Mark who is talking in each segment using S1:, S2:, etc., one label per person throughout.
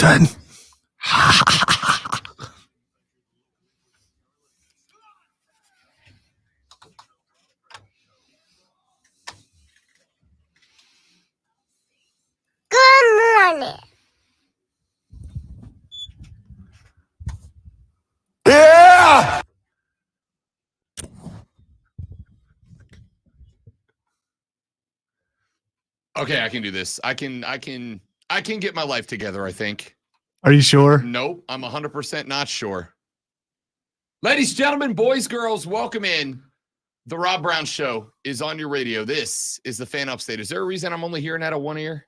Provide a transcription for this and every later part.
S1: Martin.
S2: Good morning.
S1: Yeah!
S3: Okay, I can do this. I can get my life together, I think.
S1: Are you sure?
S3: Nope, I'm 100% not sure. Ladies, gentlemen, boys, girls, welcome in. The Rob Brown Show is on your radio. This is the Fan Upstate. Is there a reason I'm only hearing out of one ear?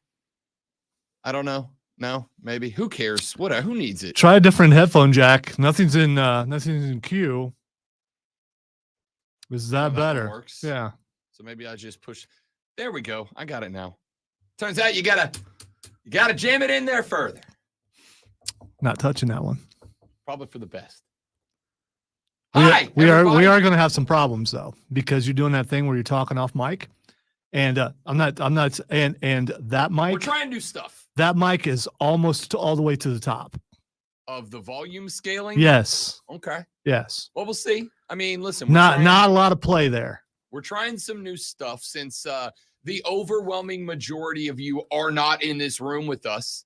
S3: I don't know. No, maybe. Who cares? Whatever. Who needs it?
S1: Try a different headphone jack. Nothing's in queue. Is that better?
S3: Works.
S1: Yeah.
S3: So maybe I just push. There we go. I got it now. Turns out you gotta jam it in there further.
S1: Not touching that one.
S3: Probably for the best.
S1: We are
S3: everybody.
S1: going to have some problems though, because you're doing that thing where you're talking off mic, and I'm not, and that mic.
S3: We're trying new stuff.
S1: That mic is almost all the way to the top
S3: Of the volume scaling.
S1: Yes.
S3: Okay.
S1: Yes.
S3: Well, we'll see. I mean, listen.
S1: Not a lot of play there.
S3: We're trying some new stuff since the overwhelming majority of you are not in this room with us.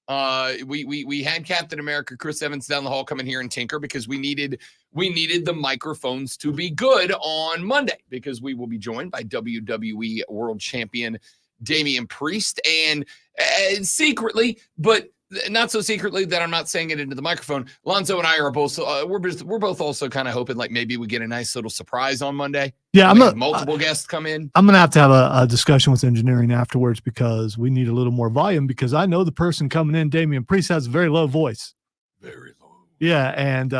S3: We had Captain America Chris Evans down the hall come in here and tinker because we needed the microphones to be good on Monday because we will be joined by WWE World Champion Damian Priest and secretly, but not so secretly that I'm not saying it into the microphone. Lonzo and I are both we're both also kind of hoping like maybe we get a nice little surprise on Monday.
S1: Yeah,
S3: multiple guests come in.
S1: I'm gonna have to have a discussion with engineering afterwards because we need a little more volume because I know the person coming in, Damian Priest, has a very low voice.
S3: Very low.
S1: Yeah, and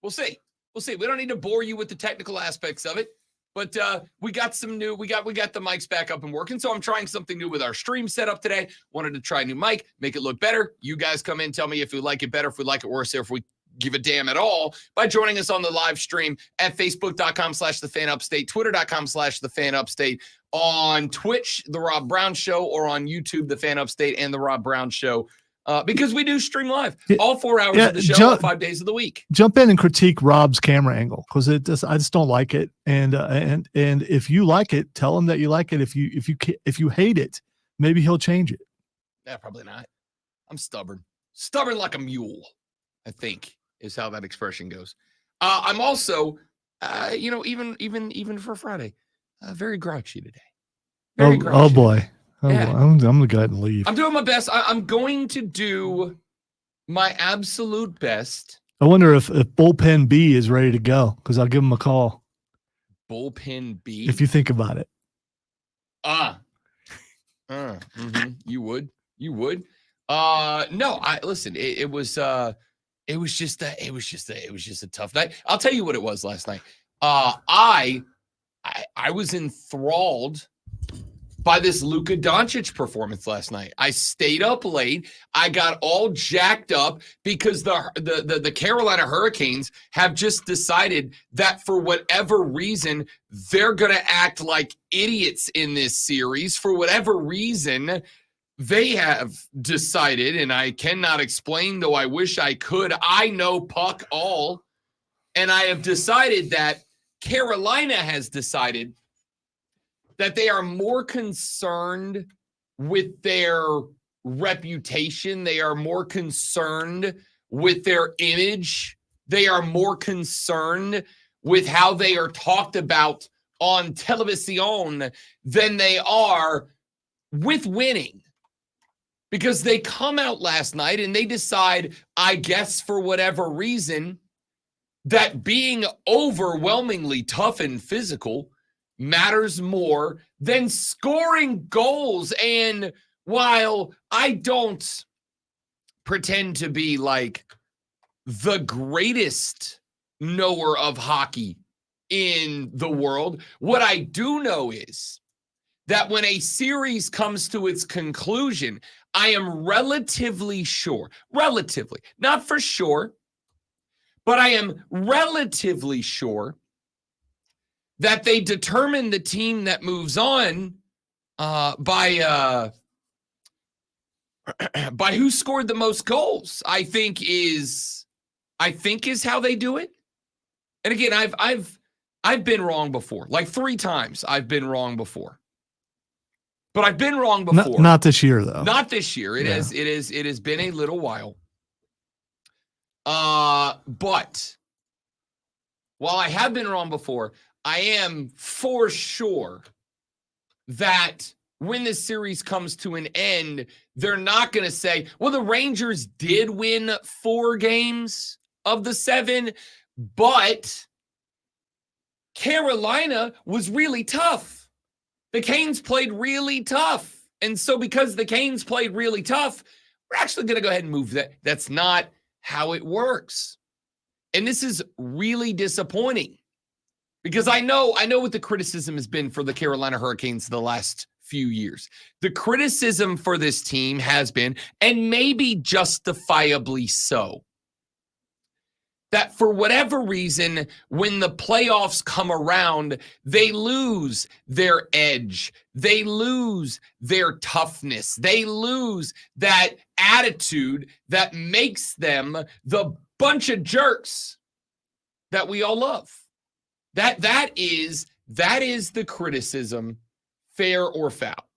S3: we'll see. We don't need to bore you with the technical aspects of it. But we got some new, we got the mics back up and working. So I'm trying something new with our stream setup today. Wanted to try a new mic, make it look better. You guys come in, tell me if you like it better, if we like it worse, if we give a damn at all by joining us on the live stream at facebook.com/thefanupstate, twitter.com/thefanupstate, on Twitch, The Rob Brown Show, or on YouTube, The Fan Upstate and The Rob Brown Show. Because we do stream live all 4 hours of the show, 5 days of the week.
S1: Jump in and critique Rob's camera angle because I just don't like it. And if you like it, tell him that you like it. If you hate it, maybe he'll change it.
S3: Yeah, probably not. I'm stubborn like a mule, I think is how that expression goes. I'm also, even for Friday, very grouchy today. Very grouchy.
S1: Oh boy.
S3: Yeah.
S1: I'm gonna go ahead and leave.
S3: I'm doing my best. I'm going to do my absolute best.
S1: I wonder if bullpen B is ready to go because I'll give him a call.
S3: Bullpen B.
S1: If you think about it.
S3: You would. No, listen. It was just a tough night. I'll tell you what it was last night. I was enthralled by this Luka Doncic performance last night. I stayed up late. I got all jacked up because the Carolina Hurricanes have just decided that for whatever reason, they're going to act like idiots in this series. For whatever reason, they have decided, and I cannot explain, though I wish I could. I know puck all. And I have decided that Carolina has decided that they are more concerned with their reputation. They are more concerned with their image. They are more concerned with how they are talked about on television than they are with winning. Because they come out last night and they decide, I guess for whatever reason, that being overwhelmingly tough and physical matters more than scoring goals. And while I don't pretend to be like the greatest knower of hockey in the world, what I do know is that when a series comes to its conclusion, I am relatively sure, not for sure, but I am relatively sure that they determine the team that moves on by by who scored the most goals, I think is how they do it. And again, I've been wrong before. Like 3 times I've been wrong before. But I've been wrong before.
S1: Not this year though.
S3: Not this year. It has been a little while. But while I have been wrong before, I am for sure that when this series comes to an end, they're not going to say, well, the Rangers did win 4 games of the 7, but Carolina was really tough. The Canes played really tough. And so because the Canes played really tough, we're actually going to go ahead and move that. That's not how it works. And this is really disappointing because I know what the criticism has been for the Carolina Hurricanes the last few years. The criticism for this team has been, and maybe justifiably so, that for whatever reason, when the playoffs come around, they lose their edge. They lose their toughness. They lose that attitude that makes them the bunch of jerks that we all love. That is the criticism, fair or foul.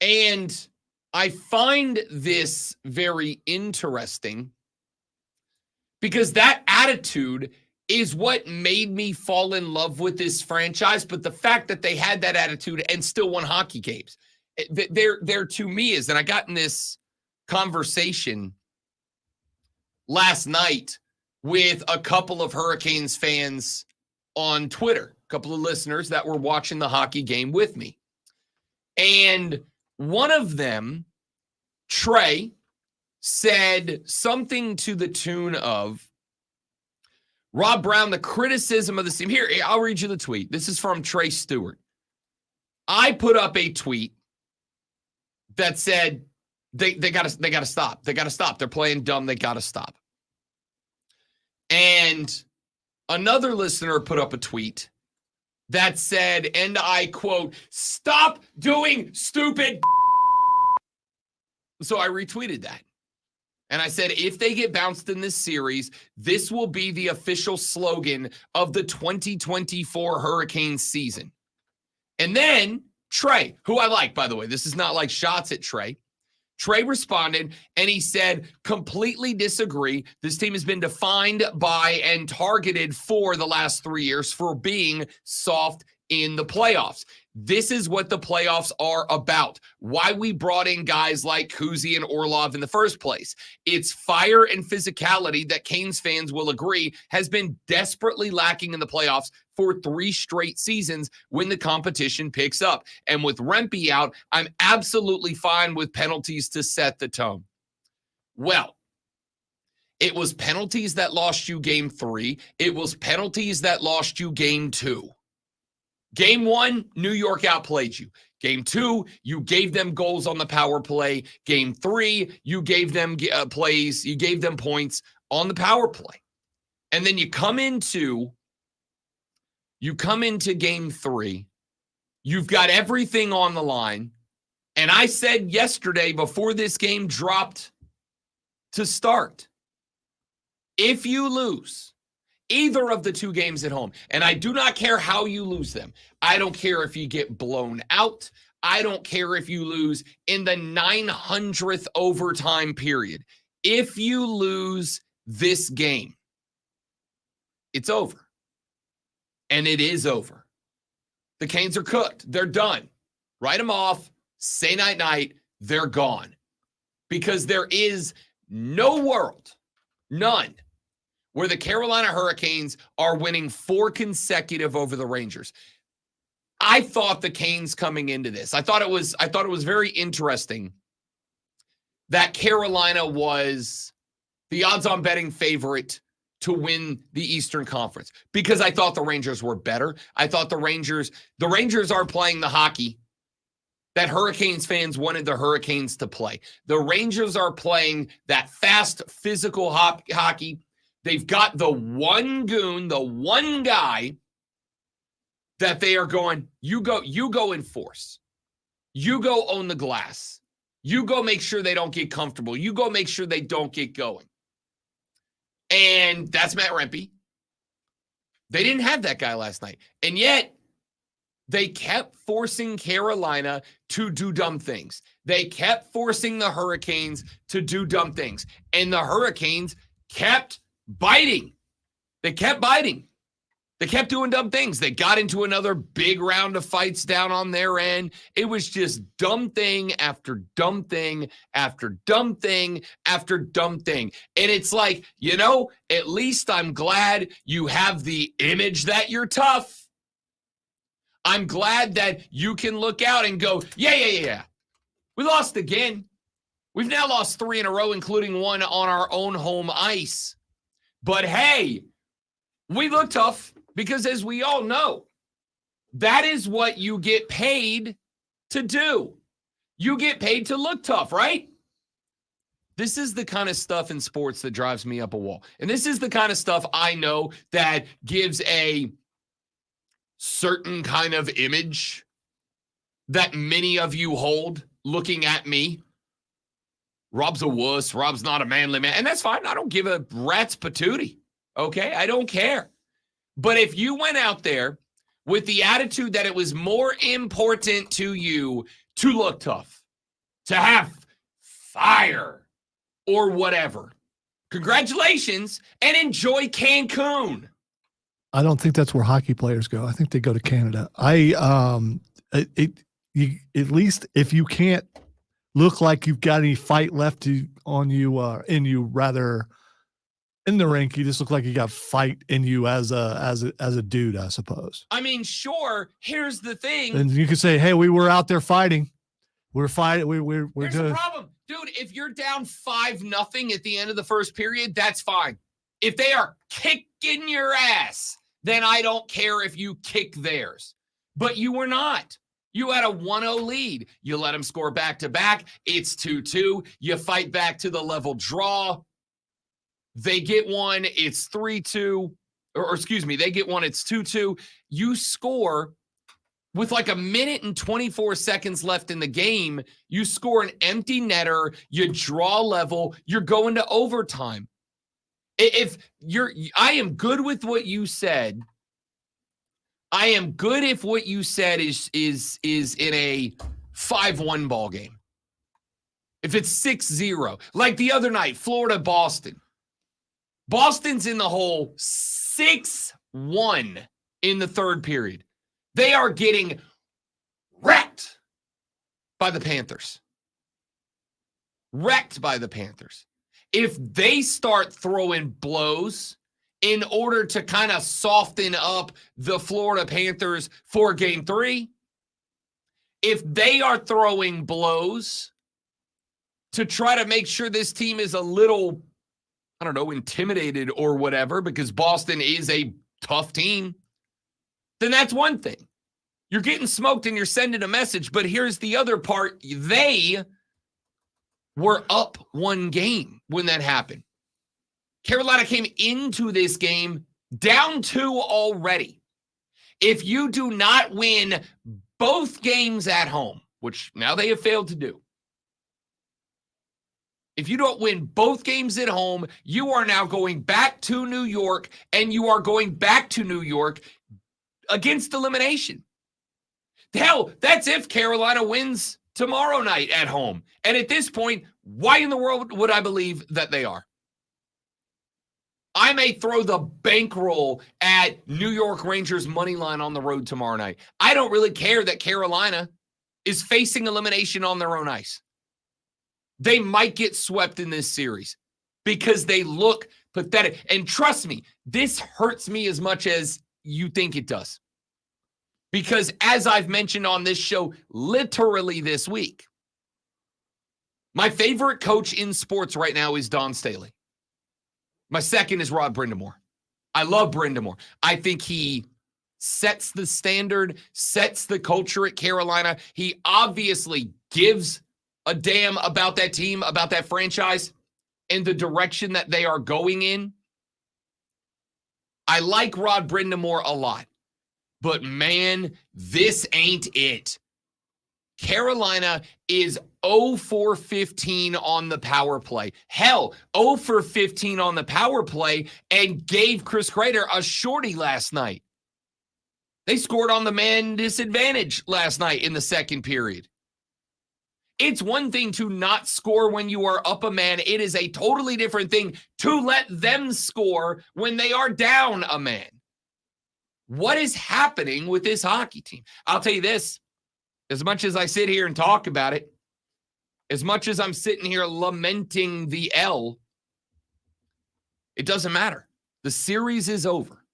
S3: And I find this very interesting because that attitude is what made me fall in love with this franchise. But the fact that they had that attitude and still won hockey games, there to me is, and I got in this conversation last night with a couple of Hurricanes fans on Twitter, a couple of listeners that were watching the hockey game with me. And one of them, Trey, said something to the tune of, Rob Brown, the criticism of the team. Here, I'll read you the tweet. This is from Trey Stewart. I put up a tweet that said they gotta stop. They gotta stop. They're playing dumb. They gotta stop. And another listener put up a tweet that said, and I quote, "Stop doing stupid." So I retweeted that. And I said, if they get bounced in this series, this will be the official slogan of the 2024 Hurricane season. And then Trey, who I like, by the way, this is not like shots at Trey. Trey responded and he said, completely disagree. This team has been defined by and targeted for the last 3 years for being soft in the playoffs. This is what the playoffs are about. Why we brought in guys like Kuzi and Orlov in the first place. It's fire and physicality that Canes fans will agree has been desperately lacking in the playoffs for 3 straight seasons when the competition picks up. And with Rempe out, I'm absolutely fine with penalties to set the tone. Well, it was penalties that lost you game 3. It was penalties that lost you game 2. Game 1, New York outplayed you. Game 2, you gave them goals on the power play. Game 3, you gave them plays. You gave them points on the power play. And then you come into game 3. You've got everything on the line. And I said yesterday before this game dropped to start, if you lose either of the 2 games at home, and I do not care how you lose them. I don't care if you get blown out. I don't care if you lose in the 900th overtime period. If you lose this game, it's over. And it is over. The Canes are cooked. They're done. Write them off. Say night-night. They're gone. Because there is no world, none, where the Carolina Hurricanes are winning 4 consecutive over the Rangers. I thought the Canes coming into this, I thought it was very interesting that Carolina was the odds-on betting favorite to win the Eastern Conference because I thought the Rangers were better. I thought the Rangers are playing the hockey that Hurricanes fans wanted the Hurricanes to play. The Rangers are playing that fast, physical hockey. They've got the one goon, the one guy that they are going, you go enforce. You go own the glass. You go make sure they don't get comfortable. You go make sure they don't get going. And that's Matt Rempe. They didn't have that guy last night. And yet, they kept forcing Carolina to do dumb things. They kept forcing the Hurricanes to do dumb things. And the Hurricanes kept biting. They kept biting. They kept doing dumb things. They got into another big round of fights down on their end. It was just dumb thing after dumb thing after dumb thing after dumb thing. And it's like, at least I'm glad you have the image that you're tough. I'm glad that you can look out and go, yeah. We lost again. We've now lost 3 in a row, including one on our own home ice. But hey, we look tough. Because as we all know, that is what you get paid to do. You get paid to look tough, right? This is the kind of stuff in sports that drives me up a wall. And this is the kind of stuff I know that gives a certain kind of image that many of you hold looking at me. Rob's a wuss. Rob's not a manly man. And that's fine. I don't give a rat's patootie. Okay? I don't care. But if you went out there with the attitude that it was more important to you to look tough, to have fire or whatever, congratulations and enjoy Cancun.
S1: I don't think that's where hockey players go. I think they go to Canada. At least if you can't look like you've got any fight left on you, rather in the rink, you just look like you got fight in you as a dude, I suppose.
S3: I mean, sure. Here's the thing.
S1: And you could say, hey, we were out there fighting. We're fighting. We're
S3: Here's the problem. Dude, if you're down 5-0 at the end of the first period, that's fine. If they are kicking your ass, then I don't care if you kick theirs. But you were not. You had a 1-0 lead. You let them score back-to-back. It's 2-2. You fight back to the level draw. They get one, it's 3-2, or excuse me, they get one, it's 2-2. You score with like 1 minute and 24 seconds left in the game. You score an empty netter, you draw level, you're going to overtime. I am good with what you said. I am good if what you said is in a 5-1 ball game. If it's 6-0, like the other night, Florida-Boston. Boston's in the hole 6-1 in the third period. They are getting wrecked by the Panthers. Wrecked by the Panthers. If they start throwing blows in order to kind of soften up the Florida Panthers for Game 3, if they are throwing blows to try to make sure this team is a little, intimidated or whatever, because Boston is a tough team, then that's one thing. You're getting smoked and you're sending a message. But here's the other part. They were up 1 game when that happened. Carolina came into this game down 2 already. If you do not win both games at home, which now they have failed to do, if you don't win both games at home, you are now going back to New York, and you are going back to New York against elimination. Hell, that's if Carolina wins tomorrow night at home. And at this point, why in the world would I believe that they are? I may throw the bankroll at New York Rangers money line on the road tomorrow night. I don't really care that Carolina is facing elimination on their own ice. They might get swept in this series because they look pathetic. And trust me, this hurts me as much as you think it does. Because as I've mentioned on this show literally this week, my favorite coach in sports right now is Don Staley. My second is Rod Brindamore. I love Brindamore. I think he sets the standard, sets the culture at Carolina. He obviously gives a damn about that team, about that franchise, and the direction that they are going in. I like Rod Brindamore a lot. But man, this ain't it. Carolina is 0 for 15 on the power play. Hell, 0 for 15 on the power play and gave Chris Kreider a shorty last night. They scored on the man disadvantage last night in the second period. It's one thing to not score when you are up a man. It is a totally different thing to let them score when they are down a man. What is happening with this hockey team? I'll tell you this, as much as I sit here and talk about it, as much as I'm sitting here lamenting the L, it doesn't matter. The series is over.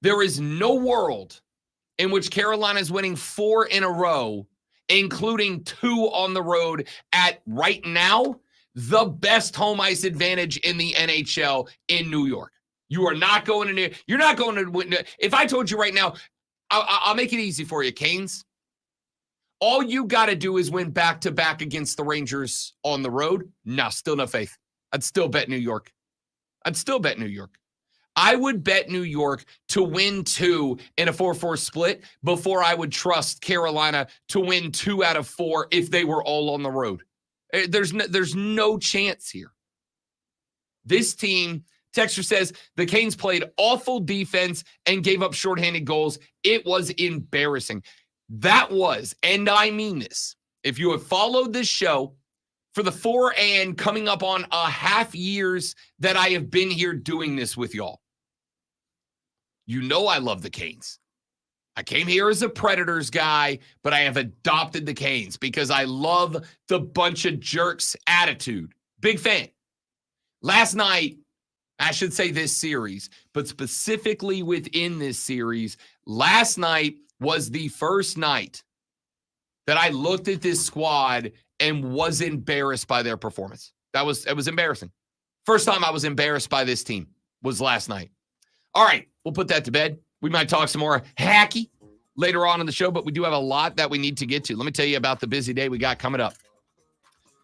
S3: There is no world in which Carolina is winning 4 in a row, including 2 on the road at right now, the best home ice advantage in the NHL in New York. You are not going to, you're not going to win. If I told you right now, I'll make it easy for you, Canes. All you got to do is win back-to-back against the Rangers on the road. No, still no faith. I'd still bet New York. I would bet New York to win 2 in a 4-4 split before I would trust Carolina to win 2 out of 4 if they were all on the road. There's no chance here. This team, Texter says, the Canes played awful defense and gave up shorthanded goals. It was embarrassing. That was, and I mean this, if you have followed this show for the 4 and coming up on a half years that I have been here doing this with y'all, you know I love the Canes. I came here as a Predators guy, but I have adopted the Canes because I love the bunch of jerks attitude. Big fan. Last night, I should say this series, but specifically within this series, last night was the first night that I looked at this squad and was embarrassed by their performance. It was embarrassing. First time I was embarrassed by this team was last night. All right, we'll put that to bed. We might talk some more hacky later on in the show, but we do have a lot that we need to get to. Let me tell you about the busy day we got coming up.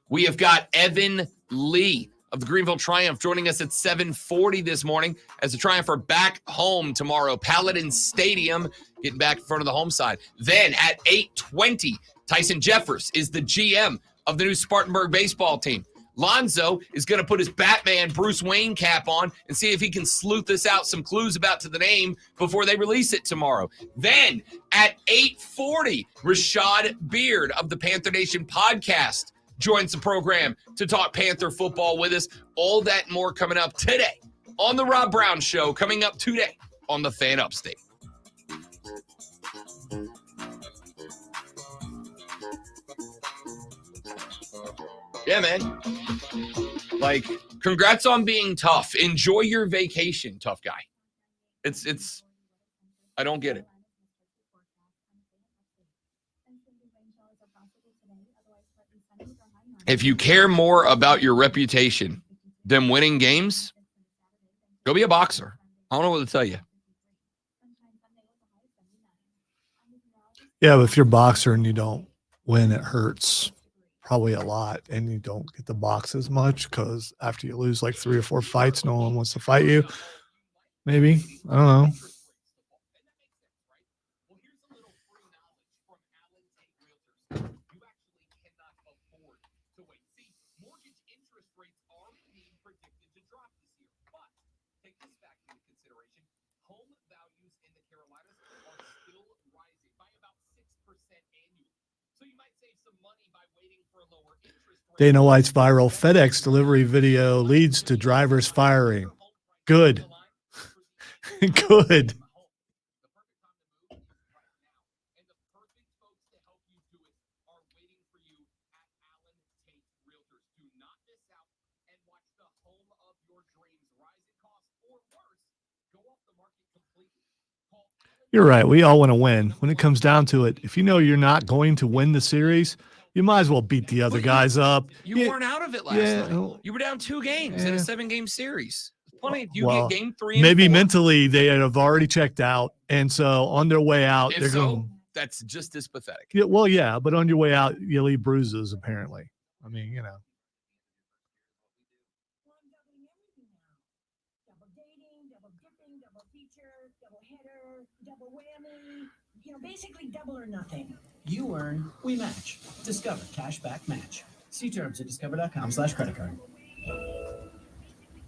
S3: We have got Evan Lee of the Greenville Triumph joining us at 7:40 this morning as the Triumph are back home tomorrow. Paladin Stadium, getting back in front of the home side. Then at 8:20, Tyson Jeffers is the GM of the new Spartanburg baseball team. Lonzo is going to put his Batman Bruce Wayne cap on and see if he can sleuth us out some clues about to the name before they release it tomorrow. Then at 8:40, Rashad Beard of the Panther Nation podcast joins the program to talk Panther football with us. All that and more coming up today on the Rob Brown Show, coming up today on the Fan Upstate. Yeah, man. Like, congrats on being tough. Enjoy your vacation, tough guy. It's I don't get it. If you care more about your reputation than winning games, go be a boxer. I don't know what to tell you.
S1: Yeah, but if you're a boxer and you don't win, it hurts probably a lot, and you don't get to box as much because after you lose like 3 or 4 fights, no one wants to fight you. Maybe. I don't know. Dana White's viral FedEx delivery video leads to drivers firing. Good. Good. You're right. We all want to win. When it comes down to it, if you know you're not going to win the series, you might as well beat the other guys up.
S3: You weren't out of it last night. You were down 2 games in a 7-game series. Plenty. You get game 3 and
S1: maybe
S3: 4.
S1: Mentally they have already checked out, and so on their way out,
S3: If
S1: they're
S3: so,
S1: going.
S3: that's just as pathetic.
S1: Yeah, well, yeah, but on your way out, you leave bruises. Apparently, I mean, you know.
S4: Double dating, double dipping, double feature, double header, double whammy. You know, basically double or nothing. You earn, we match. Discover Cashback Match.
S5: See terms at discover.com/credit card.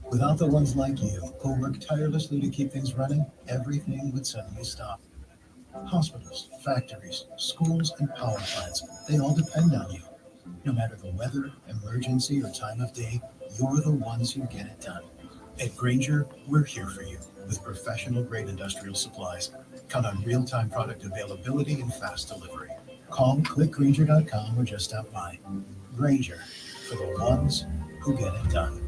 S5: Without the ones like you who work tirelessly to keep things running, everything would suddenly stop. Hospitals, factories, schools, and power plants, they all depend on you. No matter the weather, emergency, or time of day, you're the ones who get it done. At Grainger, we're here for you with professional-grade industrial supplies. Count on real-time product availability and fast delivery. Call, click Grainger.com, or just stop by. Grainger, for the ones who get it done.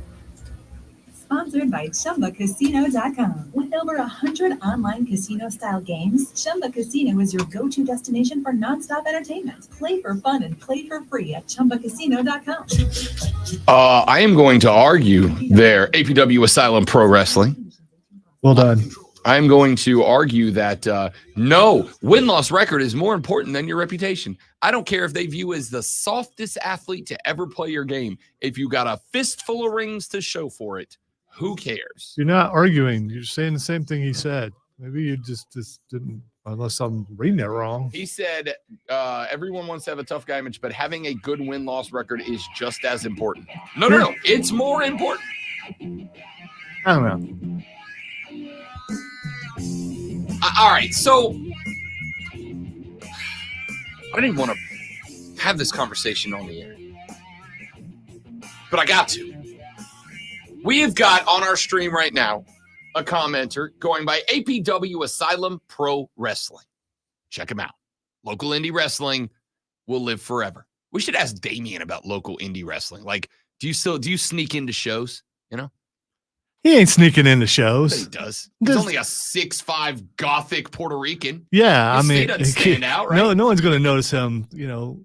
S6: Sponsored by ChumbaCasino.com. With over 100 online casino-style games, Chumba Casino is your go-to destination for nonstop entertainment. Play for fun and play for free at ChumbaCasino.com.
S3: I am going to argue there, APW Asylum Pro Wrestling.
S1: Well done.
S3: I'm going to argue that no, win-loss record is more important than your reputation. I don't care if they view you as the softest athlete to ever play your game. If you got a fistful of rings to show for it, who cares?
S1: You're not arguing. You're saying the same thing he said. Maybe you just didn't, unless I'm reading it wrong.
S3: He said everyone wants to have a tough guy image, but having a good win-loss record is just as important. No. It's more important.
S1: I don't know.
S3: All right, so I didn't want to have this conversation on the air, but I got to. We have got on our stream right now a commenter going by APW Asylum Pro Wrestling. Check him out. Local indie wrestling will live forever. We should ask Damien about local indie wrestling. Like, do you sneak into shows? You know?
S1: He ain't sneaking into
S3: But
S1: shows.
S3: he does. He's only a 6'5" gothic Puerto Rican.
S1: Yeah,
S3: His
S1: I mean,
S3: state doesn't stand out, right?
S1: no one's going to notice him,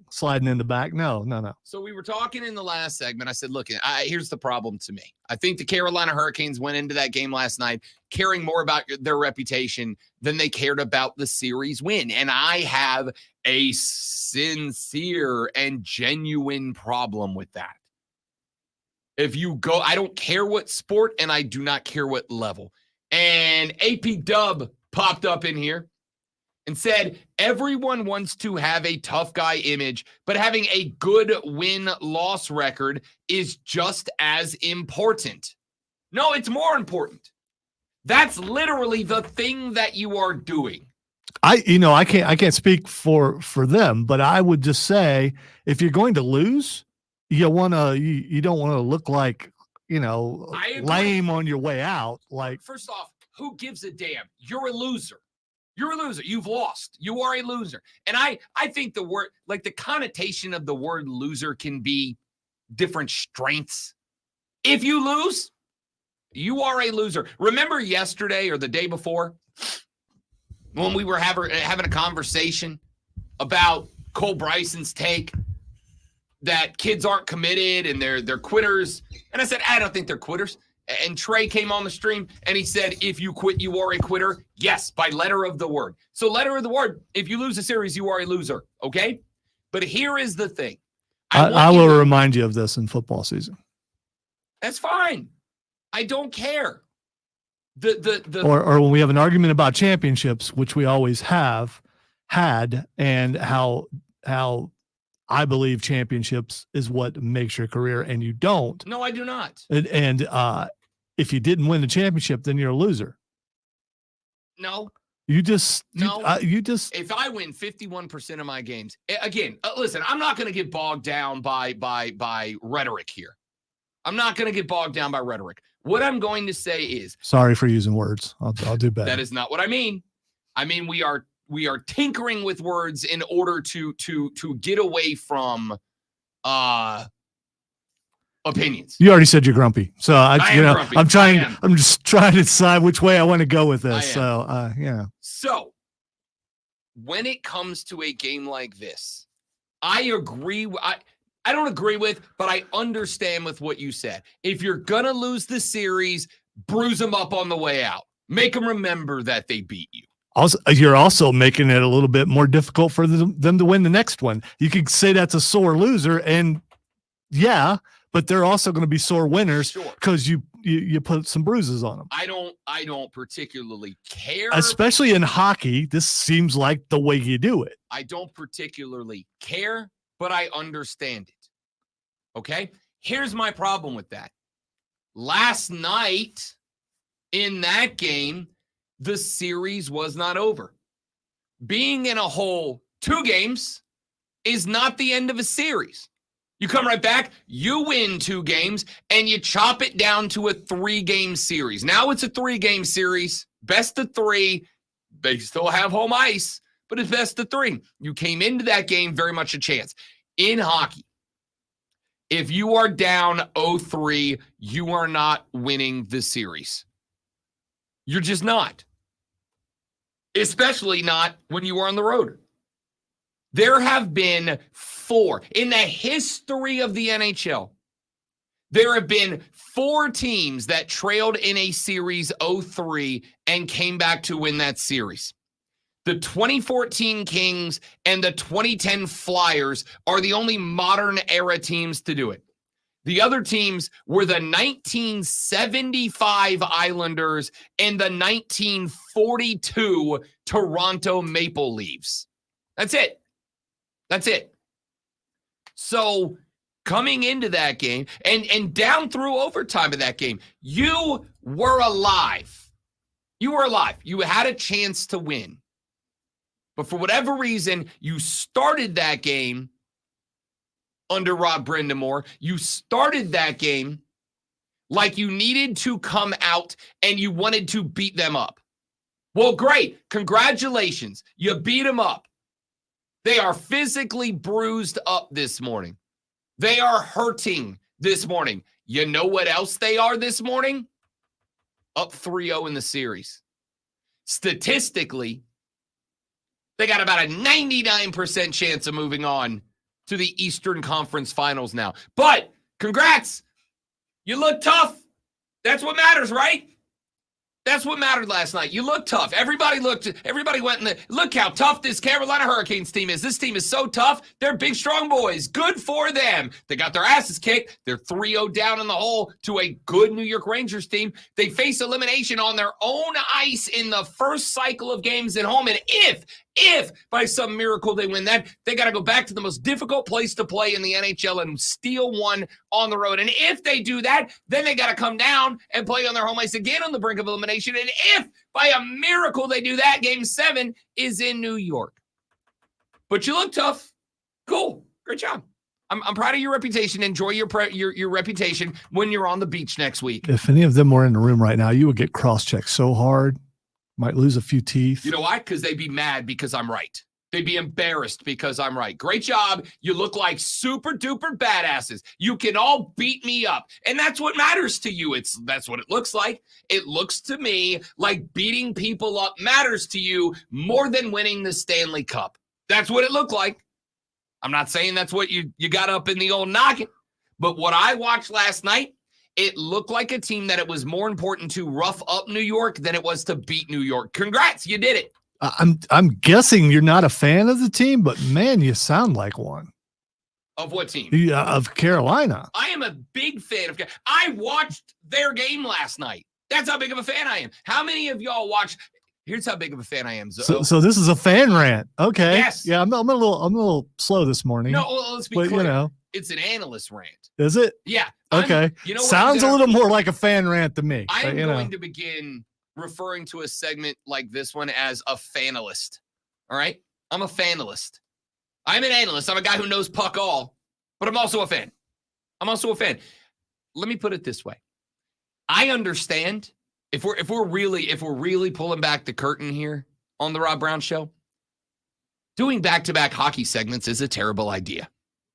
S1: sliding in the back. No.
S3: So we were talking in the last segment. I said, look, here's the problem to me. I think the Carolina Hurricanes went into that game last night caring more about their reputation than they cared about the series win. And I have a sincere and genuine problem with that. If you go, I don't care what sport, and I do not care what level. And AP Dub popped up in here and said, everyone wants to have a tough guy image, but having a good win-loss record is just as important. No, it's more important. That's literally the thing that you are doing.
S1: I can't speak for them, but I would just say, if you're going to lose, you don't want to look like, lame on your way out. Like,
S3: first off, who gives a damn? You're a loser. You're a loser. You've lost. You are a loser. And I think the word, like the connotation of the word loser can be different strengths. If you lose, you are a loser. Remember yesterday or the day before when we were having a conversation about Cole Bryson's take that kids aren't committed and they're quitters. And I said, I don't think they're quitters. And Trey came on the stream and he said, if you quit, you are a quitter. Yes, by letter of the word. So letter of the word, if you lose a series, you are a loser. Okay? But here is the thing.
S1: I will remind you of this in football season.
S3: That's fine. I don't care.
S1: Or when we have an argument about championships, which we always have had, and how I believe championships is what makes your career, and you don't.
S3: No, I do not.
S1: And if you didn't win the championship, then you're a loser.
S3: No.
S1: If
S3: I win 51% of my games, again, listen, I'm not going to get bogged down by rhetoric here. I'm not going to get bogged down by rhetoric. What I'm going to say is,
S1: sorry for using words. I'll do better.
S3: That is not what I mean. I mean, we are tinkering with words in order to get away from opinions.
S1: You already said you're grumpy, so
S3: grumpy.
S1: I'm just trying to decide which way I want to go with this. So yeah.
S3: So when it comes to a game like this, I agree. I don't agree with, but I understand with what you said. If you're gonna lose the series, bruise them up on the way out. Make them remember that they beat you.
S1: Also, you're also making it a little bit more difficult for them to win the next one. You could say that's a sore loser, and yeah, but they're also going to be sore winners because you put some bruises on them.
S3: I don't particularly care.
S1: Especially in hockey, this seems like the way you do it.
S3: I don't particularly care, but I understand it. Okay? Here's my problem with that. Last night in that game, the series was not over. Being in a hole 2 games is not the end of a series. You come right back, you win 2 games, and you chop it down to a 3-game series. Now it's a 3-game series, best of 3. They still have home ice, but it's best of 3. You came into that game very much a chance. In hockey, if you are down 0-3, you are not winning the series. You're just not. Especially not when you are on the road. There have been 4 in the history of the NHL. There have been 4 teams that trailed in a series 0-3 and came back to win that series. The 2014 Kings and the 2010 Flyers are the only modern era teams to do it. The other teams were the 1975 Islanders and the 1942 Toronto Maple Leafs. That's it. That's it. So coming into that game and down through overtime of that game, you were alive. You were alive. You had a chance to win. But for whatever reason, you started that game under Rod Brindamore. You started that game like you needed to come out and you wanted to beat them up. Well, great. Congratulations. You beat them up. They are physically bruised up this morning. They are hurting this morning. You know what else they are this morning? Up 3-0 in the series. Statistically, they got about a 99% chance of moving on to the Eastern Conference Finals now. But congrats. You look tough. That's what matters, right? That's what mattered last night. You looked tough. Everybody went in the, look how tough this Carolina Hurricanes team is. This team is so tough. They're big, strong boys. Good for them. They got their asses kicked. They're 3-0 down in the hole to a good New York Rangers team. They face elimination on their own ice in the first cycle of games at home. And if by some miracle they win that, they got to go back to the most difficult place to play in the NHL and steal one on the road. And if they do that, then they got to come down and play on their home ice again on the brink of elimination. And if by a miracle they do that, Game 7 is in New York. But you look tough. Cool. Great job. I'm proud of your reputation. Enjoy your reputation when you're on the beach next week.
S1: If any of them were in the room right now, you would get cross-checked so hard. Might lose a few teeth.
S3: You know why? Because they'd be mad because I'm right. They'd be embarrassed because I'm right. Great job. You look like super duper badasses. You can all beat me up. And that's what matters to you. That's what it looks like. It looks to me like beating people up matters to you more than winning the Stanley Cup. That's what it looked like. I'm not saying that's what you got up in the old noggin. But what I watched last night, it looked like a team that it was more important to rough up New York than it was to beat New York. Congrats, you did it.
S1: I'm guessing you're not a fan of the team, but man, you sound like one.
S3: Of what team?
S1: Yeah, of Carolina.
S3: I am a big fan of. I watched their game last night. That's how big of a fan I am. How many of y'all watched? Here's how big of a fan I am.
S1: So this is a fan rant. Okay.
S3: Yes.
S1: Yeah, I'm a little slow this morning.
S3: No, let's be clear.
S1: You know,
S3: it's an analyst rant.
S1: Is it?
S3: Yeah.
S1: Okay.
S3: You know,
S1: sounds a little more like a fan rant to me.
S3: I am going to begin referring to a segment like this one as a fanalist. All right? I'm a fanalist. I'm an analyst. I'm a guy who knows puck all, but I'm also a fan. I'm also a fan. Let me put it this way. I understand if we're really pulling back the curtain here on the Rob Brown Show, doing back-to-back hockey segments is a terrible idea.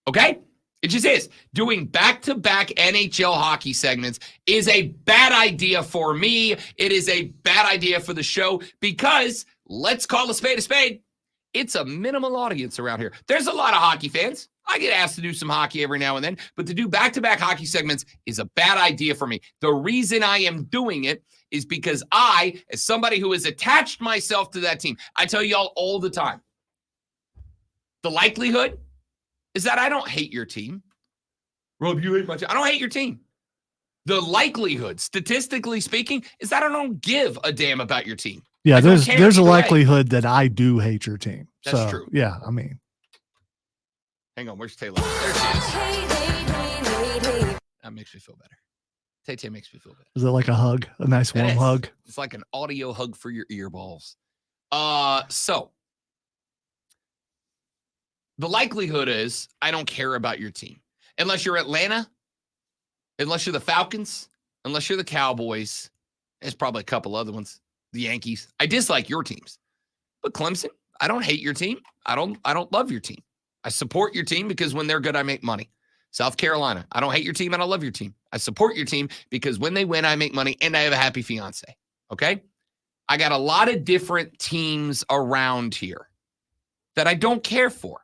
S3: Okay? It just is. Doing back-to-back NHL hockey segments is a bad idea for me. It is a bad idea for the show because, let's call a spade, it's a minimal audience around here. There's a lot of hockey fans. I get asked to do some hockey every now and then, but to do back-to-back hockey segments is a bad idea for me. The reason I am doing it is because I, as somebody who has attached myself to that team, I tell y'all all the time, the likelihood is that I don't hate your team. Rob, you hate my team. I don't hate your team. The likelihood, statistically speaking, is that I don't give a damn about your team.
S1: Yeah, there's a likelihood that I do hate your team.
S3: That's true.
S1: Yeah, I mean.
S3: Hang on, where's Taylor? There she is. makes me feel better. Tay makes me feel better.
S1: Is it like a hug? A nice
S3: It
S1: warm
S3: is.
S1: hug?
S3: It's like an audio hug for your ear balls. So the likelihood is I don't care about your team. Unless you're Atlanta, unless you're the Falcons, unless you're the Cowboys. There's probably a couple other ones. The Yankees. I dislike your teams. But Clemson, I don't hate your team. I don't love your team. I support your team because when they're good, I make money. South Carolina, I don't hate your team and I love your team. I support your team because when they win, I make money and I have a happy fiance. Okay? I got a lot of different teams around here that I don't care for.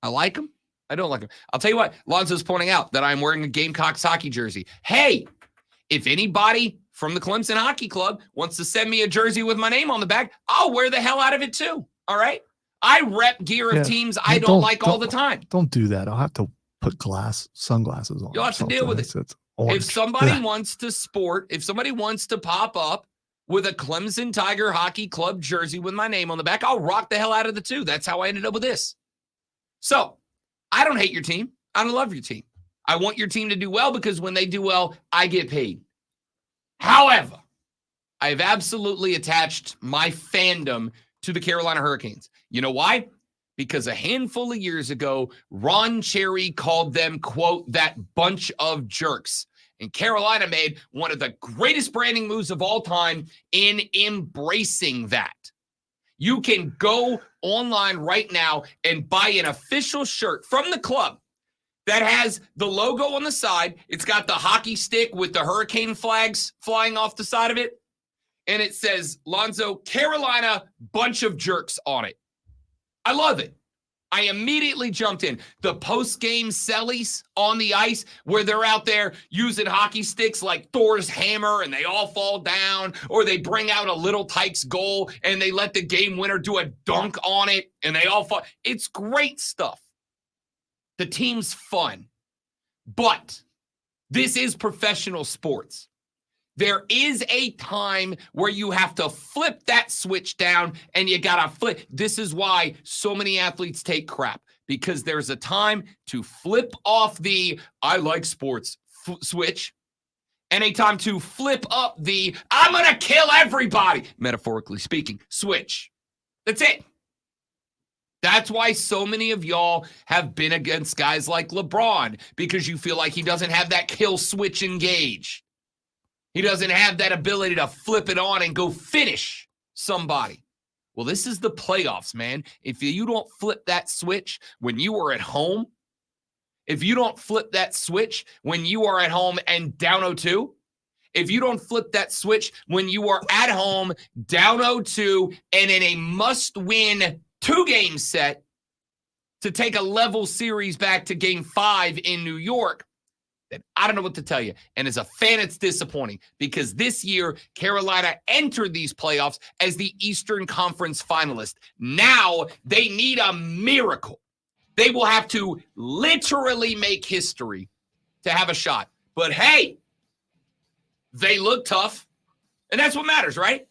S3: I like them. I don't like them. I'll tell you what, Lonzo's pointing out that I'm wearing a Gamecocks hockey jersey. Hey, if anybody from the Clemson Hockey Club wants to send me a jersey with my name on the back, I'll wear the hell out of it too. All right? I rep gear of teams I don't like all the time.
S1: Don't do that. I'll have to put sunglasses on.
S3: You'll have to deal with it. If somebody wants to pop up with a Clemson Tiger Hockey Club jersey with my name on the back, I'll rock the hell out of the two. That's how I ended up with this. So I don't hate your team. I don't love your team. I want your team to do well because when they do well, I get paid. However, I've absolutely attached my fandom to the Carolina Hurricanes. You know why? Because a handful of years ago, Ron Cherry called them, quote, that bunch of jerks. And Carolina made one of the greatest branding moves of all time in embracing that. You can go online right now and buy an official shirt from the club that has the logo on the side. It's got the hockey stick with the hurricane flags flying off the side of it. And it says, Lonzo, Carolina, bunch of jerks on it. I love it. I immediately jumped in. The post-game sellies on the ice where they're out there using hockey sticks like Thor's hammer and they all fall down, or they bring out a Little Tykes goal and they let the game winner do a dunk on it and they all fall. It's great stuff. The team's fun. But this is professional sports. There is a time where you have to flip that switch down and you got to flip. This is why so many athletes take crap, because there's a time to flip off the I like sports switch and a time to flip up the I'm going to kill everybody, metaphorically speaking, switch. That's it. That's why so many of y'all have been against guys like LeBron, because you feel like he doesn't have that kill switch engaged. He doesn't have that ability to flip it on and go finish somebody. Well, this is the playoffs, man. If you don't flip that switch when you are at home, if you don't flip that switch when you are at home and down 0-2, if you don't flip that switch when you are at home down 0-2 and in a must-win 2-game set to take a level series back to game 5 in New York, then I don't know what to tell you. And as a fan, it's disappointing because this year, Carolina entered these playoffs as the Eastern Conference finalist. Now they need a miracle. They will have to literally make history to have a shot. But hey, they look tough. And that's what matters, right?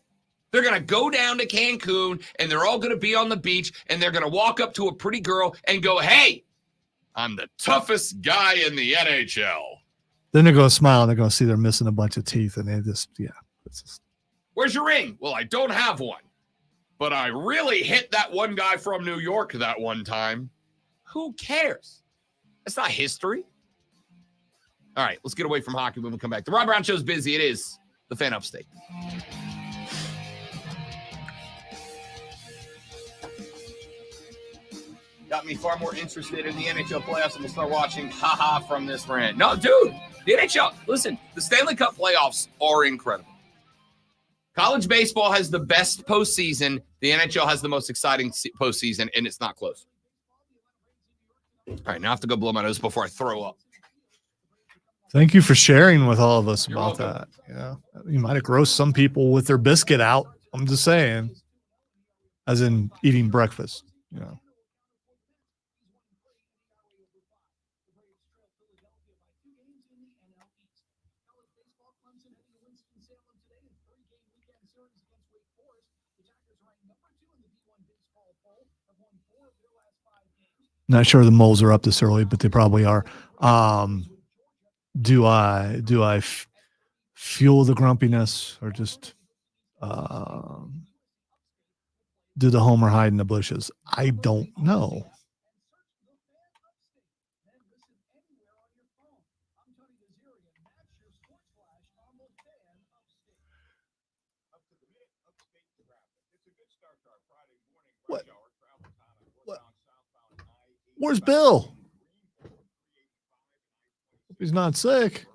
S3: They're going to go down to Cancun and they're all going to be on the beach and they're going to walk up to a pretty girl and go, hey, I'm the toughest guy in the NHL.
S1: Then they're going to smile and they're going to see they're missing a bunch of teeth. And they just, it's just...
S3: Where's your ring? Well, I don't have one. But I really hit that one guy from New York that one time. Who cares? That's not history. All right, let's get away from hockey when we come back. The Rob Brown Show's busy. It is the Fan Upstate. Got me far more interested in the NHL playoffs and we'll start watching from this rant. No, dude, the NHL, listen, the Stanley Cup playoffs are incredible. College baseball has the best postseason. The NHL has the most exciting postseason, and it's not close. All right, now I have to go blow my nose before I throw up.
S1: Thank you for sharing with all of us
S3: You're
S1: about
S3: welcome.
S1: that. Yeah, you might have grossed some people with their biscuit out. I'm just saying, as in eating breakfast. Not sure the Moles are up this early, but they probably are. do I fuel the grumpiness or just do the homer hide in the bushes? I don't know. What? Where's Bill? Hope he's not sick.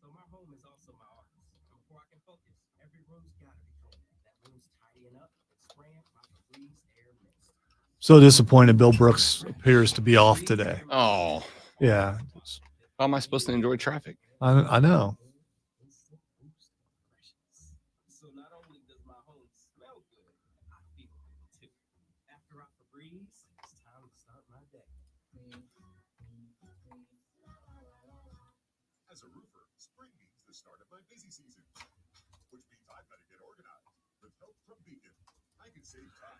S7: So my home is also my office. Before I can focus, every room's gotta be clean. That room's tidying up and spraying my Febreze air mist.
S1: So disappointed Bill Brooks appears to be off today.
S3: Oh,
S1: Yeah.
S3: how am I supposed to enjoy traffic?
S1: I know.
S7: So not only does my home smell good, I feel good too. After I Febreze, it's time to start my day.
S8: As a roofer, spring means the start of my busy season, which means I've got to get organized. With help from Beacon, I can save time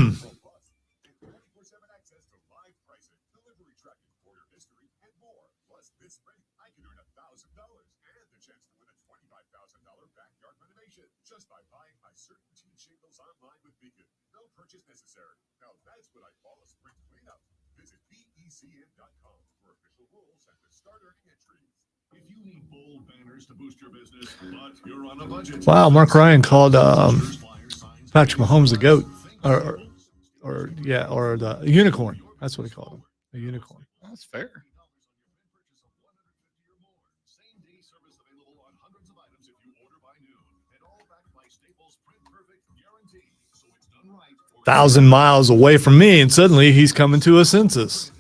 S8: with Pro Plus and 24/7 access to live pricing, delivery tracking, order history, and more. Plus, this spring, I can earn $1,000 and the chance to win a $25,000 backyard renovation just by buying my CertainTeed shingles online with Beacon. No purchase necessary. Now that's what I call a spring cleanup. Visit BECN.com for official rules and to start earning entries. If you need bold banners to boost your business, but you're on a budget.
S1: Wow, Mark Ryan called Patrick Mahomes the GOAT, or the unicorn. That's what he called him, a unicorn.
S3: That's fair.
S8: Same-day service available on hundreds of items if you order by noon, and all backed by Staples Print Perfect guarantee. So it's done right.
S1: 1,000 miles away from me, and suddenly he's coming to a census.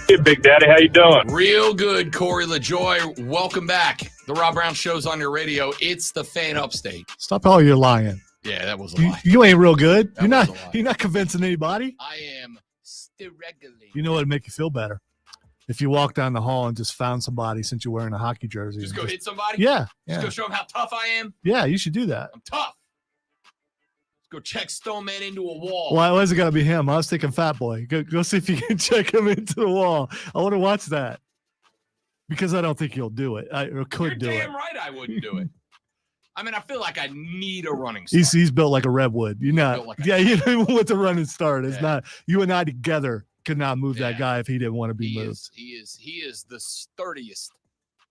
S9: Hey, Big Daddy, how you doing?
S3: Real good, Corey LaJoy. Welcome back. The Rob Brown Show's on your radio. It's the Fan Upstate.
S1: Stop all your lying.
S3: Yeah, that was a
S1: You,
S3: lie.
S1: you ain't real good.
S3: That was a lie.
S1: You're not convincing anybody.
S3: I am stiregulating.
S1: You know what would make you feel better? If you walk down the hall and just found somebody since you're wearing a hockey jersey.
S3: Just
S1: and
S3: go hit somebody?
S1: Yeah.
S3: Just
S1: Yeah.
S3: go show them how tough I am?
S1: Yeah, you should do that.
S3: I'm tough. Let's go check Stoneman into a wall.
S1: Why was it got to be him? I was thinking Fat Boy. Go see if you can check him into the wall. I want to watch that because I don't think he'll do it. Or could
S3: You're
S1: do it.
S3: damn right I wouldn't do it. I mean, I feel like I need a running start.
S1: He's built like a redwood. You're not.
S3: built like a-
S1: Yeah, you don't even want the running start. It's
S3: Yeah.
S1: not. You and I together could not move
S3: Yeah.
S1: that guy if he didn't want to be
S3: He
S1: moved.
S3: is the sturdiest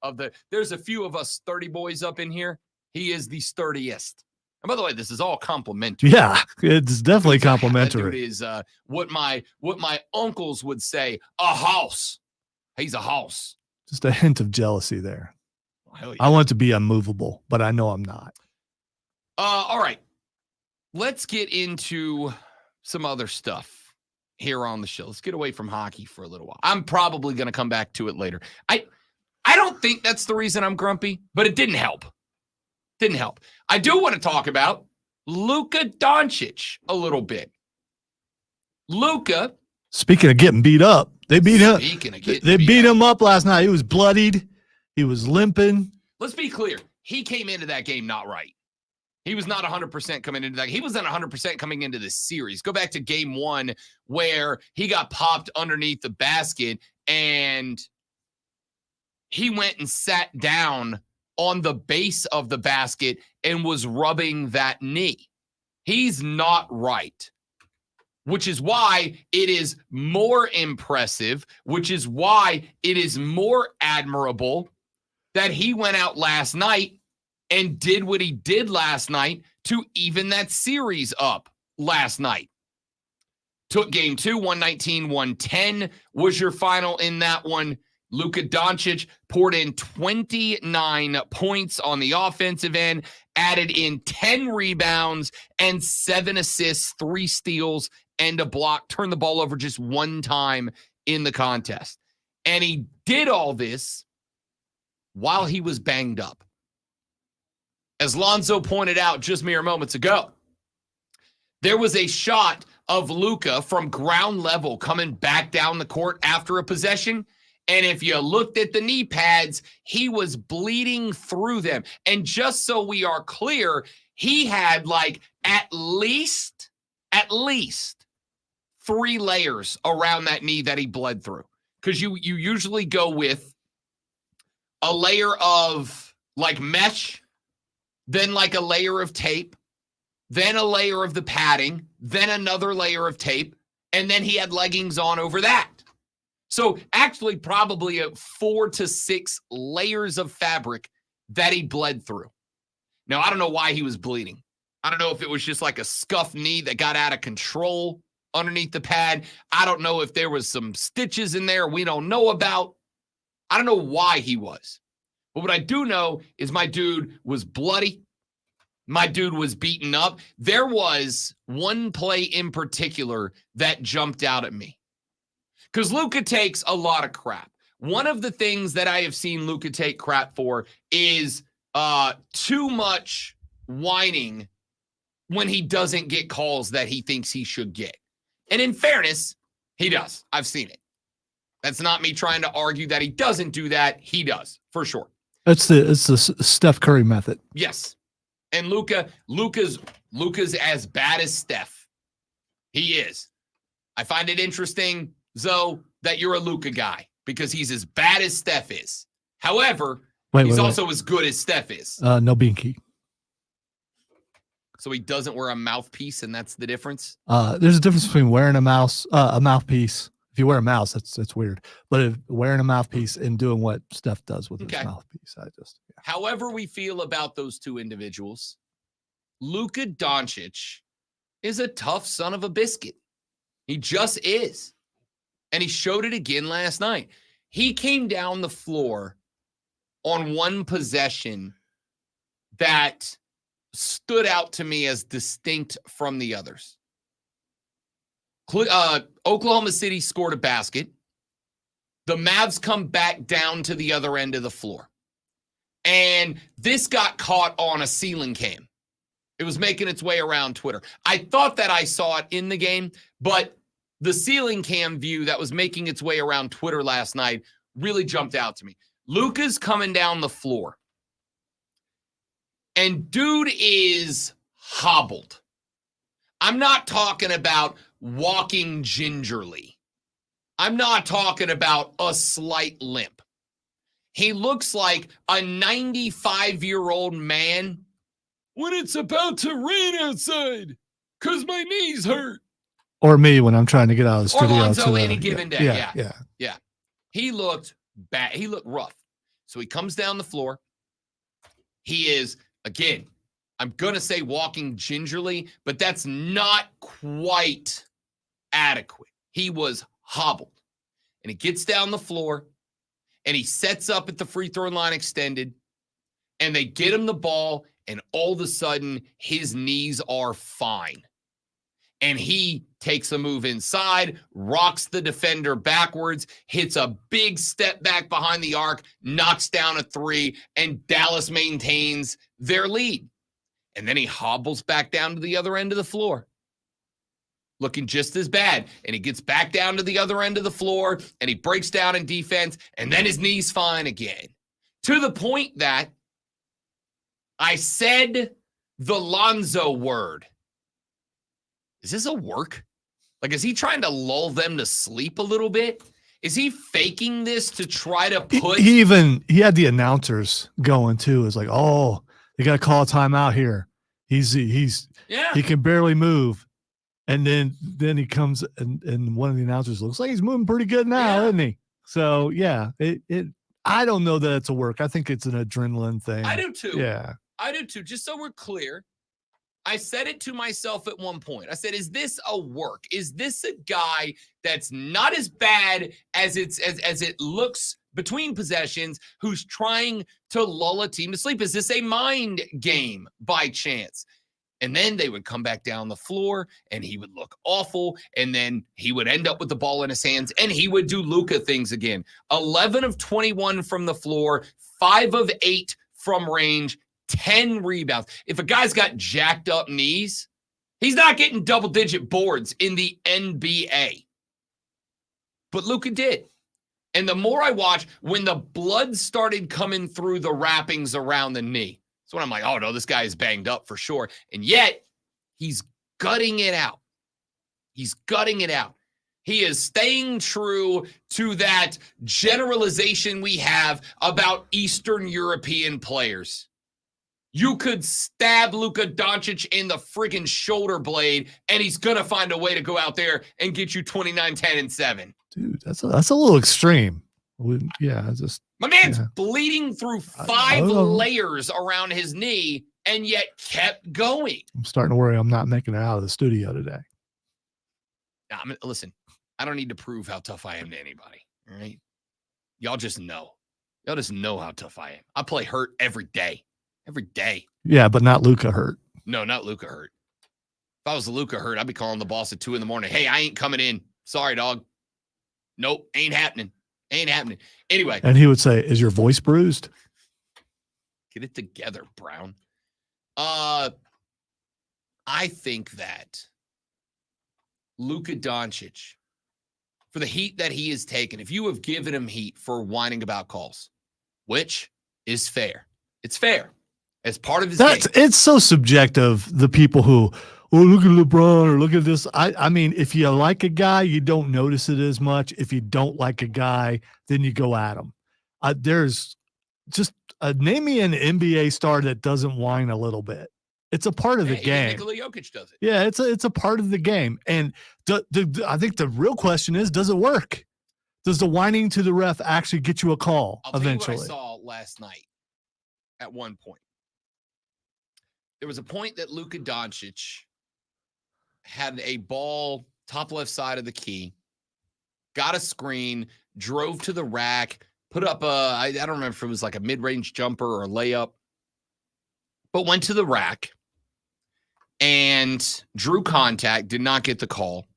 S3: of the. There's a few of us sturdy boys up in here. He is the sturdiest. And by the way, this is all complimentary.
S1: Yeah, it's definitely
S3: That dude
S1: complimentary.
S3: is what my uncles would say, a house. He's a house.
S1: Just a hint of jealousy there.
S3: Hell yeah.
S1: I want to be unmovable, but I know I'm not.
S3: All right. Let's get into some other stuff here on the show. Let's get away from hockey for a little while. I'm probably going to come back to it later. I don't think that's the reason I'm grumpy, but it didn't help. Didn't help. I do want to talk about Luka Doncic a little bit. Luka.
S1: Speaking of getting beat up, they beat him.
S3: Speaking of getting
S1: They beat
S3: up.
S1: him up last night. He was bloodied. He was limping.
S3: Let's be clear. He came into that game not right. He was not 100% coming into that. He wasn't 100% coming into this series. Go back to game one where he got popped underneath the basket and he went and sat down on the base of the basket and was rubbing that knee. He's not right, which is why it is more impressive, which is why it is more admirable that he went out last night and did what he did last night to even that series up last night. Took game two, 119-110 was your final in that one. Luka Doncic poured in 29 points on the offensive end, added in 10 rebounds and 7 assists, 3 steals, and a block, turned the ball over just one time in the contest. And he did all this while he was banged up. As Lonzo pointed out just mere moments ago, there was a shot of Luka from ground level coming back down the court after a possession. And if you looked at the knee pads, he was bleeding through them. And just so we are clear, he had like at least 3 layers around that knee that he bled through. Because you usually go with a layer of like mesh, then like a layer of tape, then a layer of the padding, then another layer of tape, and then he had leggings on over that. So actually probably 4 to 6 layers of fabric that he bled through. Now, I don't know why he was bleeding. I don't know if it was just like a scuffed knee that got out of control underneath the pad. I don't know if there was some stitches in there we don't know about. I don't know why he was. But what I do know is my dude was bloody. My dude was beaten up. There was one play in particular that jumped out at me. Because Luka takes a lot of crap. One of the things that I have seen Luka take crap for is too much whining when he doesn't get calls that he thinks he should get. And in fairness, he does. I've seen it. That's not me trying to argue that he doesn't do that. He does, for sure.
S1: It's the Steph Curry method.
S3: Yes. And Luka's as bad as Steph. He is. I find it interesting, Zoe, that you're a Luka guy because he's as bad as Steph is. However, he's also as good as Steph is.
S1: No binky.
S3: So he doesn't wear a mouthpiece, and that's the difference?
S1: There's a difference between wearing a mouthpiece. If you wear a mouse, that's weird. But if wearing a mouthpiece and doing what Steph does with his mouthpiece,
S3: However we feel about those two individuals, Luka Doncic is a tough son of a biscuit. He just is. And he showed it again last night. He came down the floor on one possession that stood out to me as distinct from the others. Oklahoma City scored a basket. The Mavs come back down to the other end of the floor. And this got caught on a ceiling cam. It was making its way around Twitter. I thought that I saw it in the game, but the ceiling cam view that was making its way around Twitter last night really jumped out to me. Luka's coming down the floor. And dude is hobbled. I'm not talking about walking gingerly. I'm not talking about a slight limp. He looks like a 95-year-old man when it's about to rain outside because my knees hurt.
S1: Or me when I'm trying to get out of the studio.
S3: Or Lonzo any given day. Yeah. He looked bad. He looked rough. So he comes down the floor. He is, again, I'm going to say walking gingerly, but that's not quite adequate. He was hobbled. And he gets down the floor, and he sets up at the free throw line extended, and they get him the ball, and all of a sudden, his knees are fine. And he takes a move inside, rocks the defender backwards, hits a big step back behind the arc, knocks down a 3, and Dallas maintains their lead. And then he hobbles back down to the other end of the floor, looking just as bad. And he gets back down to the other end of the floor, and he breaks down in defense, and then his knee's fine again. To the point that I said the Lonzo word. Is this a work? Like, is he trying to lull them to sleep a little bit? Is he faking this to try to put...
S1: He had the announcers going too. It's like, oh, they got to call a timeout here. He can barely move. And then he comes and one of the announcers looks like he's moving pretty good now, isn't he? So yeah, I don't know that it's a work. I think it's an adrenaline thing.
S3: I do too.
S1: Yeah.
S3: I do too. Just so we're clear, I said it to myself at one point. I said, is this a work? Is this a guy that's not as bad as it looks between possessions who's trying to lull a team to sleep. Is this a mind game by chance? And then they would come back down the floor and he would look awful. And then he would end up with the ball in his hands and he would do Luka things again. 11 of 21 from the floor, 5 of 8 from range, 10 rebounds. If a guy's got jacked up knees, he's not getting double-digit boards in the NBA. But Luka did. And the more I watch, when the blood started coming through the wrappings around the knee, that's when I'm like, oh, no, this guy is banged up for sure. And yet, he's gutting it out. He's gutting it out. He is staying true to that generalization we have about Eastern European players. You could stab Luka Doncic in the friggin' shoulder blade, and he's going to find a way to go out there and get you 29, 10, and 7.
S1: Dude, that's a little extreme. Yeah,
S3: My man's bleeding through 5 layers around his knee and yet kept going.
S1: I'm starting to worry I'm not making it out of the studio today.
S3: Listen, I don't need to prove how tough I am to anybody, all right? Y'all just know. Y'all just know how tough I am. I play hurt every day. Every day.
S1: Yeah, but not Luka hurt.
S3: No, not Luka hurt. If I was Luka hurt, I'd be calling the boss at 2 a.m. Hey, I ain't coming in. Sorry, dog. Nope, ain't happening. Ain't happening. Anyway.
S1: And he would say, is your voice bruised?
S3: Get it together, Brown. I think that Luka Doncic, for the heat that he has taken, if you have given him heat for whining about calls, which is fair. It's fair. As part of his game.
S1: It's so subjective, the people who, oh, look at LeBron or look at this. I mean, if you like a guy, you don't notice it as much. If you don't like a guy, then you go at him. There's just name me an NBA star that doesn't whine a little bit. It's a part of the game.
S3: Nikola Jokic does it.
S1: Yeah, it's a part of the game. And I think the real question is, does it work? Does the whining to the ref actually get you a call eventually?
S3: Tell you what I saw last night at one point. There was a point that Luka Doncic had a ball top left side of the key, got a screen, drove to the rack, put up I don't remember if it was like a mid-range jumper or a layup, but went to the rack and drew contact, did not get the call,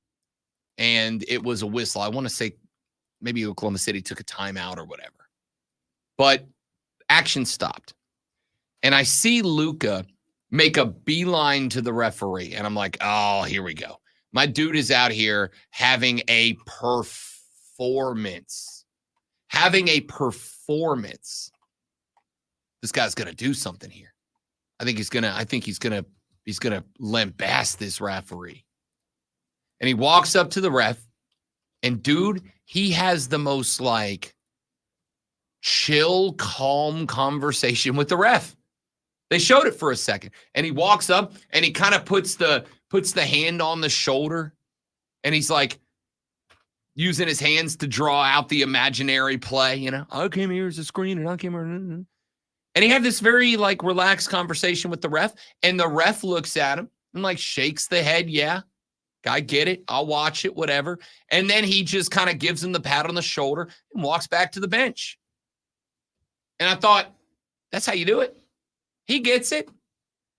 S3: and it was a whistle. I want to say maybe Oklahoma City took a timeout or whatever, but action stopped. And I see Luka make a beeline to the referee. And I'm like, oh, here we go. My dude is out here having a performance. This guy's going to do something here. I think he's going to lambast this referee. And he walks up to the ref. And dude, he has the most like chill, calm conversation with the ref. They showed it for a second, and he walks up and he kind of puts the hand on the shoulder, and he's like using his hands to draw out the imaginary play. You know, I came here as a screen, and I came here, and he had this very like relaxed conversation with the ref, and the ref looks at him and like shakes the head, yeah, I get it, I'll watch it, whatever, and then he just kind of gives him the pat on the shoulder and walks back to the bench. And I thought, that's how you do it. He gets it.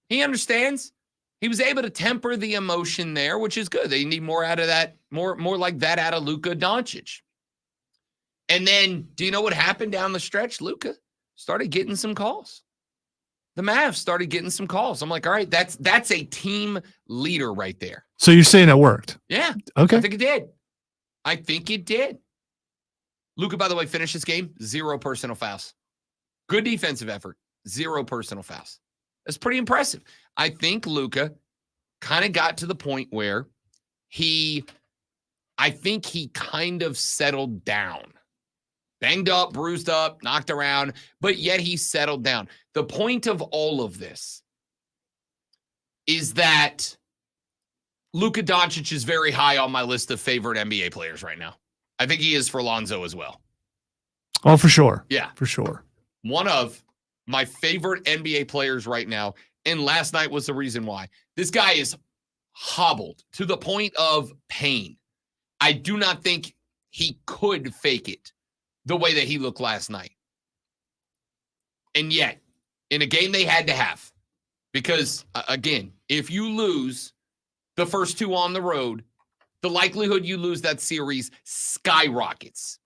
S3: He understands. He was able to temper the emotion there, which is good. They need more out of that, more like that out of Luka Doncic. And then, do you know what happened down the stretch? Luka started getting some calls. The Mavs started getting some calls. I'm like, all right, that's a team leader right there.
S1: So you're saying it worked?
S3: Yeah.
S1: Okay.
S3: I think it did. Luka, by the way, finished this game, 0 personal fouls. Good defensive effort. 0 personal fouls. That's pretty impressive. I think Luka kind of got to the point where I think he kind of settled down. Banged up, bruised up, knocked around, but yet he settled down. The point of all of this is that Luka Doncic is very high on my list of favorite NBA players right now. I think he is for Lonzo as well.
S1: Oh, for sure.
S3: Yeah.
S1: For sure.
S3: One of my favorite NBA players right now, and last night was the reason why. This guy is hobbled to the point of pain. I do not think he could fake it the way that he looked last night. And yet, in a game they had to have, because, again, if you lose the first two on the road, the likelihood you lose that series skyrockets.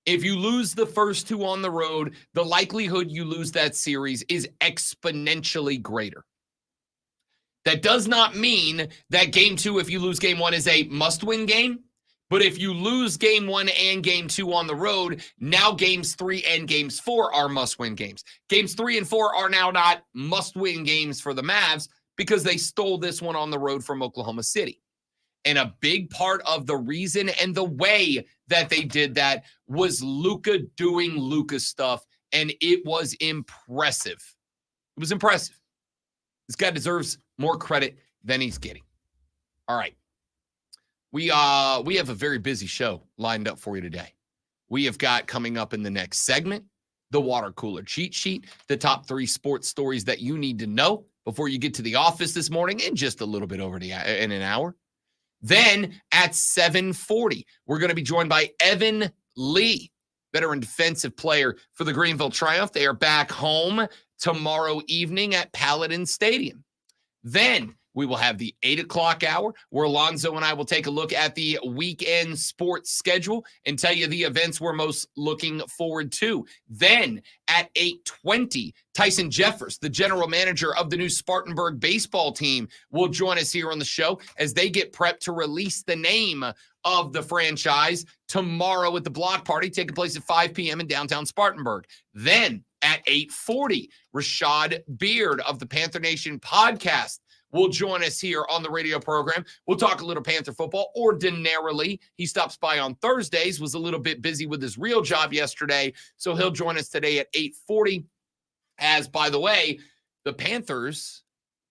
S3: If you lose the first two on the road, the likelihood you lose that series is exponentially greater. That does not mean that game two, if you lose game one, is a must-win game. But if you lose game one and game two on the road, now games 3 and games 4 are must-win games. Games 3 and 4 are now not must-win games for the Mavs because they stole this one on the road from Oklahoma City. And a big part of the reason and the way that they did that was Luka doing Luka stuff, and it was impressive. It was impressive. This guy deserves more credit than he's getting. All right. We have a very busy show lined up for you today. We have got coming up in the next segment, the water cooler cheat sheet, the top 3 sports stories that you need to know before you get to the office this morning in just a little bit over in an hour. Then at 7:40, we're going to be joined by Evan Lee, veteran defensive player for the Greenville Triumph. They are back home tomorrow evening at Paladin Stadium. Then we will have the 8 o'clock hour where Alonzo and I will take a look at the weekend sports schedule and tell you the events we're most looking forward to. Then at 8:20, Tyson Jeffers, the general manager of the new Spartanburg baseball team, will join us here on the show as they get prepped to release the name of the franchise tomorrow at the block party taking place at 5 p.m. in downtown Spartanburg. Then at 8:40, Rashad Beard of the Panther Nation podcast will join us here on the radio program. We'll talk a little Panther football ordinarily. He stops by on Thursdays, was a little bit busy with his real job yesterday, so he'll join us today at 8:40. As, by the way, the Panthers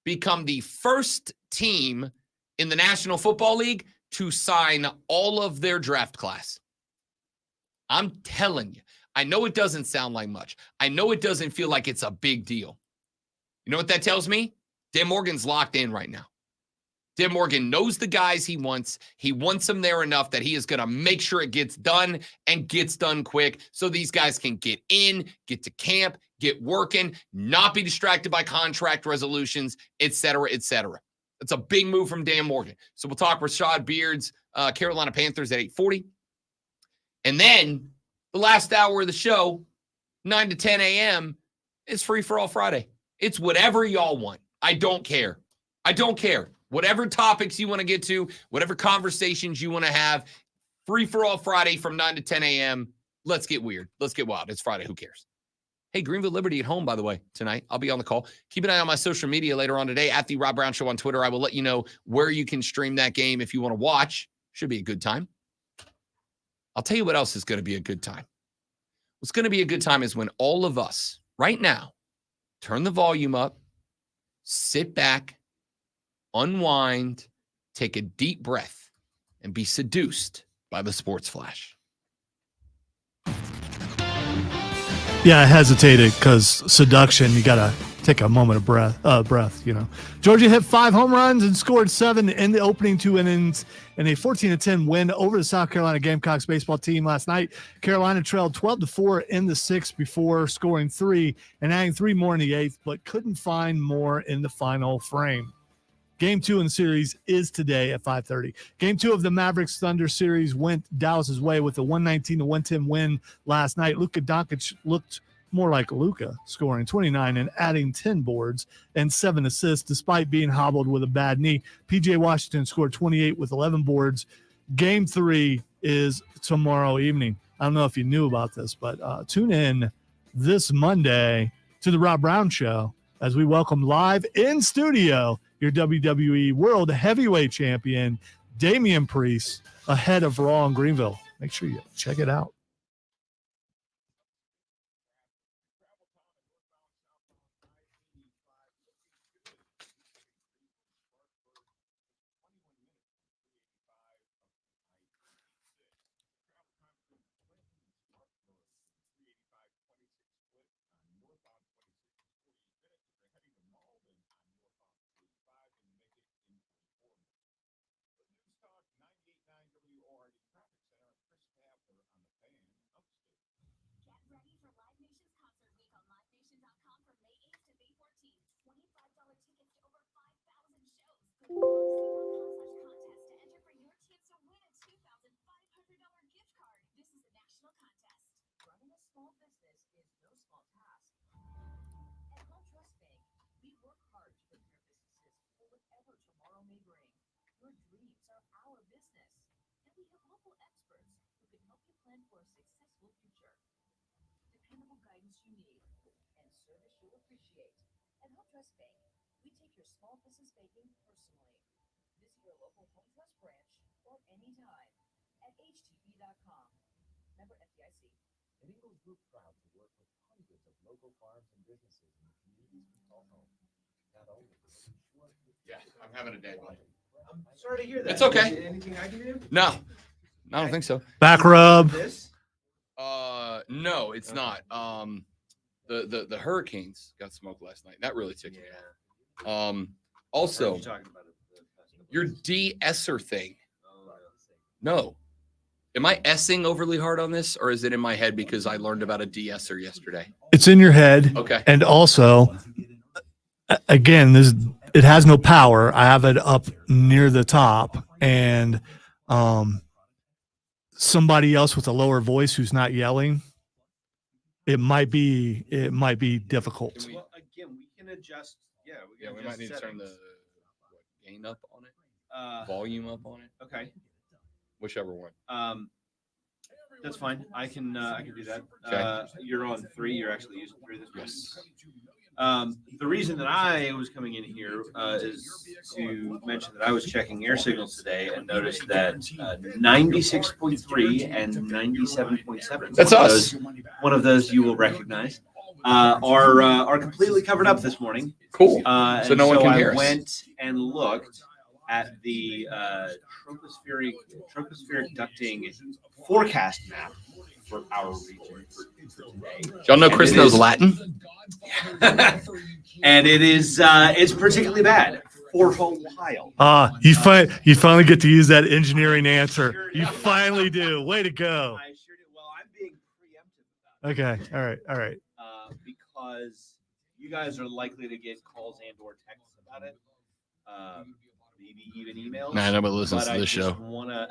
S3: become the first team in the National Football League to sign all of their draft class. I'm telling you, I know it doesn't sound like much. I know it doesn't feel like it's a big deal. You know what that tells me? Dan Morgan's locked in right now. Dan Morgan knows the guys he wants. He wants them there enough that he is going to make sure it gets done and gets done quick so these guys can get in, get to camp, get working, not be distracted by contract resolutions, et cetera, et cetera. That's a big move from Dan Morgan. So we'll talk Rashad Beard's Carolina Panthers at 8:40. And then the last hour of the show, 9 to 10 a.m., is Free for All Friday. It's whatever y'all want. I don't care. I don't care. Whatever topics you want to get to, whatever conversations you want to have, Free for All Friday from 9 to 10 a.m. Let's get weird. Let's get wild. It's Friday. Who cares? Hey, Greenville Liberty at home, by the way, tonight. I'll be on the call. Keep an eye on my social media later on today at The Rob Brown Show on Twitter. I will let you know where you can stream that game if you want to watch. Should be a good time. I'll tell you what else is going to be a good time. What's going to be a good time is when all of us, right now, turn the volume up, sit back, unwind, take a deep breath, and be seduced by the Sports Flash.
S1: Yeah, I hesitated because seduction, you got to take a moment of breath, you know. Georgia hit 5 home runs and scored 7 in the opening 2 innings in a 14-10 win over the South Carolina Gamecocks baseball team last night. Carolina trailed 12-4 in the 6th before scoring 3 and adding 3 more in the 8th, but couldn't find more in the final frame. Game 2 in the series is today at 5:30. Game 2 of the Mavericks Thunder series went Dallas's way with a 119-110 win last night. Luka Doncic looked more like Luka, scoring 29 and adding 10 boards and 7 assists despite being hobbled with a bad knee. PJ Washington scored 28 with 11 boards. Game 3 is tomorrow evening. I don't know if you knew about this, but tune in this Monday to the Rob Brown Show as we welcome live in studio your WWE World Heavyweight Champion, Damian Priest, ahead of Raw in Greenville. Make sure you check it out.
S10: small business is no small task. At Home Trust Bank, we work hard to prepare businesses for whatever tomorrow may bring. Your dreams are our business, and we have local experts who can help you plan for a successful future. Dependable guidance you need and service you'll appreciate. At Home Trust Bank, we take your small business banking personally. Visit your local Home Trust branch or anytime at htb.com. Member FDIC.
S11: At Ingles, we're proud to work with hundreds of local farms and businesses in the communities we call home. Not only do we ensure
S3: Yeah, I'm having a day.
S7: I'm sorry to hear that.
S3: It's okay.
S7: Is there anything I can do?
S3: No, I don't think so.
S1: Back rub.
S7: This?
S3: No, it's not. The Hurricanes got smoked last night. That really ticked me off. Also, your de-esser thing. No. Am I essing overly hard on this, or is it in my head because I learned about a de-esser yesterday?
S1: It's in your head.
S3: Okay.
S1: And also, again, it has no power. I have it up near the top, and somebody else with a lower voice who's not yelling, it might be difficult.
S7: Well, again, we can adjust. Yeah,
S3: Yeah, we might need to turn the gain up on it,
S7: Uh,
S3: volume up on it,
S7: okay.
S3: whichever one.
S7: That's fine. I can do that.
S3: Okay.
S7: You're on 3. You're actually using 3 this week.
S3: Yes.
S7: The reason that I was coming in here is to mention that I was checking air signals today and noticed that 96.3 and 97.7.
S3: That's us.
S7: One of those you will recognize are completely covered up this morning.
S3: Cool.
S7: And
S3: So no one can hear us.
S7: I went and looked at the tropospheric ducting forecast map for our region for today.
S3: Y'all know
S7: And
S3: Chris
S7: it
S3: knows
S7: is-
S3: Latin?
S7: And it's particularly bad for a while.
S1: You finally get to use that engineering answer. You finally do. Way to go.
S7: I sure do. Well, I'm being preemptive about it.
S1: Okay. All right.
S7: Because you guys are likely to get calls and or texts about it. Maybe even emails.
S3: Nah, nobody listens
S7: But
S3: to
S7: I
S3: this
S7: just
S3: show.
S7: wanna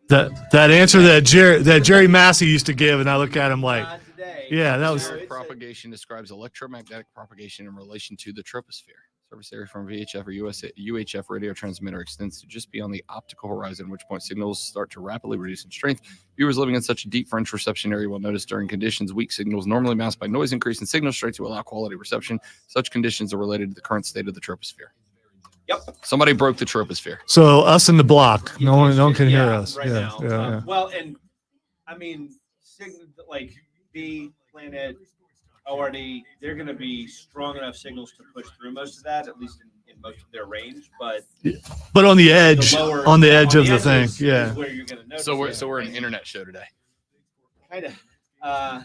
S1: That answer that Jerry Massey used to give, and I look at him like,
S7: not today.
S1: yeah, that was.
S7: So it's a-
S3: Propagation describes electromagnetic propagation in relation to the troposphere. Service area from VHF or UHF radio transmitter extends to just beyond the optical horizon, at which point signals start to rapidly reduce in strength. Viewers living in such a deep French reception area will notice during conditions weak signals normally masked by noise increase in signal strength to allow quality reception. Such conditions are related to the current state of the troposphere.
S7: Yep.
S3: Somebody broke the troposphere.
S1: So us in the block, no one can hear
S7: Yeah,
S1: us.
S7: right
S1: Yeah,
S7: now.
S1: yeah.
S7: Well, and I mean, like B, Planet, ORD, they're going to be strong enough signals to push through most of that, at least in most of their range. But
S1: But on the edge,
S7: lower-
S1: on the edge of the
S7: edges
S1: thing,
S7: is
S1: yeah.
S7: where you're going to notice.
S3: So
S7: it.
S3: we're an internet show today.
S7: Kind of. I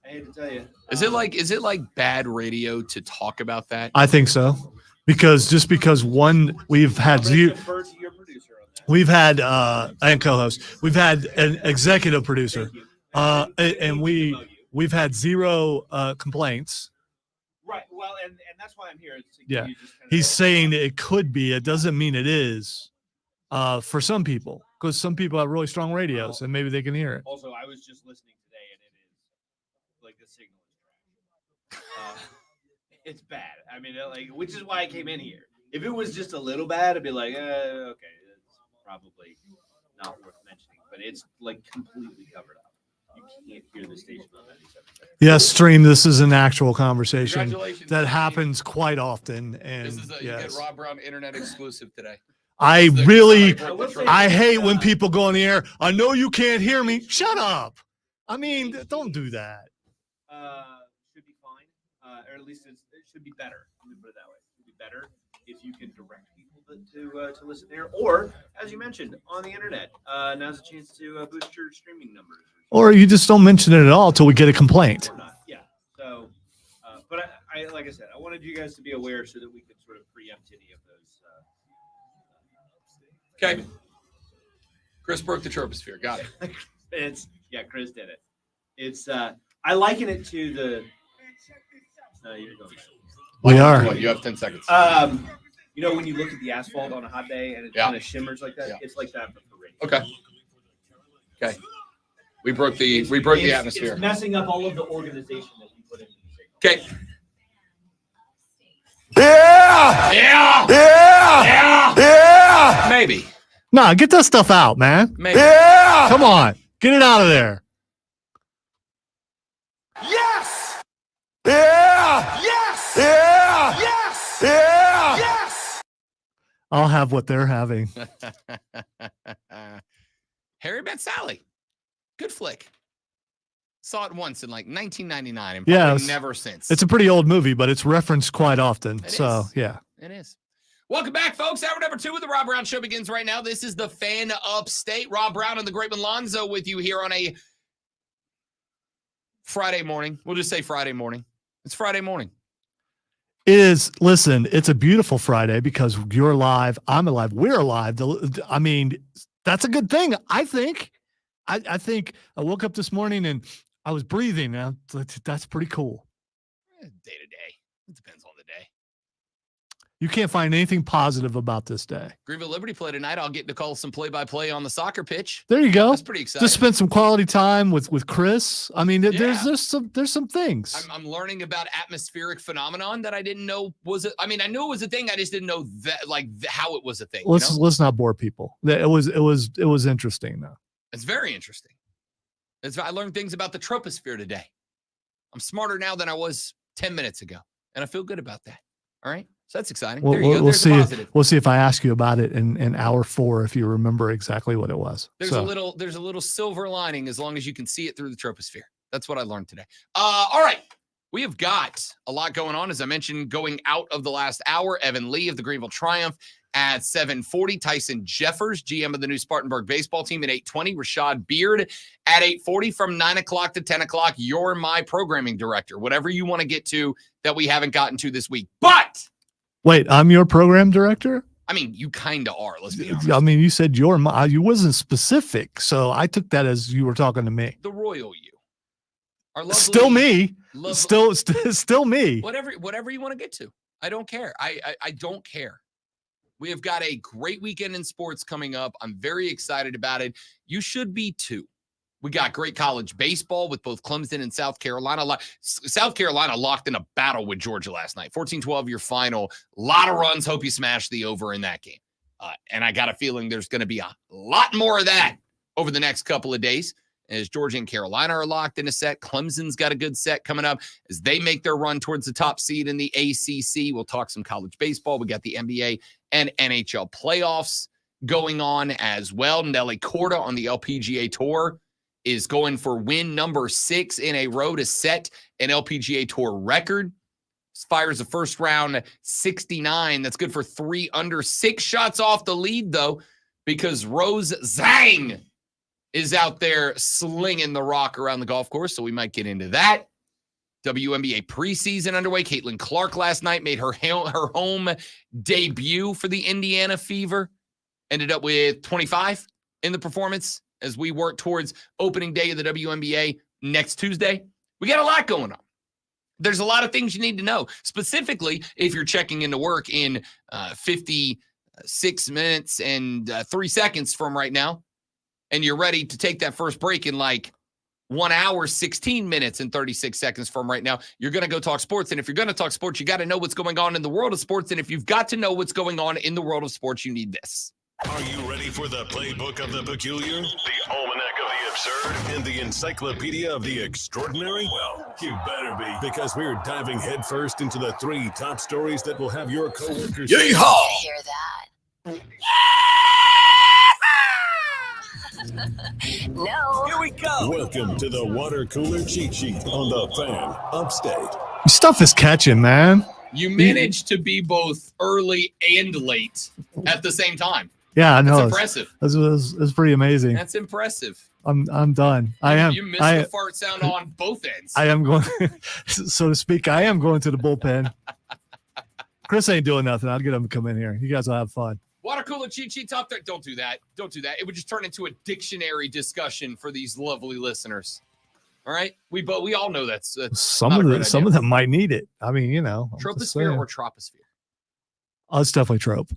S7: hate to tell you.
S3: Is it like bad radio to talk about that?
S1: I think so, because we've had
S7: I'm gonna defer to your producer on that.
S1: we've had and co-host, we've had an executive producer,
S7: Thank you.
S1: and we've had 0 complaints.
S7: Right. Well, and that's why I'm here. is to give
S1: Yeah.
S7: you just kind of
S1: He's
S7: a-
S1: saying it could be. It doesn't mean it is. For some people, because some people have really strong radios, and maybe they can hear it.
S7: Also, I was just listening today, and it is like the signal is trash. It's bad. I mean, which is why I came in here. If it was just a little bad, I'd be like, okay, it's probably not worth mentioning. But it's like completely covered up. You can't hear the station on 97.
S1: Yes, stream. This is an actual conversation
S3: Congratulations,
S1: that
S3: Steve.
S1: happens quite often, and
S3: This is you get
S1: yes.
S3: Rob Brown internet exclusive today.
S1: I
S3: This is
S1: really,
S3: somebody broke the
S1: I
S3: troposphere.
S1: hate when people go on the air. I know you can't hear me. Shut up. I mean, don't do that.
S7: Should be fine, or at least it should be better. Let me put it that way. It should be better if you can direct people to listen there, or as you mentioned on the internet. Now's a chance to boost your streaming numbers.
S1: Or you just don't mention it at all till we get a complaint.
S7: Or not. Yeah. So, but I like I said, I wanted you guys to be aware so that we could sort of preempt any of those.
S3: Okay. Chris broke the troposphere. Got it.
S7: Chris did it. It's I liken it to the. You're going.
S1: We are.
S3: What, you have 10 seconds.
S7: You know when you look at the asphalt on a hot day and it
S3: Yeah.
S7: kind of shimmers like that?
S3: Yeah.
S7: It's like that but for radio.
S3: Okay. Okay. We broke the atmosphere.
S7: It's messing up all of the organization that we put into the signal.
S3: Okay. Yeah. Maybe.
S1: Nah, get that stuff out, man.
S3: Maybe.
S1: Come on. Get it out of there.
S8: Yes! Yeah! Yes! Yeah! Yes! Yeah! Yes!
S1: I'll have what they're having.
S3: Harry Met Sally. Good flick. Saw it once in like 1999 and
S1: Yeah,
S3: probably never since.
S1: It's a pretty old movie, but it's referenced quite often.
S3: It
S1: So,
S3: is.
S1: yeah.
S3: It is. Welcome back, folks. Hour number 2 of the Rob Brown Show begins right now. This is the Fan Upstate. Rob Brown and the Great Lonzo with you here on a Friday morning. We'll just say Friday morning. It's Friday morning.
S1: It is. Listen, it's a beautiful Friday because you're alive. I'm alive. We're alive. I mean, that's a good thing, I think. I think I woke up this morning and I was breathing. Now that's pretty cool.
S3: Day to day. It depends on the day.
S1: You can't find anything positive about this day.
S3: Greenville Liberty play tonight. I'll get to call some play-by-play on the soccer pitch.
S1: There you go.
S3: That's pretty exciting.
S1: Just spend some quality time with Chris. I mean,
S3: Yeah.
S1: there's some things.
S3: I'm learning about atmospheric phenomenon that I didn't know was it. I mean, I knew it was a thing. I just didn't know that how it was a thing.
S1: Let's not bore people. It was interesting though.
S3: It's very interesting. I learned things about the troposphere today. I'm smarter now than I was 10 minutes ago, and I feel good about that. All right, so that's exciting. There you go. There's a positive.
S1: We'll see if I ask you about it in hour 4 if you remember exactly what it was.
S3: There's a little silver lining as long as you can see it through the troposphere. That's what I learned today. All right. We have got a lot going on. As I mentioned, going out of the last hour, Evan Lee of the Greenville Triumph at 7:40. Tyson Jeffers, GM of the new Spartanburg baseball team at 8:20. Rashad Beard at 8:40 from 9 o'clock to 10 o'clock. You're my programming director, whatever you want to get to that we haven't gotten to this week. But
S1: wait, I'm your program director?
S3: I mean, you kind of are. Let's be honest.
S1: I mean, you said you wasn't specific, so I took that as you were talking to me.
S3: The royal you. Our lovely,
S1: still me. Still me.
S3: Whatever you want to get to. I don't care. I don't care. We have got a great weekend in sports coming up. I'm very excited about it. You should be too. We got great college baseball with both Clemson and South Carolina. South Carolina locked in a battle with Georgia last night. 14-12 your final. A lot of runs. Hope you smash the over in that game. And I got a feeling there's going to be a lot more of that over the next couple of days. As Georgia and Carolina are locked in a set. Clemson's got a good set coming up as they make their run towards the top seed in the ACC. We'll talk some college baseball. We got the NBA and NHL playoffs going on as well. Nelly Corda on the LPGA Tour is going for win number 6 in a row to set an LPGA Tour record. Fires a first round 69. That's good for 3 under. 6 shots off the lead, though, because Rose Zhang is out there slinging the rock around the golf course, so we might get into that. WNBA preseason underway. Caitlin Clark last night made her home debut for the Indiana Fever. Ended up with 25 in the performance as we work towards opening day of the WNBA next Tuesday. We got a lot going on. There's a lot of things you need to know, specifically if you're checking into work in 56 minutes and 3 seconds from right now, and you're ready to take that first break in like 1 hour, 16 minutes and 36 seconds from right now, you're going to go talk sports. And if you're going to talk sports, you got to know what's going on in the world of sports. And if you've got to know what's going on in the world of sports, you need this.
S8: Are you ready for the playbook of the peculiar, the almanac of the absurd, and the encyclopedia of the extraordinary? Well, you better be, because we're diving headfirst into the 3 top stories that will have your coworkers.
S2: Yeehaw! Hear that? No.
S8: Here we go. Welcome to the water cooler cheat sheet on the Fan Upstate.
S1: Stuff is catching, man.
S3: You managed to be both early and late at the same time.
S1: Yeah, I know.
S3: That's impressive.
S1: It's pretty amazing.
S3: That's impressive.
S1: I'm done. I am.
S3: You missed the fart sound on both ends.
S1: I am going, so to speak. I am going to the bullpen. Chris ain't doing nothing. I'll get him to come in here. You guys will have fun.
S3: Water cooler cheat sheet top 3. Don't do that. Don't do that. It would just turn into a dictionary discussion for these lovely listeners. All right, we all know that's
S1: some of them might need it. I mean, you know,
S3: troposphere or troposphere.
S1: Oh, it's definitely trope.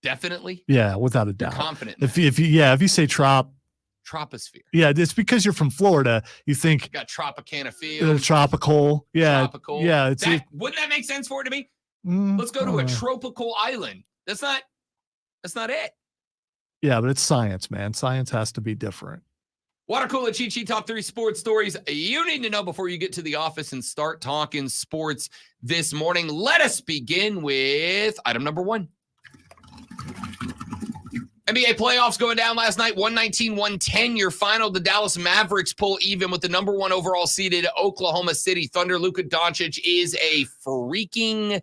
S3: Definitely.
S1: Yeah, without a doubt.
S3: You're confident.
S1: If you say trop,
S3: Troposphere.
S1: Yeah, it's because you're from Florida. You think
S3: You got Tropicana Field.
S1: tropical. Yeah,
S3: Tropical.
S1: yeah.
S3: Wouldn't that make sense for it to me?
S1: Mm,
S3: Let's go to a tropical island. That's not it.
S1: Yeah, but it's science, man. Science has to be different.
S3: Water Cooler Cheat Sheet Top 3 sports stories you need to know before you get to the office and start talking sports this morning. Let us begin with item number 1. NBA playoffs going down last night, 119-110. Your final, the Dallas Mavericks pull even with the number 1 overall seeded Oklahoma City Thunder. Luka Doncic is a freaking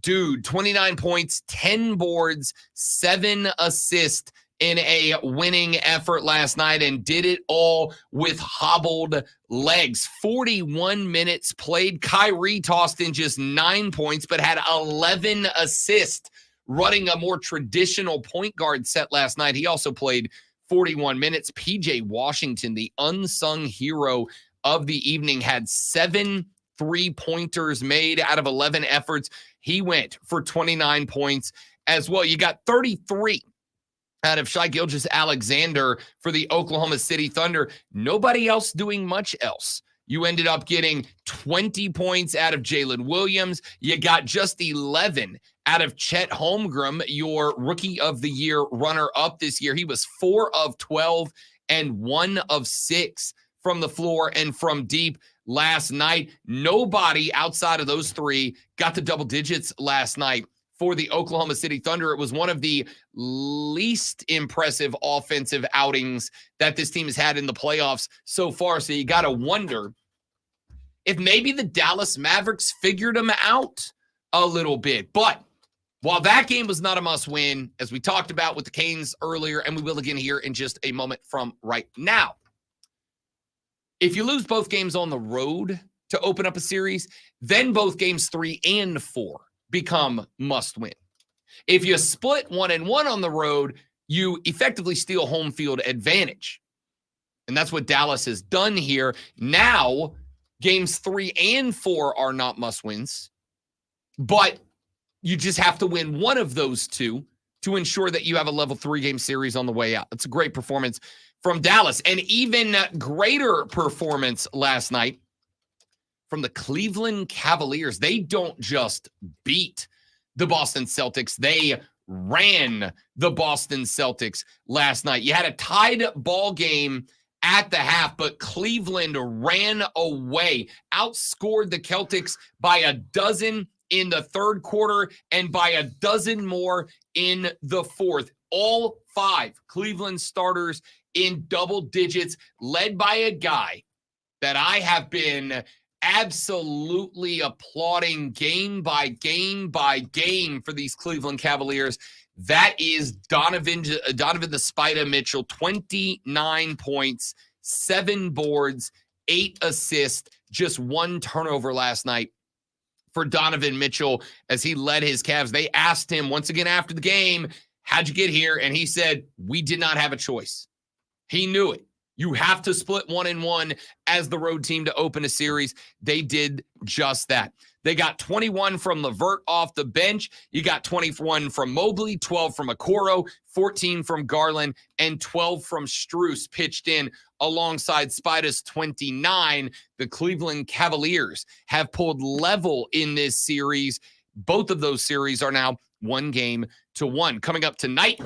S3: dude. 29 points, 10 boards, 7 assists in a winning effort last night, and did it all with hobbled legs. 41 minutes played. Kyrie tossed in just 9 points, but had 11 assists, running a more traditional point guard set last night. He also played 41 minutes. PJ Washington, the unsung hero of the evening, had 7 3-pointers made out of 11 efforts. He went for 29 points as well. You got 33 out of Shai Gilgeous-Alexander for the Oklahoma City Thunder. Nobody else doing much else. You ended up getting 20 points out of Jalen Williams. You got just 11 out of Chet Holmgren, your Rookie of the Year runner-up this year. He was 4 of 12 and 1 of 6 from the floor and from deep last night. Nobody outside of those 3 got to double digits last night for the Oklahoma City Thunder. It was one of the least impressive offensive outings that this team has had in the playoffs so far. So you got to wonder if maybe the Dallas Mavericks figured them out a little bit. But while that game was not a must-win, as we talked about with the Canes earlier, and we will again here in just a moment from right now, if you lose both games on the road to open up a series, then both games 3 and 4 become must-win. If you split 1-1 on the road, you effectively steal home field advantage. And that's what Dallas has done here. Now, games 3 and 4 are not must-wins, but you just have to win one of those 2 to ensure that you have a level 3-game series on the way out. That's a great performance from Dallas. And even greater performance last night from the Cleveland Cavaliers. They don't just beat the Boston Celtics, they ran the Boston Celtics last night. You had a tied ball game at the half, but Cleveland ran away, outscored the Celtics by a dozen in the third quarter and by a dozen more in the fourth. All 5 Cleveland starters in double digits, led by a guy that I have been absolutely applauding game by game by game for these Cleveland Cavaliers. That is Donovan the Spider Mitchell. 29 points, 7 boards, 8 assists, just 1 turnover last night for Donovan Mitchell as he led his Cavs. They asked him once again after the game, how'd you get here? And he said, we did not have a choice. He knew it. You have to split 1-1 as the road team to open a series. They did just that. They got 21 from Levert off the bench. You got 21 from Mobley, 12 from Okoro, 14 from Garland, and 12 from Strus pitched in alongside Spida's 29. The Cleveland Cavaliers have pulled level in this series. Both of those series are now 1-1. Coming up tonight,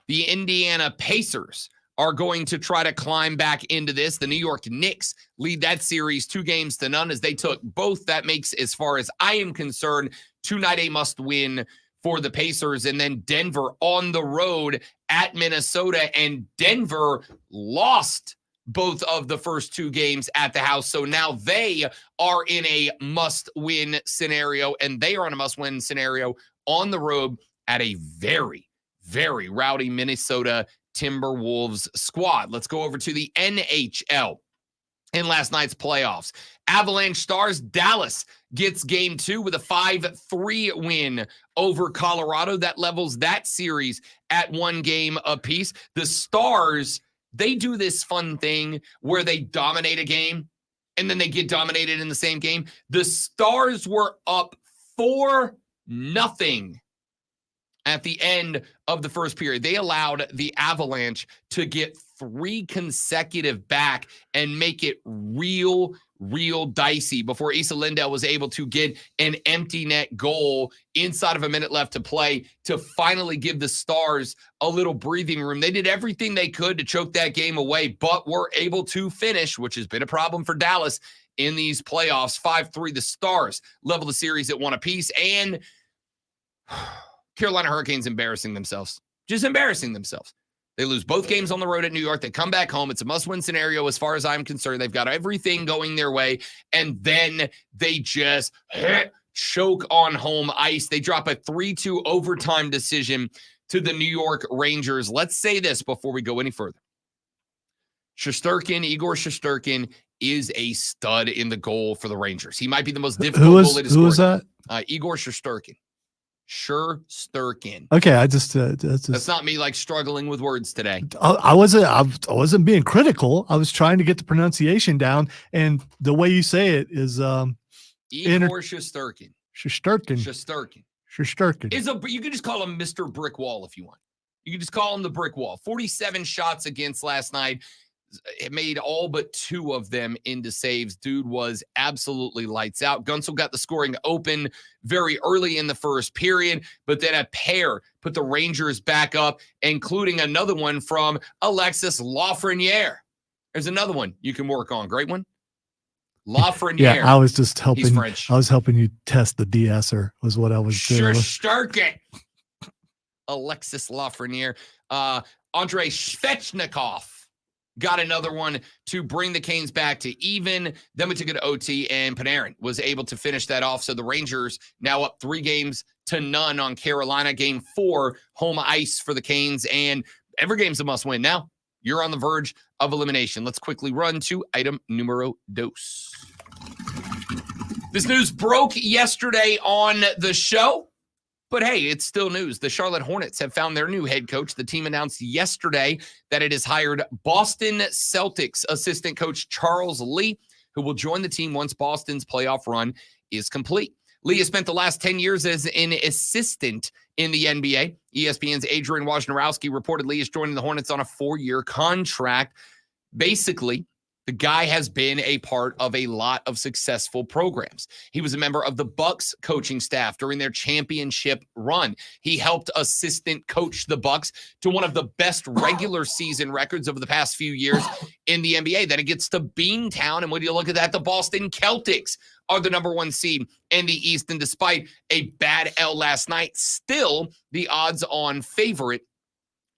S3: the Indiana Pacers are going to try to climb back into this. The New York Knicks lead that series 2-0 as they took both. That makes, as far as I am concerned, tonight a must-win for the Pacers. And then Denver on the road at Minnesota, and Denver lost both of the first 2 games at the house. So now they are in a must-win scenario, and they are in a must-win scenario on the road at a very, very rowdy Minnesota Timberwolves squad. Let's go over to the NHL in last night's playoffs. Avalanche Stars, Dallas gets game 2 with a 5-3 win over Colorado. That levels that series at 1 game apiece. The Stars, they do this fun thing where they dominate a game and then they get dominated in the same game. The Stars were up 4-0 at the end of the first period. They allowed the Avalanche to get 3 consecutive back and make it real dicey before Issa Lindell was able to get an empty net goal inside of a minute left to play to finally give the Stars a little breathing room. They did everything they could to choke that game away, but were able to finish, which has been a problem for Dallas in these playoffs. 5-3, the Stars level the series at 1 apiece, and Carolina Hurricanes embarrassing themselves. Just embarrassing themselves. They lose both games on the road at New York. They come back home. It's a must-win scenario as far as I'm concerned. They've got everything going their way, and then they just choke on home ice. They drop a 3-2 overtime decision to the New York Rangers. Let's say this before we go any further. Igor Shesterkin is a stud in the goal for the Rangers. He might be the most difficult goalie to score.
S1: Who was that?
S3: Igor Shesterkin. Shesterkin.
S1: Okay, I just
S3: that's not me like struggling with words today.
S1: I wasn't being critical. I was trying to get the pronunciation down, and the way you say it is
S3: Igor Shesterkin.
S1: Shesterkin.
S3: You can just call him Mr. Brick Wall if you want. You can just call him the Brick Wall. 47 shots against last night. It made all but 2 of them into saves. Dude was absolutely lights out. Gunsel got the scoring open very early in the first period, but then a pair put the Rangers back up, including another one from Alexis Lafreniere. There's another one you can work on. Great one. Lafreniere.
S1: Yeah, I was just helping.
S3: He's French.
S1: I was helping you test the de-esser was what I was doing.
S3: Shesterkin. Alexis Lafreniere. Andrei Svechnikov got another one to bring the Canes back to even. Then we took it to OT, and Panarin was able to finish that off. So the Rangers now up 3-0 on Carolina. Game 4, home ice for the Canes, and every game's a must-win. Now you're on the verge of elimination. Let's quickly run to item numero dos. This news broke yesterday on the show. But hey, it's still news. The Charlotte Hornets have found their new head coach. The team announced yesterday that it has hired Boston Celtics assistant coach Charles Lee, who will join the team once Boston's playoff run is complete. Lee has spent the last 10 years as an assistant in the NBA. ESPN's Adrian Wojnarowski reportedly is joining the Hornets on a 4-year contract. Basically, the guy has been a part of a lot of successful programs. He was a member of the Bucks coaching staff during their championship run. He helped assistant coach the Bucks to one of the best regular season records over the past few years in the NBA. Then it gets to Beantown, and when you look at that, the Boston Celtics are the number 1 seed in the East. And despite a bad L last night, still the odds-on favorite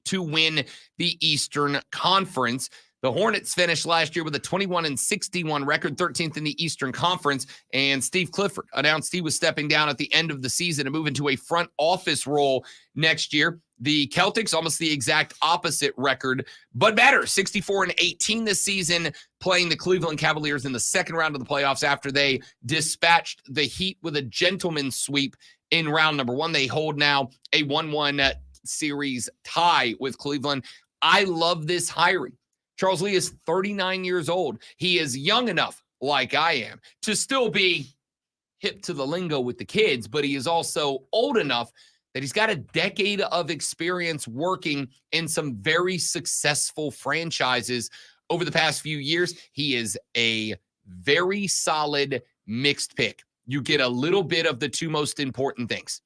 S3: to win the Eastern Conference. The Hornets finished last year with a 21-61 record, 13th in the Eastern Conference, and Steve Clifford announced he was stepping down at the end of the season to move into a front office role next year. The Celtics, almost the exact opposite record, but better, 64-18 this season, playing the Cleveland Cavaliers in the second round of the playoffs after they dispatched the Heat with a gentleman's sweep in round number 1. They hold now a 1-1 series tie with Cleveland. I love this hiring. Charles Lee is 39 years old. He is young enough, like I am, to still be hip to the lingo with the kids, but he is also old enough that he's got a decade of experience working in some very successful franchises over the past few years. He is a very solid mixed pick. You get a little bit of the 2 most important things.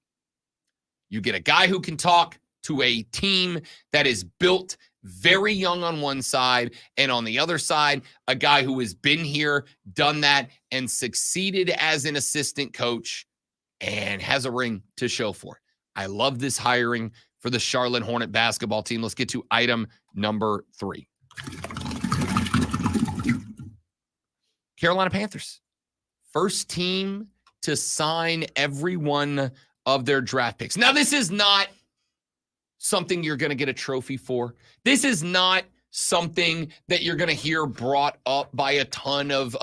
S3: You get a guy who can talk to a team that is built very young on one side, and on the other side, a guy who has been here, done that, and succeeded as an assistant coach and has a ring to show for it. I love this hiring for the Charlotte Hornet basketball team. Let's get to item number 3. Carolina Panthers. First team to sign every one of their draft picks. Now, this is not something you're going to get a trophy for. This is not something that you're going to hear brought up by a ton of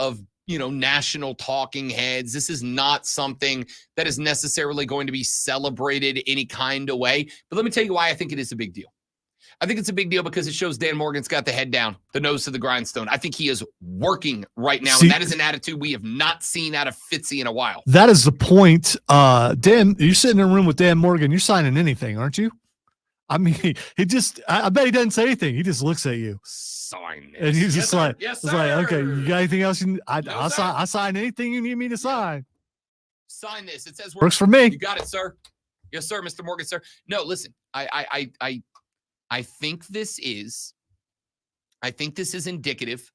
S3: national talking heads. This is not something that is necessarily going to be celebrated any kind of way. But let me tell you why I think it is a big deal. I think it's a big deal because it shows Dan Morgan's got the head down, the nose to the grindstone. I think he is working right now, and that is an attitude we have not seen out of Fitzy in a while.
S1: That is the point. Dan, you're sitting in a room with Dan Morgan. You're signing anything, aren't you? I mean, he just, I bet he doesn't say anything. He just looks at you.
S3: Sign this.
S1: And he's just like,
S3: yes,
S1: it's like, okay,
S3: sir.
S1: you got anything else?
S3: No, sir.
S1: I sign anything you need me to sign.
S3: Sign this. It says
S1: Works for me.
S3: You got it, sir. Yes, sir, Mr. Morgan, sir. No, listen, I think this is indicative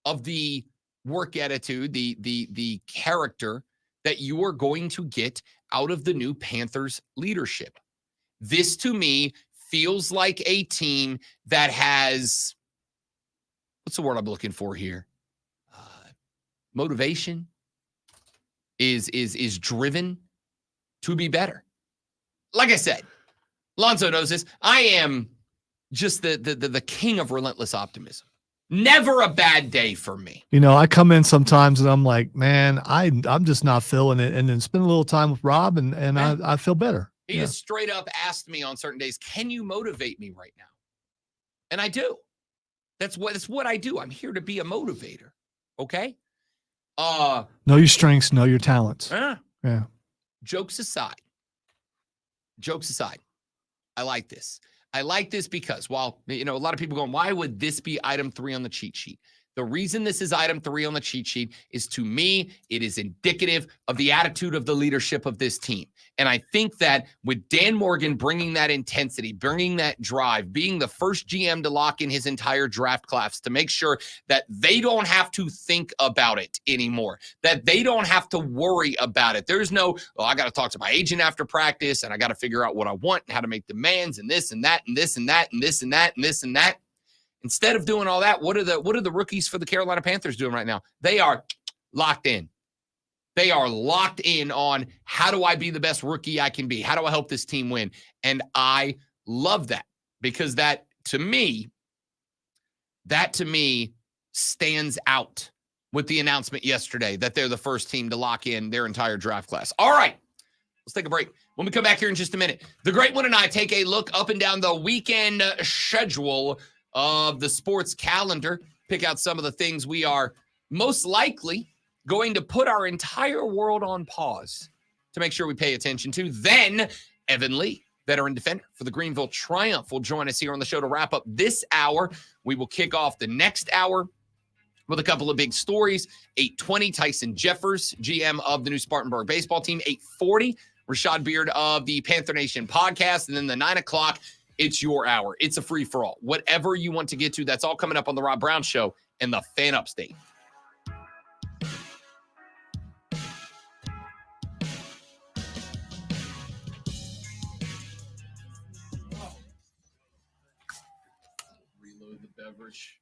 S3: of the work attitude, the character that you are going to get out of the new Panthers leadership. This to me feels like a team that has, what's the word I'm looking for here? Motivation, is driven to be better. Like I said, Lonzo knows this. I am just the king of relentless optimism. Never a bad day for me.
S1: You know, I come in sometimes and I'm like, man, I'm just not feeling it. And then spend a little time with Rob and I feel better.
S3: He just straight up asked me on certain days, can you motivate me right now? And I do. That's what I do. I'm here to be a motivator. Okay.
S1: Know your strengths, know your talents. Yeah.
S3: Jokes aside, I like this. I like this because while, a lot of people going, why would this be item 3 on the cheat sheet? The reason this is item 3 on the cheat sheet is, to me, it is indicative of the attitude of the leadership of this team. And I think that with Dan Morgan bringing that intensity, bringing that drive, being the first GM to lock in his entire draft class to make sure that they don't have to think about it anymore, that they don't have to worry about it. There's no, I got to talk to my agent after practice and I got to figure out what I want and how to make demands and this and that and this and that and this and that and this and that. Instead of doing all that, what are the rookies for the Carolina Panthers doing right now? They are locked in. They are locked in on, how do I be the best rookie I can be? How do I help this team win? And I love that, because that to me stands out with the announcement yesterday that they're the first team to lock in their entire draft class. All right, let's take a break. When we come back here in just a minute, the Great One and I take a look up and down the weekend schedule of the sports calendar, pick out some of the things we are most likely going to put our entire world on pause to make sure we pay attention to. Then Evan Lee, veteran defender for the Greenville Triumph, will join us here on the show to wrap up this hour. We will kick off the next hour with a couple of big stories. 8:20, Tyson Jeffers, GM of the new Spartanburg baseball team. 8:40, Rashad Beard of the Panther Nation podcast. And then the 9 o'clock, it's your hour. It's a free-for-all. Whatever you want to get to, that's all coming up on the Rob Brown Show and the Fan Upstate. Reload the beverage.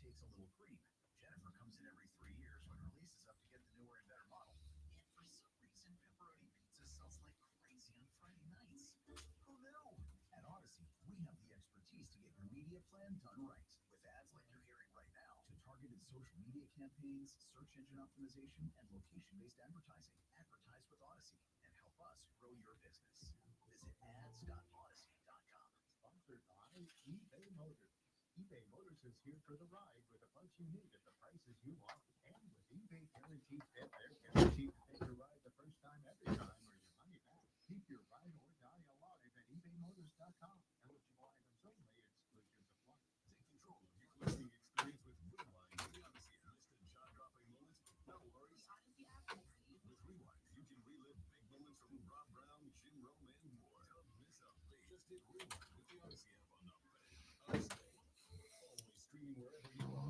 S5: takes a little creep. Jennifer comes in every 3 years when her lease is up to get the newer and better model. And for some reason, pepperoni pizza sells like crazy on Friday nights. Who knew? At Odyssey, we have the expertise to get your media plan done right. With ads like you're hearing right now, to targeted social media campaigns, search engine optimization, and location-based advertising. Advertise with Odyssey and help us grow your business. Visit ads.odyssey.com.
S11: Sponsored by eBay Motors. eBay Motors is here for the ride with the parts you need at the prices you want. And with eBay Guaranteed Fit, they're guaranteed to take your ride the first time, every time, or your money back. Keep your ride or die alive at ebaymotors.com. Eligible items only, exclusions apply.
S8: Take control of your listening experience with Rewind on the Odyssey. Missed a jaw-dropping moment? No worries. With Rewind, you can relive big moments from Rob Brown, Jim Rome, and more. Don't miss a beat. Just hit Rewind with the Odyssey app on the Odyssey. Always streaming wherever you are.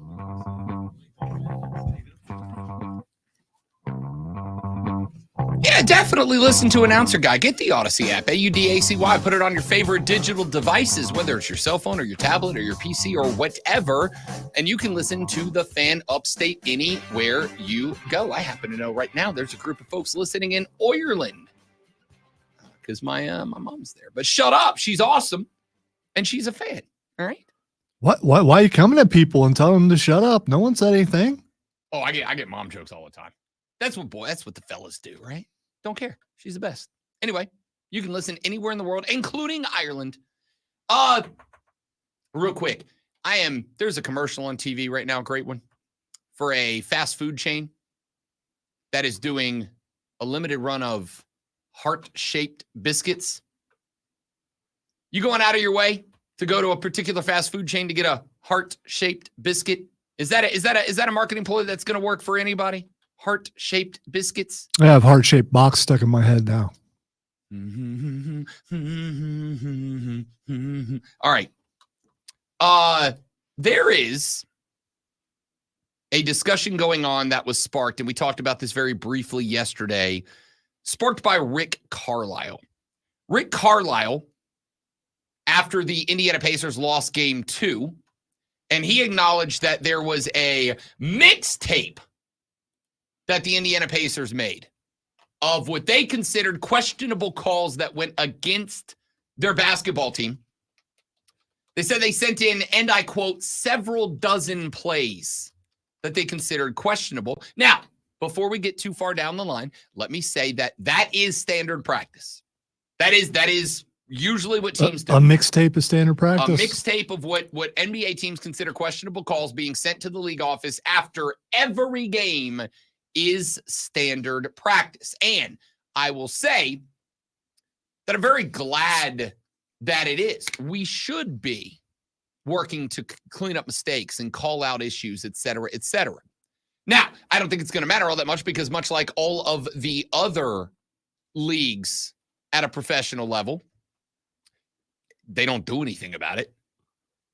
S3: Yeah, definitely listen to Announcer Guy. Get the Odyssey app, AUDACY. Put it on your favorite digital devices, whether it's your cell phone or your tablet or your PC or whatever, and you can listen to the Fan Upstate anywhere you go. I happen to know right now there's a group of folks listening in Ireland because my mom's there. But shut up, she's awesome, and she's a fan. All right.
S1: What? Why are you coming at people and telling them to shut up? No one said anything.
S3: Oh, I get mom jokes all the time. That's what the fellas do, right? Don't care. She's the best. Anyway, you can listen anywhere in the world, including Ireland. Real quick, there's a commercial on TV right now, a great one, for a fast food chain that is doing a limited run of heart-shaped biscuits. You going out of your way to go to a particular fast food chain to get a heart-shaped biscuit? Is that a marketing ploy that's going to work for anybody? Heart-shaped biscuits.
S1: I have heart-shaped box stuck in my head now.
S3: All right. There is a discussion going on that was sparked, and we talked about this very briefly yesterday, sparked by Rick Carlisle. Rick Carlisle, after the Indiana Pacers lost game 2, and he acknowledged that there was a mixtape that the Indiana Pacers made of what they considered questionable calls that went against their basketball team. They said they sent in, and I quote, several dozen plays that they considered questionable. Now, before we get too far down the line, let me say that is standard practice. That is usually what teams do.
S1: A mixtape is standard practice?
S3: A mixtape of what NBA teams consider questionable calls being sent to the league office after every game is standard practice. And I will say that I'm very glad that it is. We should be working to clean up mistakes and call out issues, et cetera, et cetera. Now, I don't think it's going to matter all that much because much like all of the other leagues at a professional level, they don't do anything about it.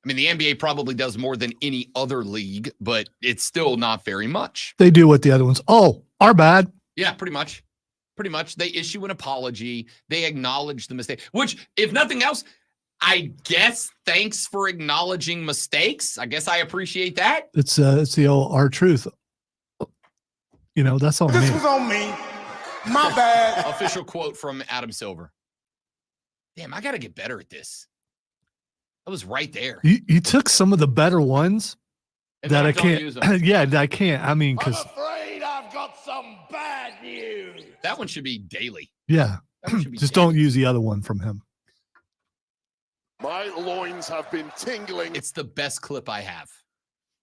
S3: I mean, the NBA probably does more than any other league, but it's still not very much.
S1: They do what the other ones. Oh, our bad.
S3: Yeah, pretty much. Pretty much. They issue an apology. They acknowledge the mistake, which, if nothing else, I guess thanks for acknowledging mistakes. I guess I appreciate that.
S1: It's the old R-Truth. You know, that's on me.
S12: This was on me. My bad.
S3: Official quote from Adam Silver. Damn, I got to get better at this. I was right there.
S1: You took some of the better ones
S3: And
S1: that
S3: then
S1: I
S3: don't
S1: can't.
S3: use them.
S1: Yeah, I can't. I mean, because
S12: Afraid I've got some bad news.
S3: That one should be daily.
S1: yeah,
S3: That one should be
S1: just
S3: daily.
S1: don't use the other one from him.
S12: My loins have been tingling.
S3: It's the best clip I have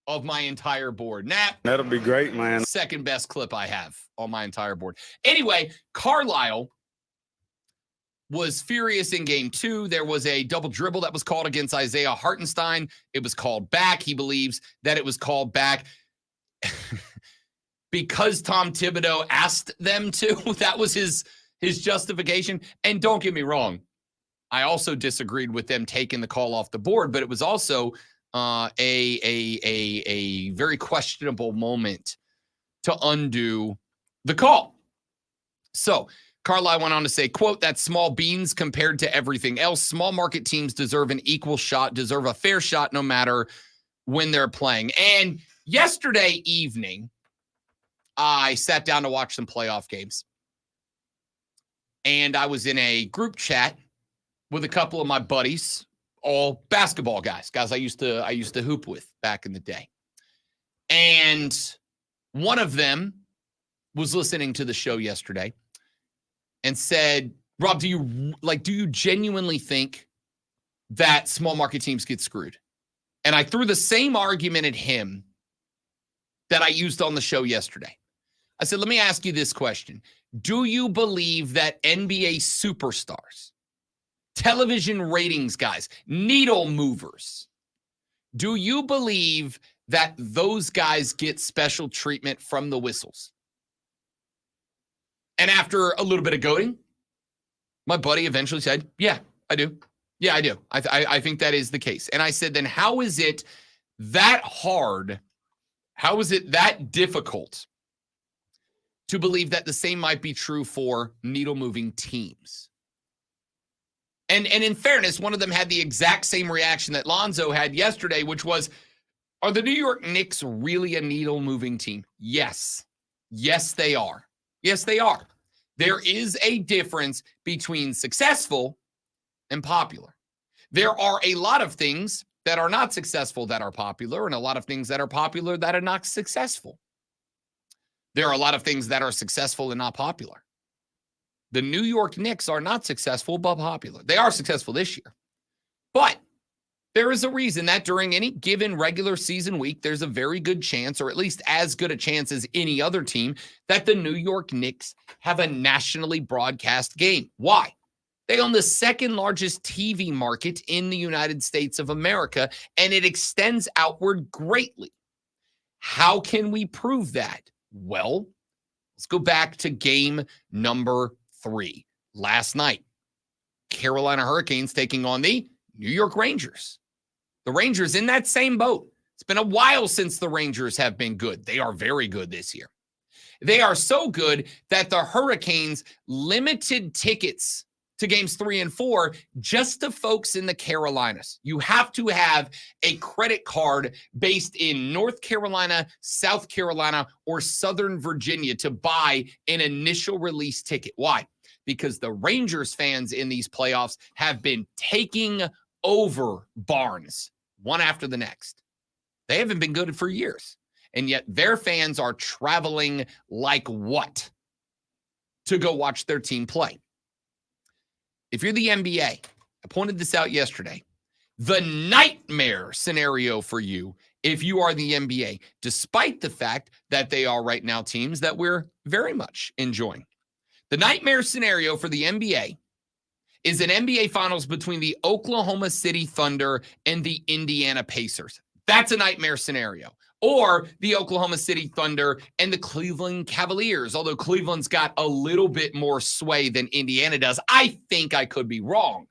S3: of my entire board. Nap.
S9: That'll be great, man.
S3: Second best clip I have on my entire board. Anyway, Carlisle was furious in game 2. There was a double dribble that was called against Isaiah Hartenstein. It was called back. He believes that it was called back because Tom Thibodeau asked them to. That was his justification. And don't get me wrong, I also disagreed with them taking the call off the board, but it was also a very questionable moment to undo the call. So Carlisle went on to say, quote, that's small beans compared to everything else. Small market teams deserve an equal shot, deserve a fair shot no matter when they're playing. And yesterday evening, I sat down to watch some playoff games. And I was in a group chat with a couple of my buddies, all basketball guys I used to hoop with back in the day. And one of them was listening to the show yesterday and said, Rob, do you genuinely think that small market teams get screwed? And I threw the same argument at him that I used on the show yesterday. I said, let me ask you this question. Do you believe that NBA superstars, television ratings guys, needle movers, do you believe that those guys get special treatment from the whistles? And after a little bit of goading, my buddy eventually said, yeah, I do. Yeah, I do. I think that is the case. And I said, then how is it that hard? How is it that difficult to believe that the same might be true for needle-moving teams? And in fairness, one of them had the exact same reaction that Lonzo had yesterday, which was, are the New York Knicks really a needle-moving team? Yes. Yes, they are. Yes, they are. There is a difference between successful and popular. There are a lot of things that are not successful that are popular, and a lot of things that are popular that are not successful. There are a lot of things that are successful and not popular. The New York Knicks are not successful but popular. They are successful this year. But there is a reason that during any given regular season week, there's a very good chance, or at least as good a chance as any other team, that the New York Knicks have a nationally broadcast game. Why? They own the second largest TV market in the United States of America, and it extends outward greatly. How can we prove that? Well, let's go back to game number 3 last night. Carolina Hurricanes taking on the New York Rangers. The Rangers in that same boat. It's been a while since the Rangers have been good. They are very good this year. They are so good that the Hurricanes limited tickets to games 3 and 4 just to folks in the Carolinas. You have to have a credit card based in North Carolina, South Carolina, or Southern Virginia to buy an initial release ticket. Why? Because the Rangers fans in these playoffs have been taking over barns one after the next. They haven't been good for years. And yet their fans are traveling like what to go watch their team play. If you're the NBA, I pointed this out yesterday, the nightmare scenario for you if you are the NBA, despite the fact that they are right now teams that we're very much enjoying. The nightmare scenario for the NBA is an NBA Finals between the Oklahoma City Thunder and the Indiana Pacers. That's a nightmare scenario. Or the Oklahoma City Thunder and the Cleveland Cavaliers, although Cleveland's got a little bit more sway than Indiana does. I think I could be wrong.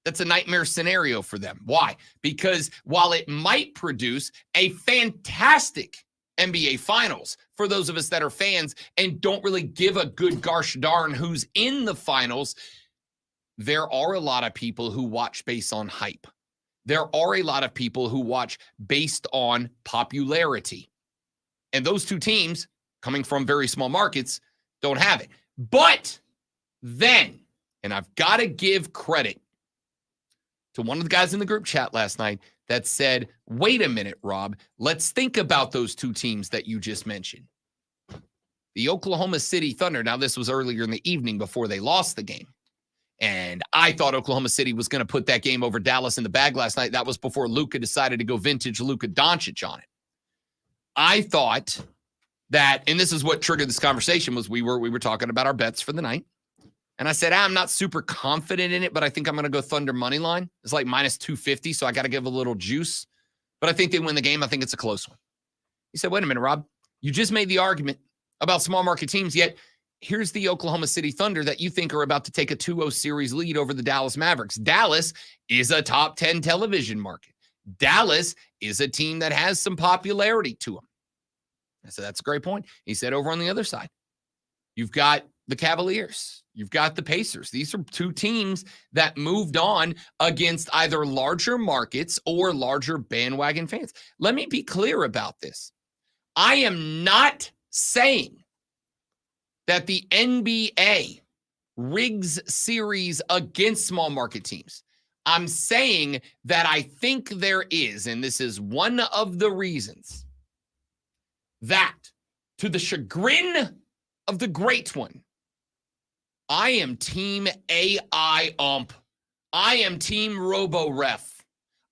S3: That's a nightmare scenario for them. Why? Because while it might produce a fantastic NBA Finals for those of us that are fans and don't really give a good gosh darn who's in the finals, there are a lot of people who watch based on hype. There are a lot of people who watch based on popularity. And those two teams, coming from very small markets, don't have it. But then, and I've got to give credit to one of the guys in the group chat last night that said, wait a minute, Rob, let's think about those two teams that you just mentioned. The Oklahoma City Thunder, now this was earlier in the evening before they lost the game. And I thought Oklahoma City was going to put that game over Dallas in the bag last night. That was before Luka decided to go vintage Luka Doncic on it. I thought that, and this is what triggered this conversation, was we were talking about our bets for the night. And I said, I'm not super confident in it, but I think I'm going to go Thunder money line. It's like minus 250, so I got to give a little juice. But I think they win the game. I think it's a close one. He said, wait a minute, Rob. You just made the argument about small market teams, yet here's the Oklahoma City Thunder that you think are about to take a 2-0 series lead over the Dallas Mavericks. Dallas is a top 10 television market. Dallas is a team that has some popularity to them. I said, that's a great point. He said, over on the other side, you've got the Cavaliers. You've got the Pacers. These are two teams that moved on against either larger markets or larger bandwagon fans. Let me be clear about this. I am not saying that the NBA rigs series against small market teams. I'm saying that I think there is, and this is one of the reasons, that to the chagrin of the great one, I am team AI ump. I am team robo ref.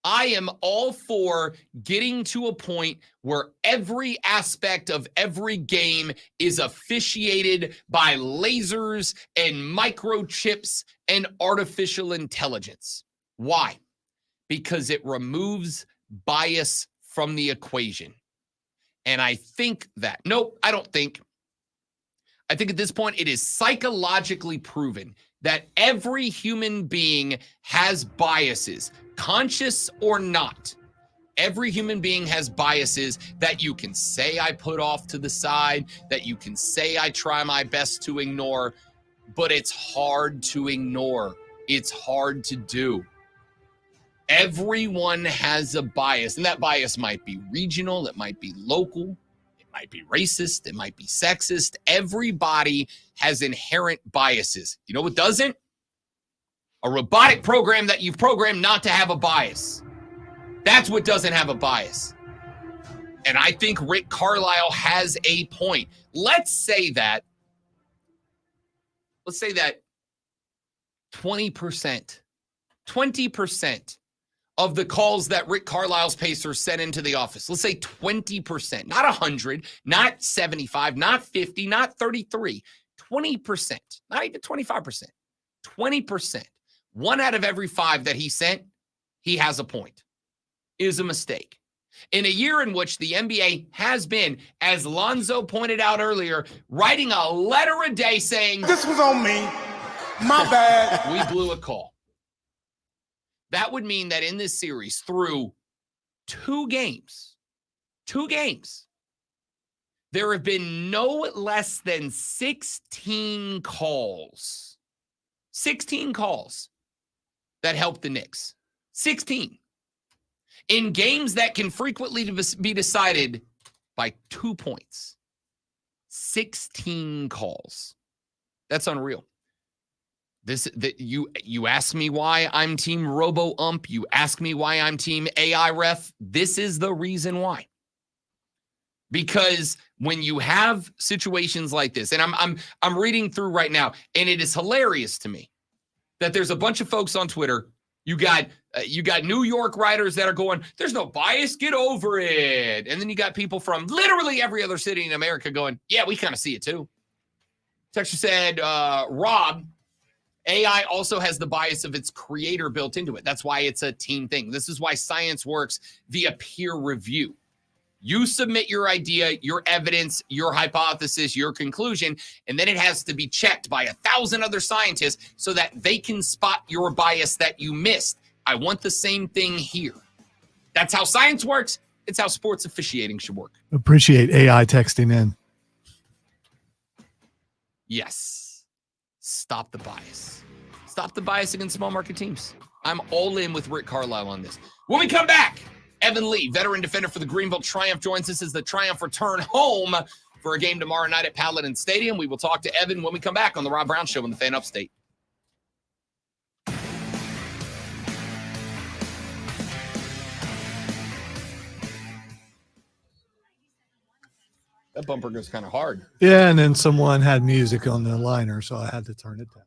S3: I am all for getting to a point where every aspect of every game is officiated by lasers and microchips and artificial intelligence. Why? Because it removes bias from the equation. And I think that, nope, I don't think. I think at this point it is psychologically proven that every human being has biases, conscious or not. Every human being has biases that you can say I put off to the side, that you can say I try my best to ignore, but it's hard to ignore. It's hard to do. Everyone has a bias, and that bias might be regional, it might be local, it might be racist, it might be sexist. Everybody has inherent biases. You know what doesn't? A robotic program that you've programmed not to have a bias. That's what doesn't have a bias. And I think Rick Carlisle has a point. Let's say that 20%, 20% of the calls that Rick Carlisle's Pacers sent into the office, let's say 20%, not 100, not 75, not 50, not 33, 20%, not even 25%, 20%. One out of every five that he sent, he has a point, is a mistake. In a year in which the NBA has been, as Lonzo pointed out earlier, writing a letter a day saying,
S12: This was on me. My bad.
S3: we blew a call. That would mean that in this series, through two games, there have been no less than 16 calls. 16 calls that helped the Knicks. 16. In games that can frequently be decided by 2 points. 16 calls. That's unreal. You ask me why I'm team robo ump. You ask me why I'm team AI ref. This is the reason why. Because when you have situations like this, and I'm reading through right now, and it is hilarious to me that there's a bunch of folks on Twitter. You got New York writers that are going, there's no bias, get over it. And then you got people from literally every other city in America going, yeah, we kind of see it too. Texture said, Rob, AI also has the bias of its creator built into it. That's why it's a team thing. This is why science works via peer review. You submit your idea, your evidence, your hypothesis, your conclusion, and then it has to be checked by 1,000 other scientists so that they can spot your bias that you missed. I want the same thing here. That's how science works. It's how sports officiating should work.
S1: Appreciate AI texting in.
S3: Yes. Stop the bias. Stop the bias against small market teams. I'm all in with Rick Carlisle on this. When we come back, Evan Lee, veteran defender for the Greenville Triumph, joins us as the Triumph return home for a game tomorrow night at Paladin Stadium. We will talk to Evan when we come back on the Rob Brown Show in the Fan Upstate. That bumper goes kind of hard.
S1: Yeah, and then someone had music on the liner, so I had to turn it down.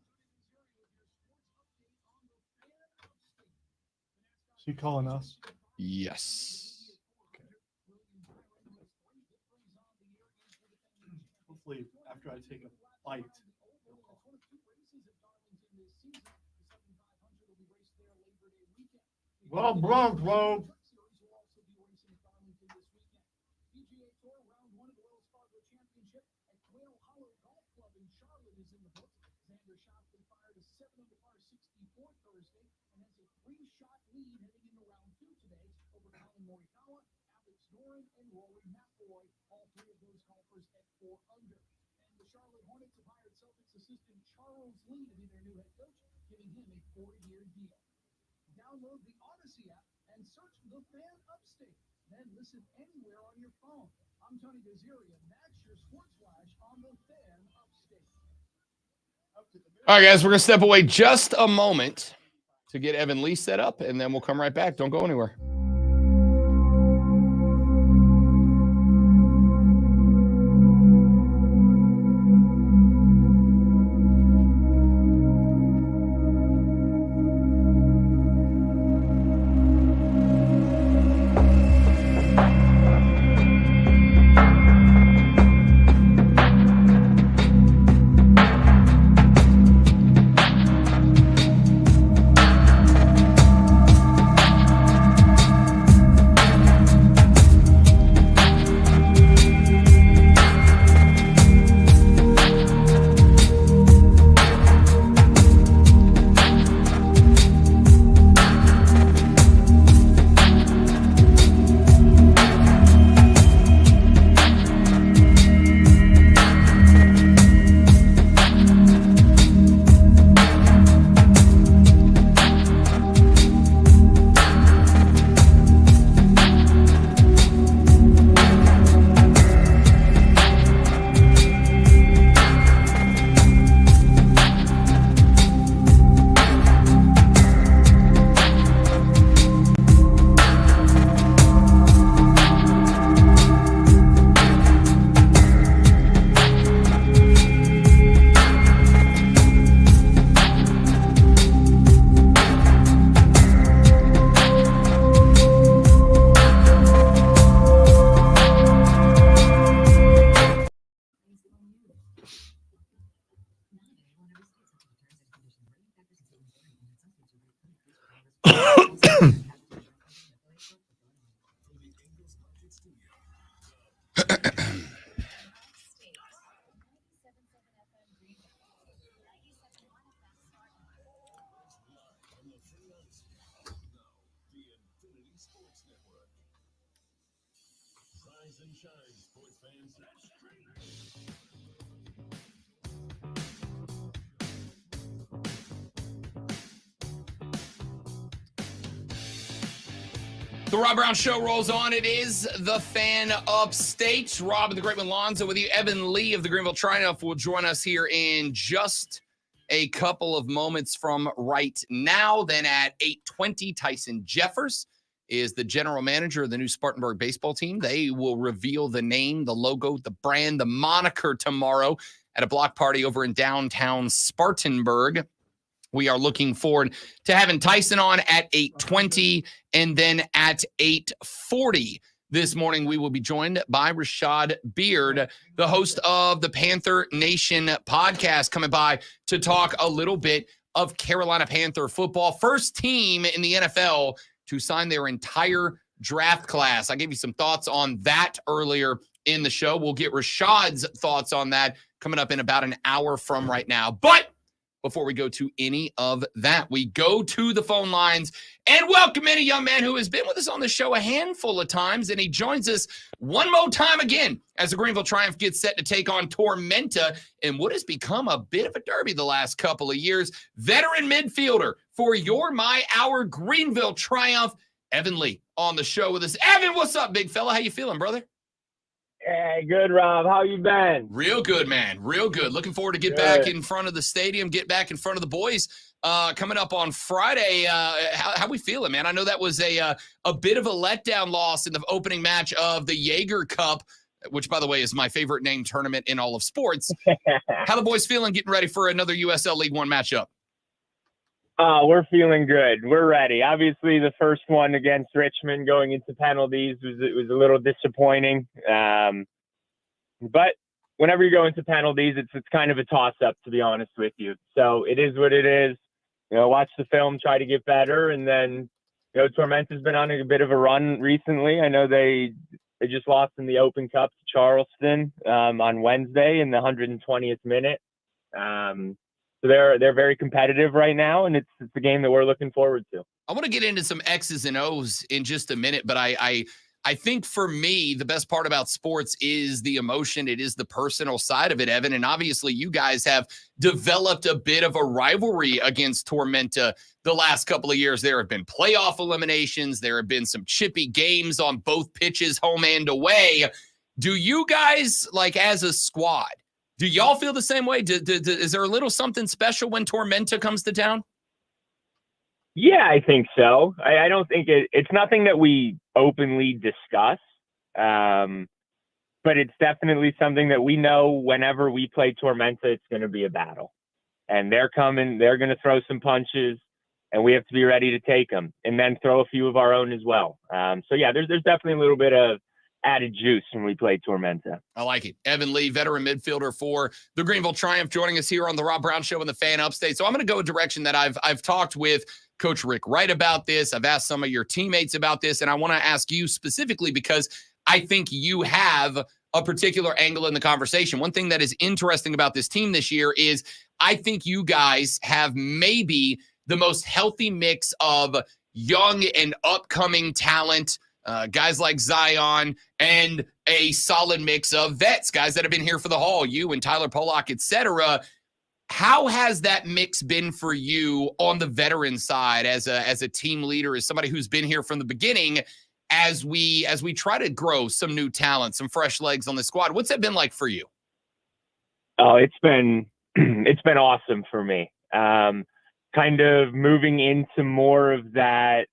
S1: Is he calling us?
S3: Yes.
S1: Okay. Hopefully, after I take a bite. Well, bro.
S11: Charlotte Hornets have hired Celtics assistant Charles Lee to be their new head coach, giving him a 4-year deal. Download the Odyssey app and search The Fan Upstate. Then listen anywhere on your phone. I'm Tony Gazzieri, and that's your Sports Flash on The Fan Upstate.
S3: All right, guys, we're going to step away just a moment to get Evan Lee set up, and then we'll come right back. Don't go anywhere. The Rob Brown Show rolls on. It is the Fan Upstate. Rob and the Great Lonzo with you. Evan Lee of the Greenville Triumph will join us here in just a couple of moments from right now. Then at 8:20, Tyson Jeffers is the general manager of the new Spartanburg baseball team. They will reveal the name, the logo, the brand, the moniker tomorrow at a block party over in downtown Spartanburg. We are looking forward to having Tyson on at 8:20, and then at 8:40 this morning, we will be joined by Rashad Beard, the host of the Panther Nation podcast, coming by to talk a little bit of Carolina Panther football. First team in the NFL to sign their entire draft class. I gave you some thoughts on that earlier in the show. We'll get Rashad's thoughts on that coming up in about an hour from right now. But before we go to any of that, we go to the phone lines and welcome in a young man who has been with us on the show a handful of times, and he joins us one more time again as the Greenville Triumph gets set to take on Tormenta in what has become a bit of a derby the last couple of years. Veteran midfielder for our Greenville Triumph, Evan Lee, on the show with us. Evan, what's up, big fella? How you feeling, brother?
S13: Hey, good, Rob. How you been?
S3: Real good, man. Real good. Looking forward to get back in front of the stadium, get back in front of the boys coming up on Friday. How we feeling, man? I know that was a bit of a letdown loss in the opening match of the Jaeger Cup, which, by the way, is my favorite named tournament in all of sports. How the boys feeling getting ready for another USL League One matchup?
S13: We're feeling good. We're ready. Obviously, the first one against Richmond going into penalties was a little disappointing. But whenever you go into penalties, it's kind of a toss-up, to be honest with you. So it is what it is. You know, watch the film, try to get better, and then, you know, Tormenta's been on a bit of a run recently. I know they just lost in the Open Cup to Charleston on Wednesday in the 120th minute. So they're very competitive right now, and it's the game that we're looking forward to.
S3: I want to get into some X's and O's in just a minute, but I I think for me, the best part about sports is the emotion. It is the personal side of it, Evan. And obviously, you guys have developed a bit of a rivalry against Tormenta the last couple of years. There have been playoff eliminations. There have been some chippy games on both pitches, home and away. Do you guys, like as a squad, do y'all feel the same way? Is there a little something special when Tormenta comes to town?
S13: Yeah, I think so. I don't think it's nothing that we openly discuss, but it's definitely something that we know whenever we play Tormenta, it's going to be a battle. And they're coming, they're going to throw some punches, and we have to be ready to take them and then throw a few of our own as well. So, yeah, there's definitely a little bit of added juice when we play Tormenta.
S3: I like it. Evan Lee, veteran midfielder for the Greenville Triumph, joining us here on the Rob Brown Show in the Fan Upstate. So I'm going to go a direction that I've talked with Coach Rick Wright about this. I've asked some of your teammates about this, and I want to ask you specifically because I think you have a particular angle in the conversation. One thing that is interesting about this team this year is I think you guys have maybe the most healthy mix of young and upcoming talent, guys like Zion, and a solid mix of vets, guys that have been here for the haul, you and Tyler Pollock, et cetera. How has that mix been for you on the veteran side as a team leader, as somebody who's been here from the beginning, as we try to grow some new talent, some fresh legs on the squad? What's that been like for you?
S13: Oh, it's been awesome for me. Kind of moving into more of that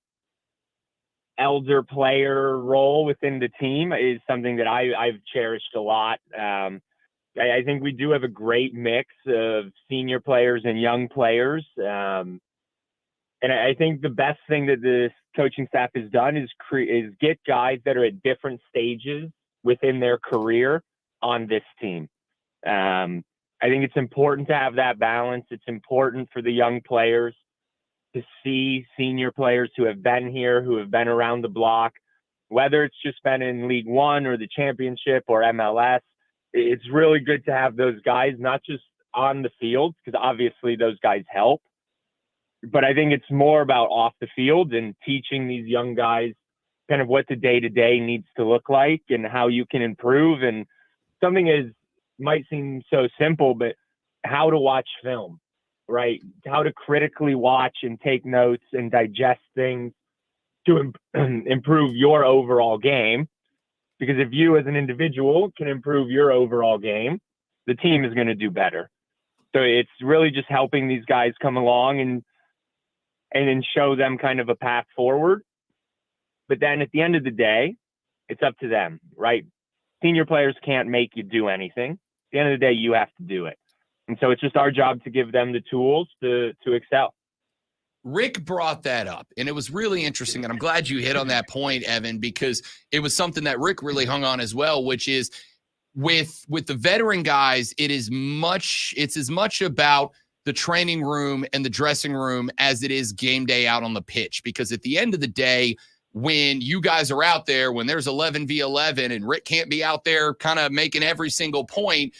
S13: elder player role within the team is something that I've cherished a lot. I think we do have a great mix of senior players and young players. And I think the best thing that this coaching staff has done is get guys that are at different stages within their career on this team. I think it's important to have that balance. It's important for the young players to see senior players who have been here, who have been around the block, whether it's just been in League One or the championship or MLS. It's really good to have those guys, not just on the field, because obviously those guys help, but I think it's more about off the field and teaching these young guys kind of what the day-to-day needs to look like and how you can improve. And something might seem so simple, but how to watch film, right? How to critically watch and take notes and digest things to improve your overall game. Because if you as an individual can improve your overall game, the team is going to do better. So it's really just helping these guys come along and then show them kind of a path forward. But then at the end of the day, it's up to them, right? Senior players can't make you do anything. At the end of the day, you have to do it. And so it's just our job to give them the tools to excel.
S3: Rick brought that up, and it was really interesting, and I'm glad you hit on that point, Evan, because it was something that Rick really hung on as well, which is with the veteran guys, it's as much about the training room and the dressing room as it is game day out on the pitch, because at the end of the day, when you guys are out there, when there's 11v11 and Rick can't be out there kind of making every single point,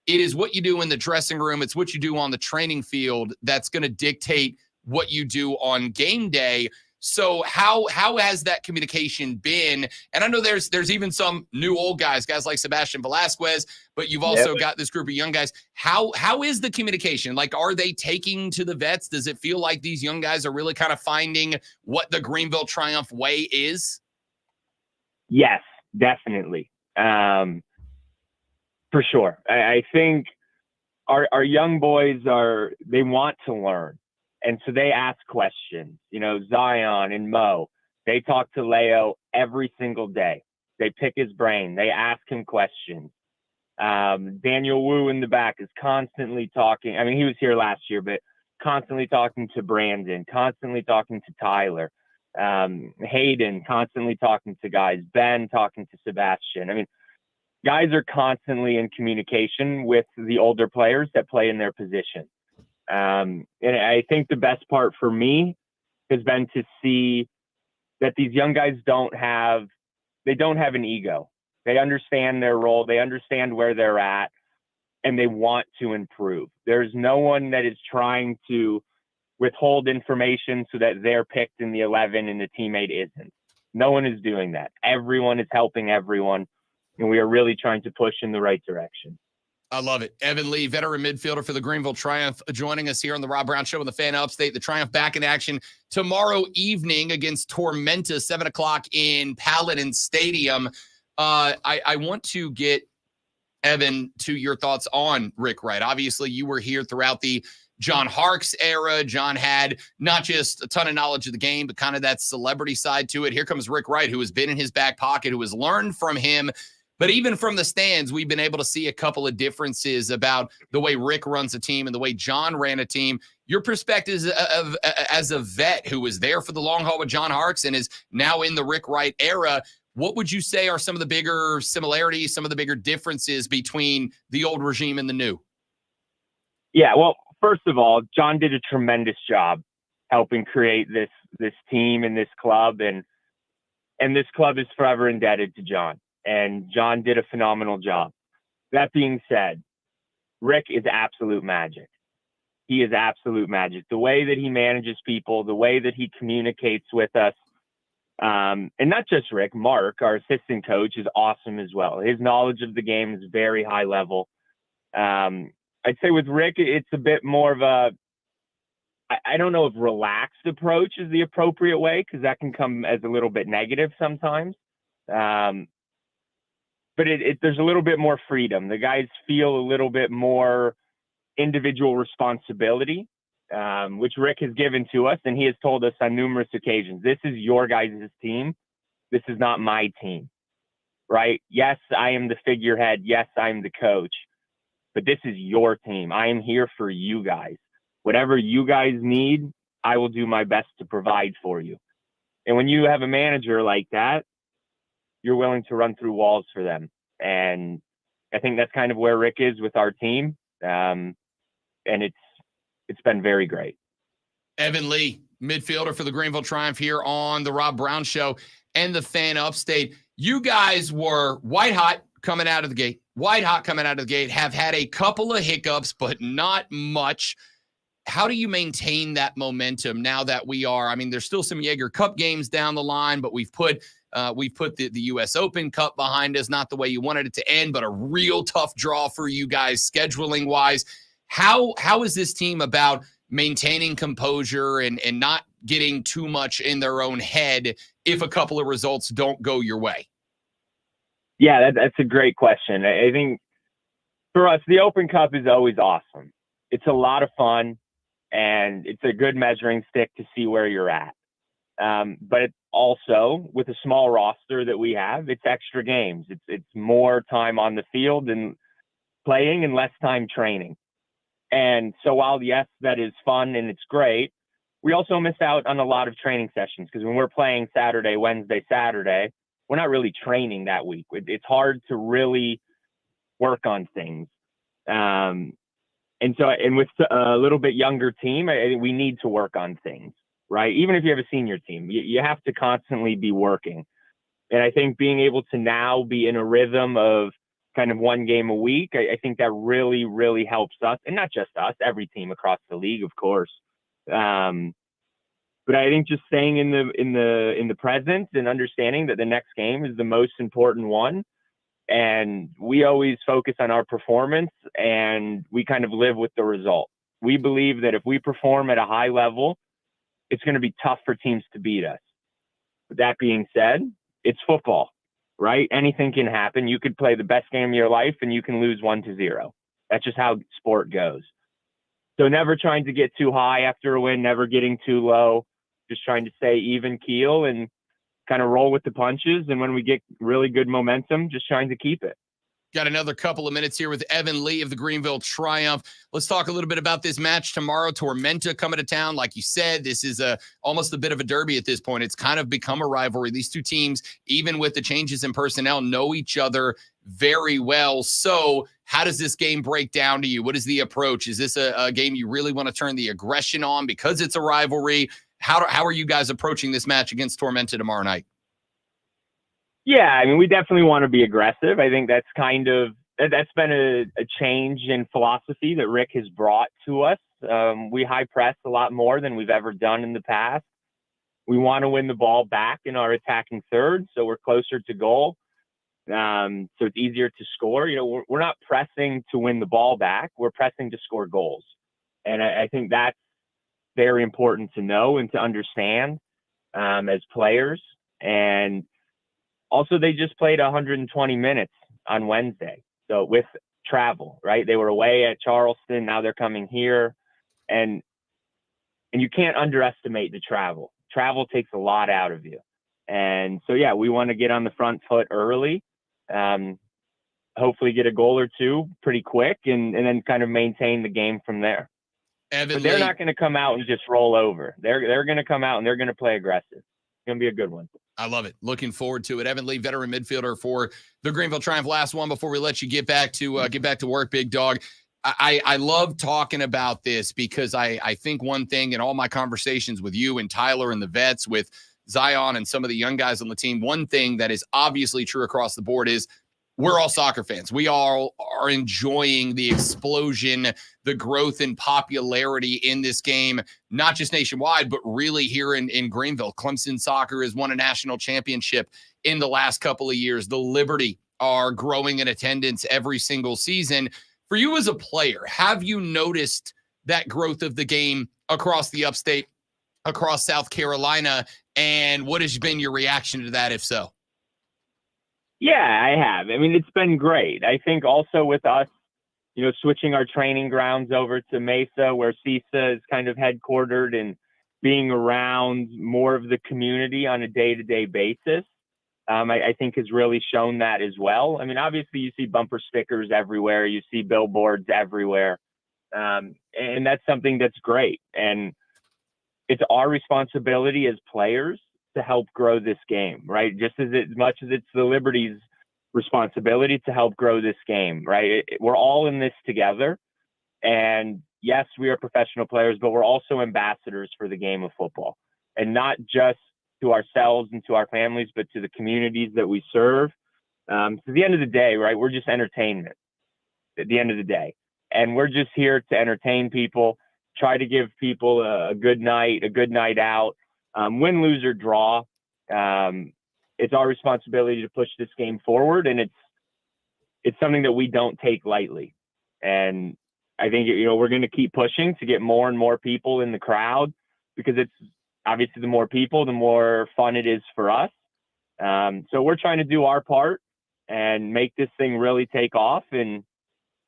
S3: it is what you do in the dressing room, it's what you do on the training field that's going to dictate what you do on game day. So how has that communication been? And I know there's even some new old guys like Sebastian Velasquez, but you've also got this group of young guys. How is the communication? Like, are they taking to the vets? Does it feel like these young guys are really kind of finding what the Greenville Triumph way is?
S13: Yes, definitely. For sure. I think our young boys they want to learn. And so they ask questions. You know, Zion and Mo, they talk to Leo every single day. They pick his brain. They ask him questions. Daniel Wu in the back is constantly talking. I mean, he was here last year, but constantly talking to Brandon, constantly talking to Tyler. Hayden constantly talking to guys. Ben talking to Sebastian. I mean, guys are constantly in communication with the older players that play in their position. And I think the best part for me has been to see that these young guys don't have an ego. They understand their role. They understand where they're at, and they want to improve. There's no one that is trying to withhold information so that they're picked in the 11 and the teammate isn't. No one is doing that. Everyone is helping everyone, and we are really trying to push in the right direction.
S3: I love it. Evan Lee, veteran midfielder for the Greenville Triumph, joining us here on the Rob Brown Show in the Fan Upstate. The Triumph back in action tomorrow evening against Tormenta, 7 o'clock in Paladin Stadium. I want to get, Evan, to your thoughts on Rick Wright. Obviously, you were here throughout the John Harkes era. John had not just a ton of knowledge of the game, but kind of that celebrity side to it. Here comes Rick Wright, who has been in his back pocket, who has learned from him. But even from the stands, we've been able to see a couple of differences about the way Rick runs a team and the way John ran a team. Your perspective as a vet who was there for the long haul with John Harkes and is now in the Rick Wright era, what would you say are some of the bigger similarities, some of the bigger differences between the old regime and the new?
S13: Yeah, well, first of all, John did a tremendous job helping create this team and this club, and this club is forever indebted to John. And John did a phenomenal job. That being said, Rick is absolute magic. He is absolute magic. The way that he manages people, the way that he communicates with us, and not just Rick, Mark, our assistant coach, is awesome as well. His knowledge of the game is very high level. I'd say with Rick, it's a bit more of a, I don't know if relaxed approach is the appropriate way, because that can come as a little bit negative sometimes. But there's a little bit more freedom. The guys feel a little bit more individual responsibility, which Rick has given to us, and he has told us on numerous occasions, this is your guys' team. This is not my team, right? Yes, I am the figurehead. Yes, I'm the coach, but this is your team. I am here for you guys. Whatever you guys need, I will do my best to provide for you. And when you have a manager like that, you're willing to run through walls for them. And I think that's kind of where Rick is with our team. And it's been very great.
S3: Evan Lee, midfielder for the Greenville Triumph here on the Rob Brown Show and the Fan Upstate. You guys were white hot coming out of the gate. Have had a couple of hiccups, but not much. How do you maintain that momentum now that there's still some Jaeger Cup games down the line, but we've put the U.S. Open Cup behind us, not the way you wanted it to end, but a real tough draw for you guys scheduling wise. How is this team about maintaining composure and not getting too much in their own head if a couple of results don't go your way?
S13: Yeah, that's a great question. I think for us, the Open Cup is always awesome. It's a lot of fun, and it's a good measuring stick to see where you're at. But also, with a small roster that we have, it's extra games. It's more time on the field and playing and less time training. And so while, yes, that is fun and it's great, we also miss out on a lot of training sessions, because when we're playing Saturday, Wednesday, Saturday, we're not really training that week. It's hard to really work on things. And with a little bit younger team, I think we need to work on things, right? Even if you have a senior team, you have to constantly be working. And I think being able to now be in a rhythm of kind of one game a week, I think that really, really helps us, and not just us, every team across the league, of course. But I think just staying in the present and understanding that the next game is the most important one. And we always focus on our performance, and we kind of live with the result. We believe that if we perform at a high level, it's going to be tough for teams to beat us. But that being said, it's football, right? Anything can happen. You could play the best game of your life and you can lose 1-0. That's just how sport goes. So never trying to get too high after a win, never getting too low, just trying to stay even keel and kind of roll with the punches. And when we get really good momentum, just trying to keep it.
S3: Got another couple of minutes here with Evan Lee of the Greenville Triumph. Let's talk a little bit about this match tomorrow. Tormenta coming to town. Like you said, this is almost a bit of a derby at this point. It's kind of become a rivalry. These two teams, even with the changes in personnel, know each other very well. So how does this game break down to you? What is the approach? Is this a game you really want to turn the aggression on because it's a rivalry? How are you guys approaching this match against Tormenta tomorrow night?
S13: Yeah, I mean, we definitely want to be aggressive. I think that's been a change in philosophy that Rick has brought to us. We high press a lot more than we've ever done in the past. We want to win the ball back in our attacking third, so we're closer to goal. So it's easier to score. We're not pressing to win the ball back. We're pressing to score goals. And I think that's very important to know and to understand as players. And also, they just played 120 minutes on Wednesday. So with travel, right? They were away at Charleston. Now they're coming here. And you can't underestimate the travel. Travel takes a lot out of you. And so, yeah, we want to get on the front foot early, hopefully get a goal or two pretty quick, and then kind of maintain the game from there.
S3: Evan
S13: But they're
S3: Lee,
S13: not going to come out and just roll over. They're going to come out and they're going to play aggressive. It's going to be a good one.
S3: I love it. Looking forward to it. Evan Lee, veteran midfielder for the Greenville Triumph. Last one before we let you get back to work, big dog. I love talking about this because I think one thing in all my conversations with you and Tyler and the vets, with Zion and some of the young guys on the team, one thing that is obviously true across the board is we're all soccer fans. We all are enjoying the explosion, the growth in popularity in this game, not just nationwide, but really here in Greenville. Clemson soccer has won a national championship in the last couple of years. The Liberty are growing in attendance every single season. For you as a player, have you noticed that growth of the game across the upstate, across South Carolina, and what has been your reaction to that, if so?
S13: Yeah, I have. I mean, it's been great. I think also with us, switching our training grounds over to Mesa, where CISA is kind of headquartered, and being around more of the community on a day-to-day basis, I think has really shown that as well. I mean, obviously you see bumper stickers everywhere, you see billboards everywhere, and that's something that's great. And it's our responsibility as players to help grow this game, right? Just as much as it's the Liberty's responsibility to help grow this game, right? We're all in this together. And yes, we are professional players, but we're also ambassadors for the game of football, and not just to ourselves and to our families, but to the communities that we serve. So at the end of the day, right, we're just entertainment at the end of the day. And we're just here to entertain people, try to give people a good night out. Win, lose, or draw, it's our responsibility to push this game forward, and it's something that we don't take lightly. And I think we're going to keep pushing to get more and more people in the crowd, because it's obviously the more people, the more fun it is for us. So we're trying to do our part and make this thing really take off and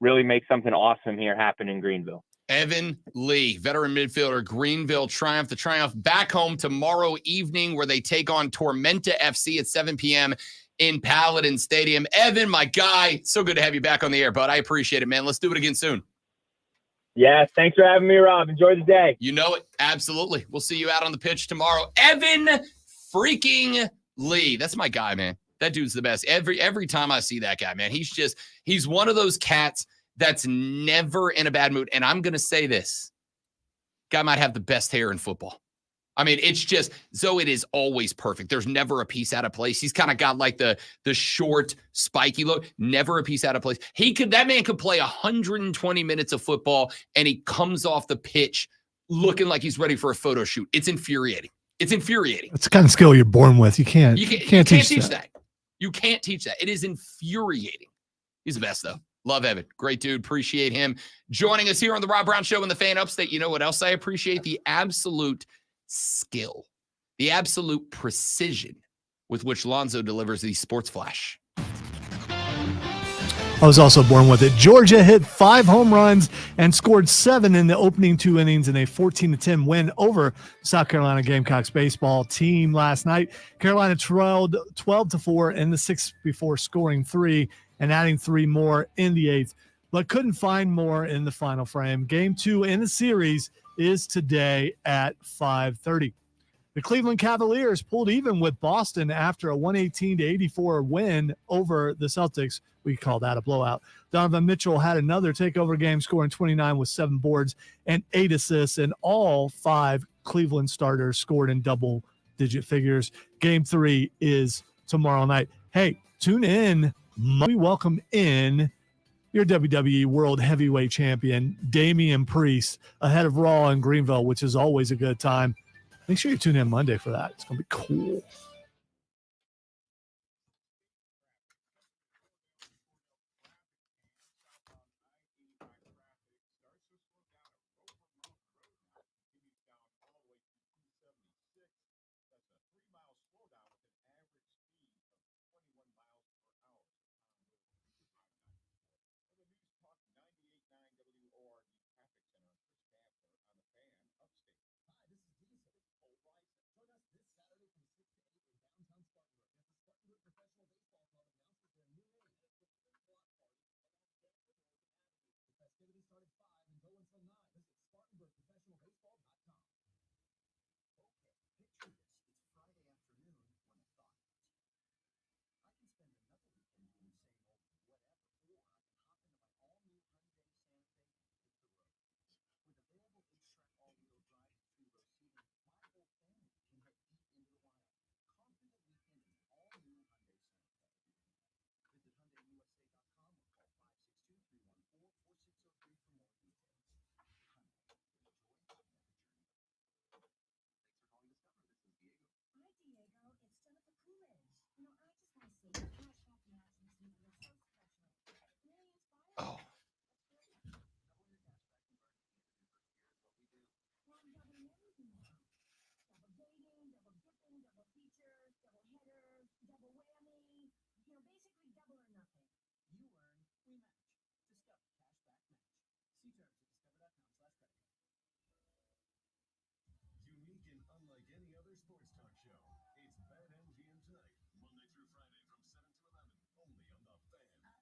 S13: really make something awesome here happen in Greenville.
S3: Evan Lee, veteran midfielder, Greenville Triumph. The Triumph back home tomorrow evening, where they take on Tormenta FC at 7 p.m. in Paladin Stadium. Evan, my guy, so good to have you back on the air, bud. I appreciate it, man. Let's do it again soon.
S13: Yeah, thanks for having me, Rob. Enjoy the day.
S3: You know it. Absolutely. We'll see you out on the pitch tomorrow. Evan freaking Lee. That's my guy, man. That dude's the best. Every time I see that guy, man, he's one of those cats that's never in a bad mood. And I'm going to say this. Guy might have the best hair in football. I mean, it's just, so it is always perfect. There's never a piece out of place. He's kind of got like the short, spiky look. Never a piece out of place. That man could play 120 minutes of football, and he comes off the pitch looking like he's ready for a photo shoot. It's infuriating. It's infuriating.
S1: It's the kind of skill you're born with. You can't teach that.
S3: You can't teach that. It is infuriating. He's the best, though. Love Evan. Great dude. Appreciate him joining us here on the Rob Brown Show in the Fan Upstate. You know what else I appreciate? The absolute skill, the absolute precision with which Lonzo delivers the sports flash.
S1: I was also born with it. Georgia hit 5 home runs and scored 7 in the opening 2 innings in a 14-10 win over South Carolina Gamecocks baseball team last night. Carolina trailed 12-4 in the 6th before scoring 3 and adding 3 more in the 8th, but couldn't find more in the final frame. Game 2 in the series is today at 5:30. The Cleveland Cavaliers pulled even with Boston after a 118-84 win over the Celtics. We call that a blowout. Donovan Mitchell had another takeover game, scoring 29 with 7 boards and 8 assists, and all 5 Cleveland starters scored in double-digit figures. Game 3 is tomorrow night. Hey, tune in. We welcome in your WWE World Heavyweight Champion, Damian Priest, ahead of Raw in Greenville, which is always a good time. Make sure you tune in Monday for that. It's gonna be cool.
S3: Oh.
S8: Unique and unlike any other sports talk show. It's BetMGM Tonight, Monday through Friday from 7 to 11, only on The Fan.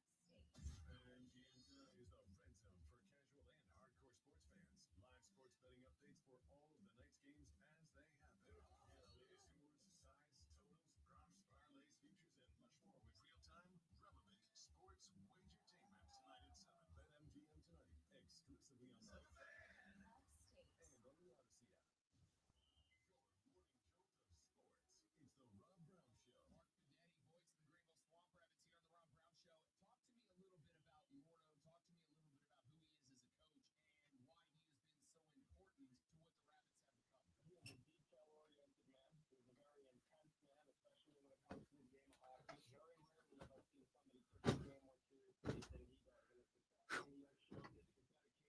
S8: BetMGM Tonight is the red zone for casual and hardcore sports fans. Live sports betting updates for all of the night's games as they happen. And the latest scores, sides, totals, props, parlays, futures, and much more with real-time, relevant sports wagertainment tonight at 7. BetMGM Tonight, exclusively on The Fan. And on the Odyssey app. It's the Rob Brown Show.
S14: Mark Benetti, voice of the Greenville Swamp Rabbits here on the Rob Brown Show. Talk to me a little bit about Mordo. Talk to me a little bit about who he is as a coach and why he has been so important to what the Rabbits have become.
S9: He is a detail-oriented man. He's a very intense man, especially when it comes to the game of hockey. Very rarely have I seen somebody take the game more seriously than he does. And it's exciting. He has showed his dedication to getting players out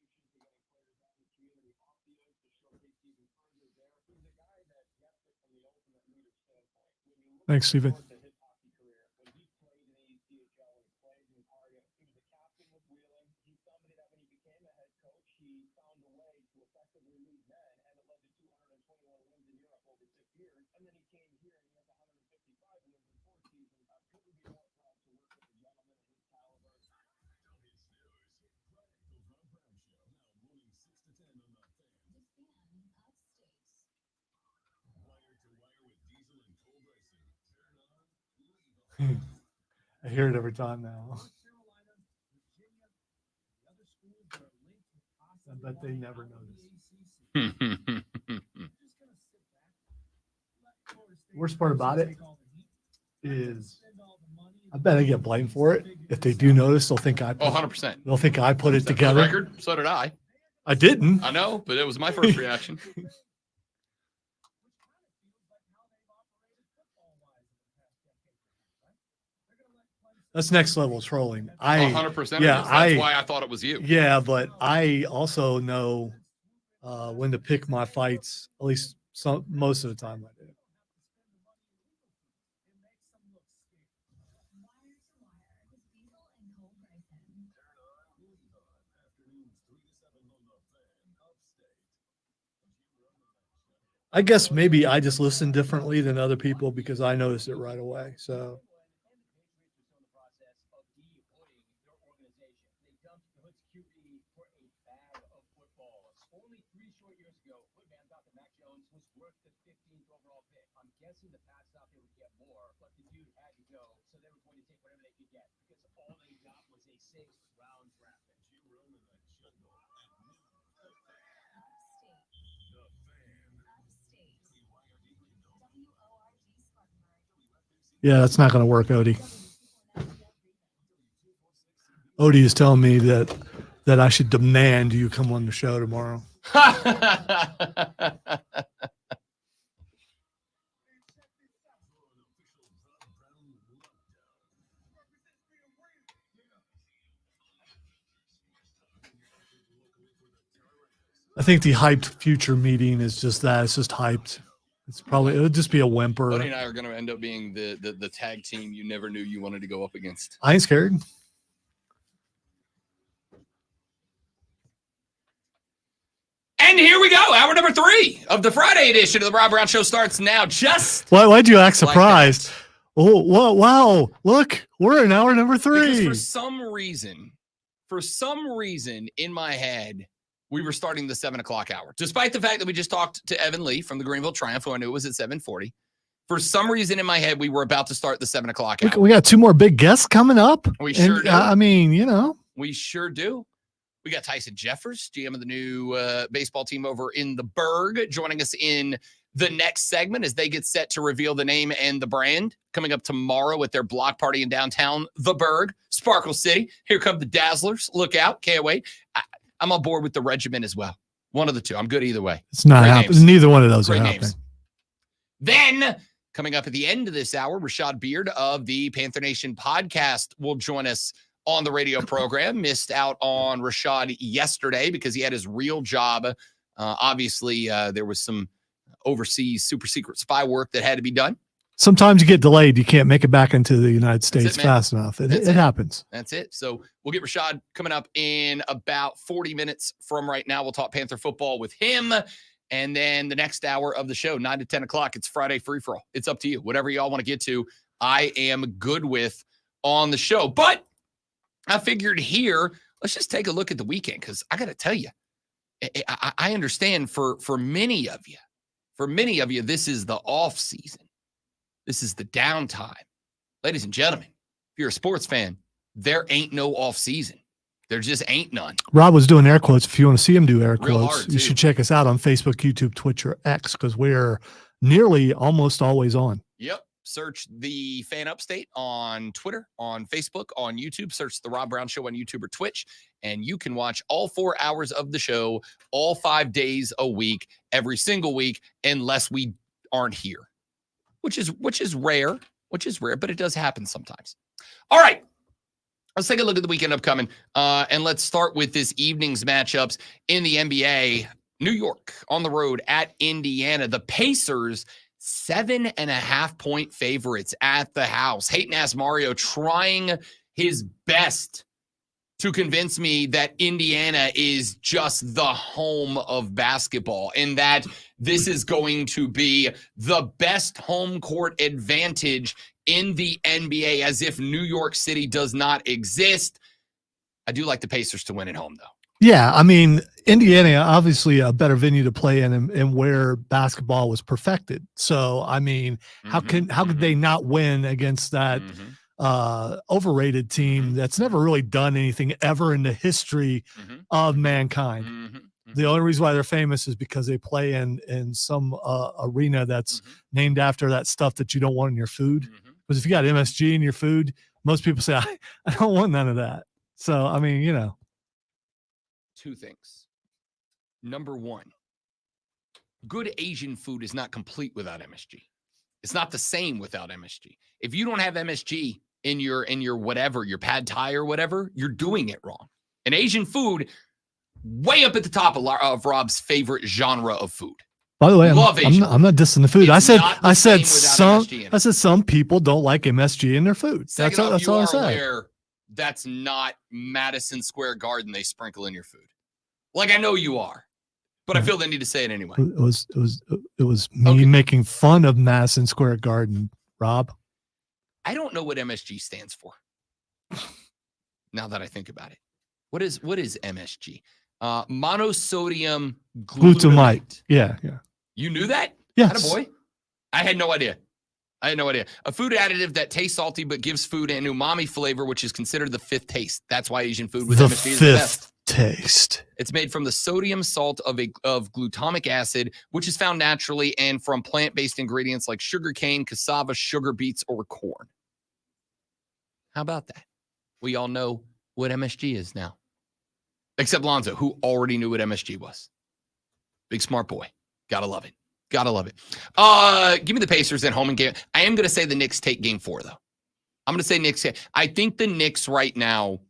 S9: in the community off the ice to showcase even further there. He's a guy that gets it from the ultimate leader standpoint. When you look
S1: Thanks,
S9: at
S1: Steven.
S9: his hockey career, when he played in the ECHL, when he played in Target, he was a captain with Wheeling. He's somebody that when he became a head coach, he found a way to effectively lead men, and it led to 221 wins in Europe over 6 years. And then he came here and he has 155 wins in 4 seasons. I couldn't be more proud to work with a gentleman of his caliber.
S8: Don't hit snooze. Play the Rob Brown Show, now morning 6 to 10 on The Fan. Wire to wire with Diesel and Cole Bryson. Turn on, leave on.
S1: I hear it every time now. I bet they never notice. Worst part about it is I bet I get blamed for it. If they do notice, they'll think I put,
S3: 100%.
S1: they'll think I put it
S3: For the
S1: together.
S3: record, so did I.
S1: I didn't.
S3: I know, but it was my first reaction.
S1: That's next level trolling.
S3: 100%.
S1: Yeah,
S3: That's why I thought it was you.
S1: Yeah, but I also know when to pick my fights. At least most of the time I do. I guess maybe I just listen differently than other people because I notice it right away. So
S14: guessing the Pats thought they would get more, but the dude had to go, so they were going to take whatever they could get because all they got was a 6th-round draft pick.
S8: Jerome in the jungle at noon. The Fan.
S1: yeah, that's not going to work, Odie. Odie is telling me that I should demand you come on the show tomorrow. I think the hyped future meeting is just that. It's just hyped. It'll just be a whimper.
S3: Buddy and I are going to end up being the tag team you never knew you wanted to go up against.
S1: I ain't scared.
S3: And here we go. Hour number 3 of the Friday edition of the Rob Brown Show starts now.
S1: Why'd you act
S3: like
S1: surprised?
S3: that.
S1: Oh, wow. Look, we're in hour number 3.
S3: Because for some reason in my head, we were starting the 7 o'clock hour. Despite the fact that we just talked to Evan Lee from the Greenville Triumph, who I knew was at 7:40. For some reason in my head, we were about to start the 7 o'clock hour.
S1: We got 2 more big guests coming up.
S3: We sure do.
S1: I mean, you know.
S3: We sure do. We got Tyson Jeffers, GM of the new baseball team over in the Berg, joining us in the next segment as they get set to reveal the name and the brand coming up tomorrow at their block party in downtown the Berg, Sparkle City. Here come the Dazzlers. Look out. Can't wait. I'm on board with the regiment as well. One of the two. I'm good either way.
S1: It's not happening. Neither one of those are happening.
S3: Then, coming up at the end of this hour, Rashad Beard of the Panther Nation podcast will join us on the radio program. Missed out on Rashad yesterday because he had his real job. Obviously, there was some overseas super secret spy work that had to be done.
S1: Sometimes you get delayed. You can't make it back into the United States fast enough. It happens.
S3: That's it. So we'll get Rashad coming up in about 40 minutes from right now. We'll talk Panther football with him. And then the next hour of the show, 9 to 10 o'clock, it's Friday Free For All. It's up to you. Whatever y'all want to get to, I am good with on the show. But I figured here, let's just take a look at the weekend because I got to tell you, I understand for many of you, this is the off season. This is the downtime. Ladies and gentlemen, if you're a sports fan, there ain't no off season. There just ain't none.
S1: Rob was doing air quotes. If you want to see him do air
S3: Real
S1: quotes,
S3: hard,
S1: you should check us out on Facebook, YouTube, Twitch, or X because we're nearly almost always on.
S3: Yep. Search the Fan Upstate on Twitter, on Facebook, on YouTube. Search the Rob Brown Show on YouTube or Twitch, and you can watch all 4 hours of the show all 5 days a week, every single week, unless we aren't here, which is rare, but it does happen sometimes. All right. Let's take a look at the weekend upcoming, and let's start with this evening's matchups in the NBA. New York on the road at Indiana. The Pacers, 7.5-point favorites at the house. Hayden Ass Mario trying his best to convince me that Indiana is just the home of basketball and that this is going to be the best home court advantage in the NBA, as if New York City does not exist. I do like the Pacers to win at home, though.
S1: Yeah, I mean, Indiana, obviously a better venue to play in and where basketball was perfected. So, I mean, how could they not win against that overrated team that's never really done anything ever in the history of mankind? The only reason why they're famous is because they play in some arena that's named after that stuff that you don't want in your food. Because if you got MSG in your food, most people say, I don't want none of that. So, I mean, you know.
S3: 2 things. Number 1, good Asian food is not complete without MSG. It's not the same without MSG. If you don't have MSG in your whatever, your pad thai or whatever, you're doing it wrong. And Asian food, way up at the top of Rob's favorite genre of food.
S1: By the way, I'm not dissing the food. I said some people don't like MSG in their food. That's all I said.
S3: That's not Madison Square Garden they sprinkle in your food. Like, I know you are, but I feel the need to say it anyway.
S1: It was me making fun of Madison Square Garden, Rob.
S3: I don't know what MSG stands for. Now that I think about it. What is MSG? Monosodium glutamate.
S1: Yeah.
S3: You knew that?
S1: Yes.
S3: Attaboy. I had no idea. A food additive that tastes salty but gives food an umami flavor, which is considered the 5th taste. That's why Asian food with MSG is the best.
S1: Taste.
S3: It's made from the sodium salt of glutamic acid, which is found naturally and from plant-based ingredients like sugarcane, cassava, sugar beets, or corn. How about that? We all know what MSG is now. Except Lonzo, who already knew what MSG was. Big smart boy. Gotta love it. Give me the Pacers at home in game. I am going to say the Knicks take game 4, though. I'm going to say Knicks. I think the Knicks right now,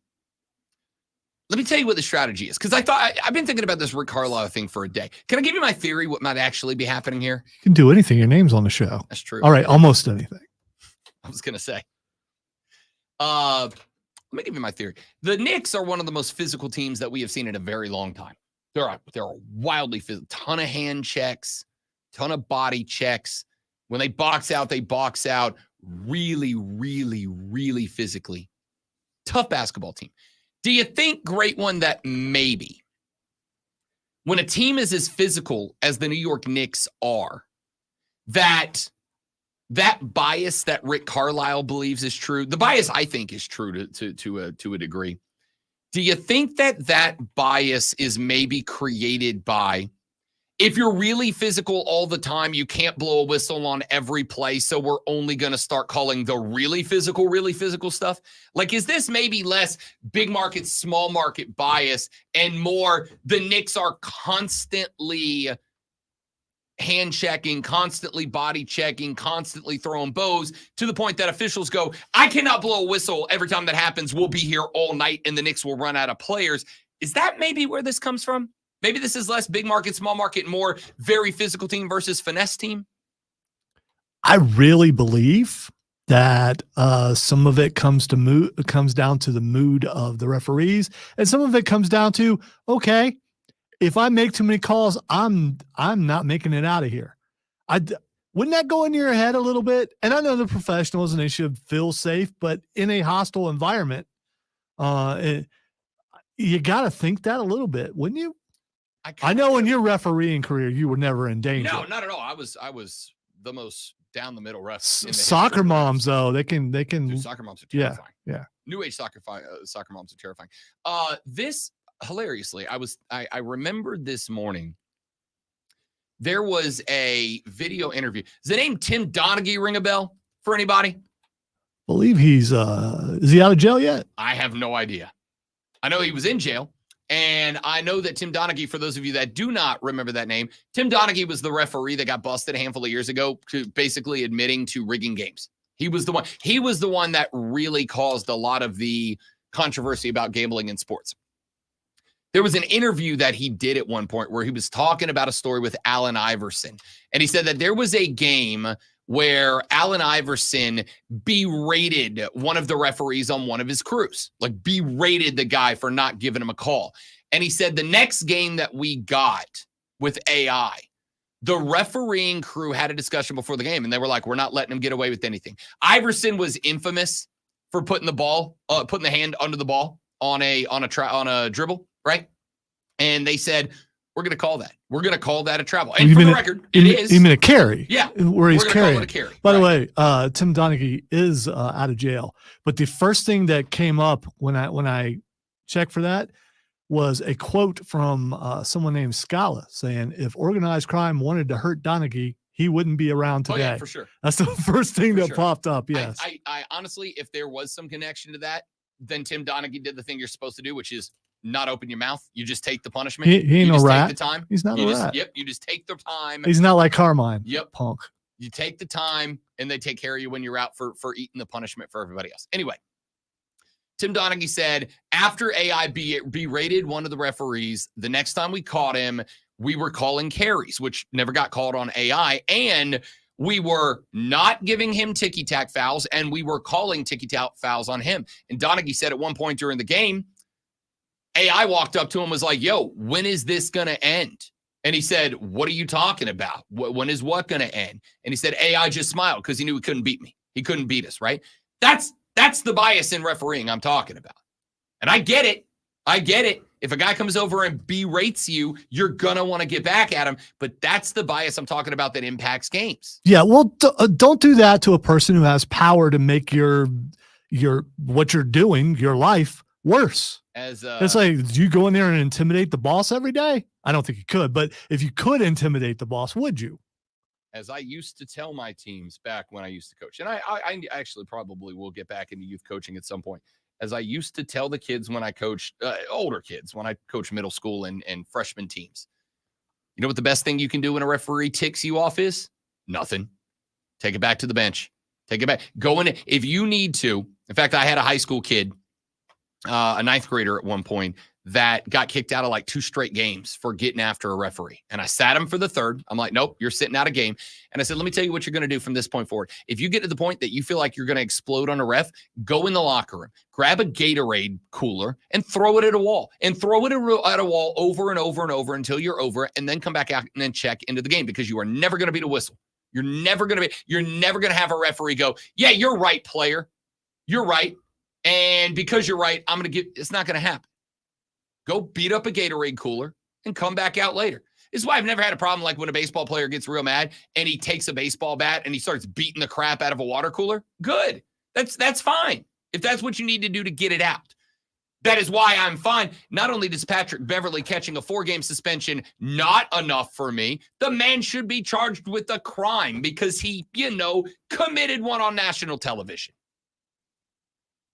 S3: Let me tell you what the strategy is, because I've been thinking about this Rick Carlisle thing for a day. Can I give you my theory? What might actually be happening here?
S1: You can do anything. Your name's on the show.
S3: That's true.
S1: All right, almost anything.
S3: I was gonna say. Let me give you my theory. The Knicks are one of the most physical teams that we have seen in a very long time. They're wildly physical. Ton of hand checks, ton of body checks. When they box out, really, really, really physically. Tough basketball team. Do you think, great one, that maybe when a team is as physical as the New York Knicks are, that bias that Rick Carlisle believes is true, the bias I think is true to a degree. Do you think that bias is maybe created by, if you're really physical all the time, you can't blow a whistle on every play, so we're only going to start calling the really physical stuff? Like, is this maybe less big market, small market bias and more the Knicks are constantly hand checking, constantly body checking, constantly throwing bows to the point that officials go, I cannot blow a whistle every time that happens. We'll be here all night and the Knicks will run out of players. Is that maybe where this comes from? Maybe this is less big market, small market, more very physical team versus finesse team?
S1: I really believe that some of it comes down to the mood of the referees, and some of it comes down to, okay, if I make too many calls, I'm not making it out of here. Wouldn't that go in your head a little bit? And I know the professionals and they should feel safe, but in a hostile environment, you got to think that a little bit, wouldn't you? I know in your refereeing career, you were never in danger.
S3: No, not at all. I was the most down the middle ref.
S1: Soccer moms, though, they can.
S3: Dude, soccer moms are terrifying.
S1: Yeah.
S3: New age soccer moms are terrifying. This hilariously, I remembered this morning. There was a video interview. Does the name Tim Donaghy ring a bell for anybody?
S1: Believe he's is he out of jail yet?
S3: I have no idea. I know he was in jail. And I know that Tim Donaghy, for those of you that do not remember that name, Tim Donaghy was the referee that got busted a handful of years ago to basically admitting to rigging games. He was the one that really caused a lot of the controversy about gambling in sports. There was an interview that he did at one point where he was talking about a story with Allen Iverson. And he said that there was a game where Allen Iverson berated one of the referees on one of his crews, like berated the guy for not giving him a call. And he said the next game that we got with AI, the refereeing crew had a discussion before the game, and they were like, we're not letting him get away with anything. Iverson was infamous for putting the hand under the ball on a dribble, right? And they said, we're going to call that. We're going to call that a travel. And for the record, it is.
S1: You mean a carry?
S3: Yeah.
S1: Where he's carrying.
S3: Carry.
S1: By the way, Tim Donaghy is out of jail. But the first thing that came up when I checked for that was a quote from someone named Scala saying, if organized crime wanted to hurt Donaghy, he wouldn't be around today.
S3: Oh, yeah, for sure.
S1: That's the first thing that popped up. Yes.
S3: I honestly, if there was some connection to that, then Tim Donaghy did the thing you're supposed to do, which is not open your mouth. You just take the punishment.
S1: He ain't no rat.
S3: Take the time.
S1: He's not a rat.
S3: Yep. You just take the time.
S1: He's not like Carmine.
S3: Yep.
S1: Punk.
S3: You take the time and they take care of you when you're out for eating the punishment for everybody else. Anyway, Tim Donaghy said after AI berated one of the referees, the next time we caught him, we were calling carries, which never got called on AI. And we were not giving him ticky-tack fouls, and we were calling ticky-tack fouls on him. And Donaghy said at one point during the game, AI walked up to him and was like, yo, when is this going to end? And he said, what are you talking about? When is what going to end? And he said, AI just smiled because he knew he couldn't beat me. He couldn't beat us, right? That's the bias in refereeing I'm talking about. And I get it. If a guy comes over and berates you, you're going to want to get back at him. But that's the bias I'm talking about that impacts games.
S1: Yeah, well, don't do that to a person who has power to make your what you're doing, your life, worse. It's like, do you go in there and intimidate the boss every day? I don't think you could. But if you could intimidate the boss, would you?
S3: As I used to tell my teams back when I used to coach, and I actually probably will get back into youth coaching at some point. As I used to tell the kids when I coached, older kids, when I coached middle school and freshman teams, you know what the best thing you can do when a referee ticks you off is? Nothing. Take it back to the bench. Take it back. Go in if you need to. In fact, I had a high school kid, a ninth grader at one point, that got kicked out of like 2 straight games for getting after a referee. And I sat him for the 3rd. I'm like, nope, you're sitting out a game. And I said, let me tell you what you're going to do from this point forward. If you get to the point that you feel like you're going to explode on a ref, go in the locker room, grab a Gatorade cooler and throw it at a wall and throw it at a wall over and over and over until you're over it, and then come back out and then check into the game, because you are never going to beat a whistle. You're never going to have a referee go, yeah, you're right, player. You're right. And because you're right, it's not going to happen. Go beat up a Gatorade cooler and come back out later. This is why I've never had a problem like when a baseball player gets real mad and he takes a baseball bat and he starts beating the crap out of a water cooler. Good. That's fine. If that's what you need to do to get it out. That is why I'm fine. Not only does Patrick Beverly catching a 4-game suspension not enough for me, the man should be charged with a crime because he, committed one on national television.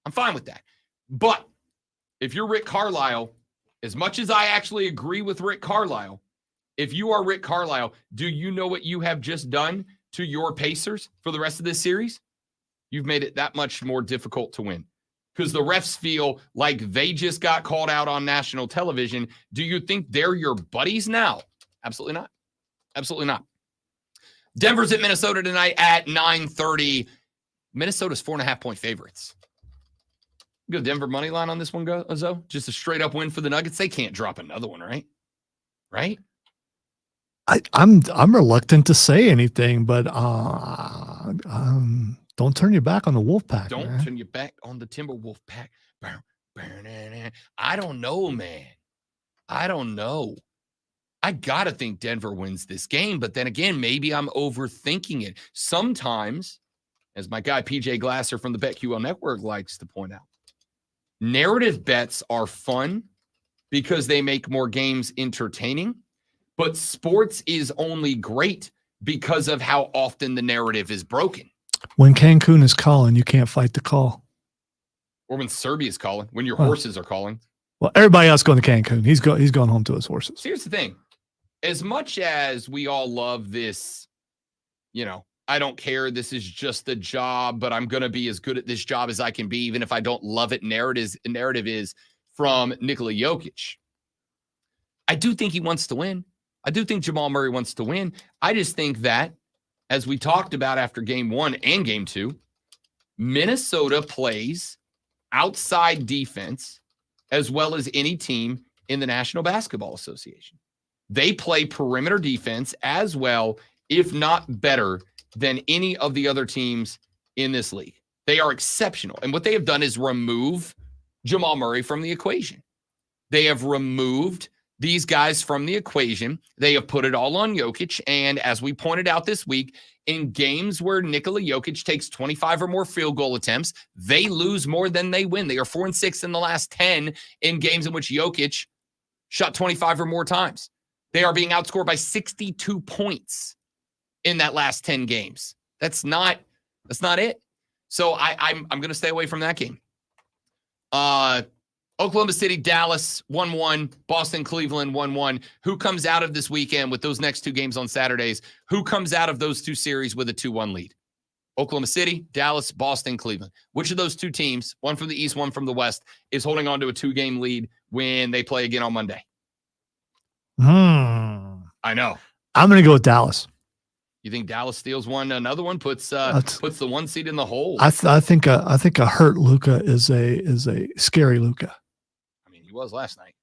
S3: I'm fine with that. But if you're Rick Carlisle, as much as I actually agree with Rick Carlisle, if you are Rick Carlisle, do you know what you have just done to your Pacers for the rest of this series? You've made it that much more difficult to win because the refs feel like they just got called out on national television. Do you think they're your buddies now? Absolutely not. Absolutely not. Denver's at Minnesota tonight at 9:30. Minnesota's 4.5-point favorites. Go Denver money line on this one, Zoe. Just a straight up win for the Nuggets. They can't drop another one, right? Right?
S1: I'm reluctant to say anything, but don't turn your back on the Wolfpack.
S3: Don't turn your back on the Timberwolf pack. I don't know, man. I don't know. I gotta think Denver wins this game, but then again, maybe I'm overthinking it. Sometimes, as my guy PJ Glasser from the BetQL Network likes to point out, narrative bets are fun because they make more games entertaining, but sports is only great because of how often the narrative is broken.
S1: When Cancun is calling, you can't fight the call.
S3: Or when Serbia is calling, when your horses are calling.
S1: Well, everybody else going to Cancun. He's going home to his horses.
S3: So here's the thing. As much as we all love this, I don't care. This is just a job, but I'm going to be as good at this job as I can be, even if I don't love it. Narrative is from Nikola Jokic. I do think he wants to win. I do think Jamal Murray wants to win. I just think that, as we talked about after game 1 and game 2, Minnesota plays outside defense as well as any team in the National Basketball Association. They play perimeter defense as well, if not better, than any of the other teams in this league. They are exceptional. And what they have done is remove Jamal Murray from the equation. They have removed these guys from the equation. They have put it all on Jokic. And as we pointed out this week, in games where Nikola Jokic takes 25 or more field goal attempts, they lose more than they win. They are 4-6 in the last 10 in games in which Jokic shot 25 or more times. They are being outscored by 62 points in that last 10 games. That's not it. So I'm going to stay away from that game. Oklahoma City, Dallas, 1-1. Boston, Cleveland, 1-1. Who comes out of this weekend with those next 2 games on Saturdays? Who comes out of those 2 series with a 2-1 lead? Oklahoma City, Dallas, Boston, Cleveland. Which of those 2 teams, one from the East, one from the West, is holding on to a 2-game lead when they play again on Monday? I know.
S1: I'm going to go with Dallas.
S3: You think Dallas steals one? Another one puts the 1 seed in the hole.
S1: I think a hurt Luka is a scary Luka.
S3: I mean, he was last night.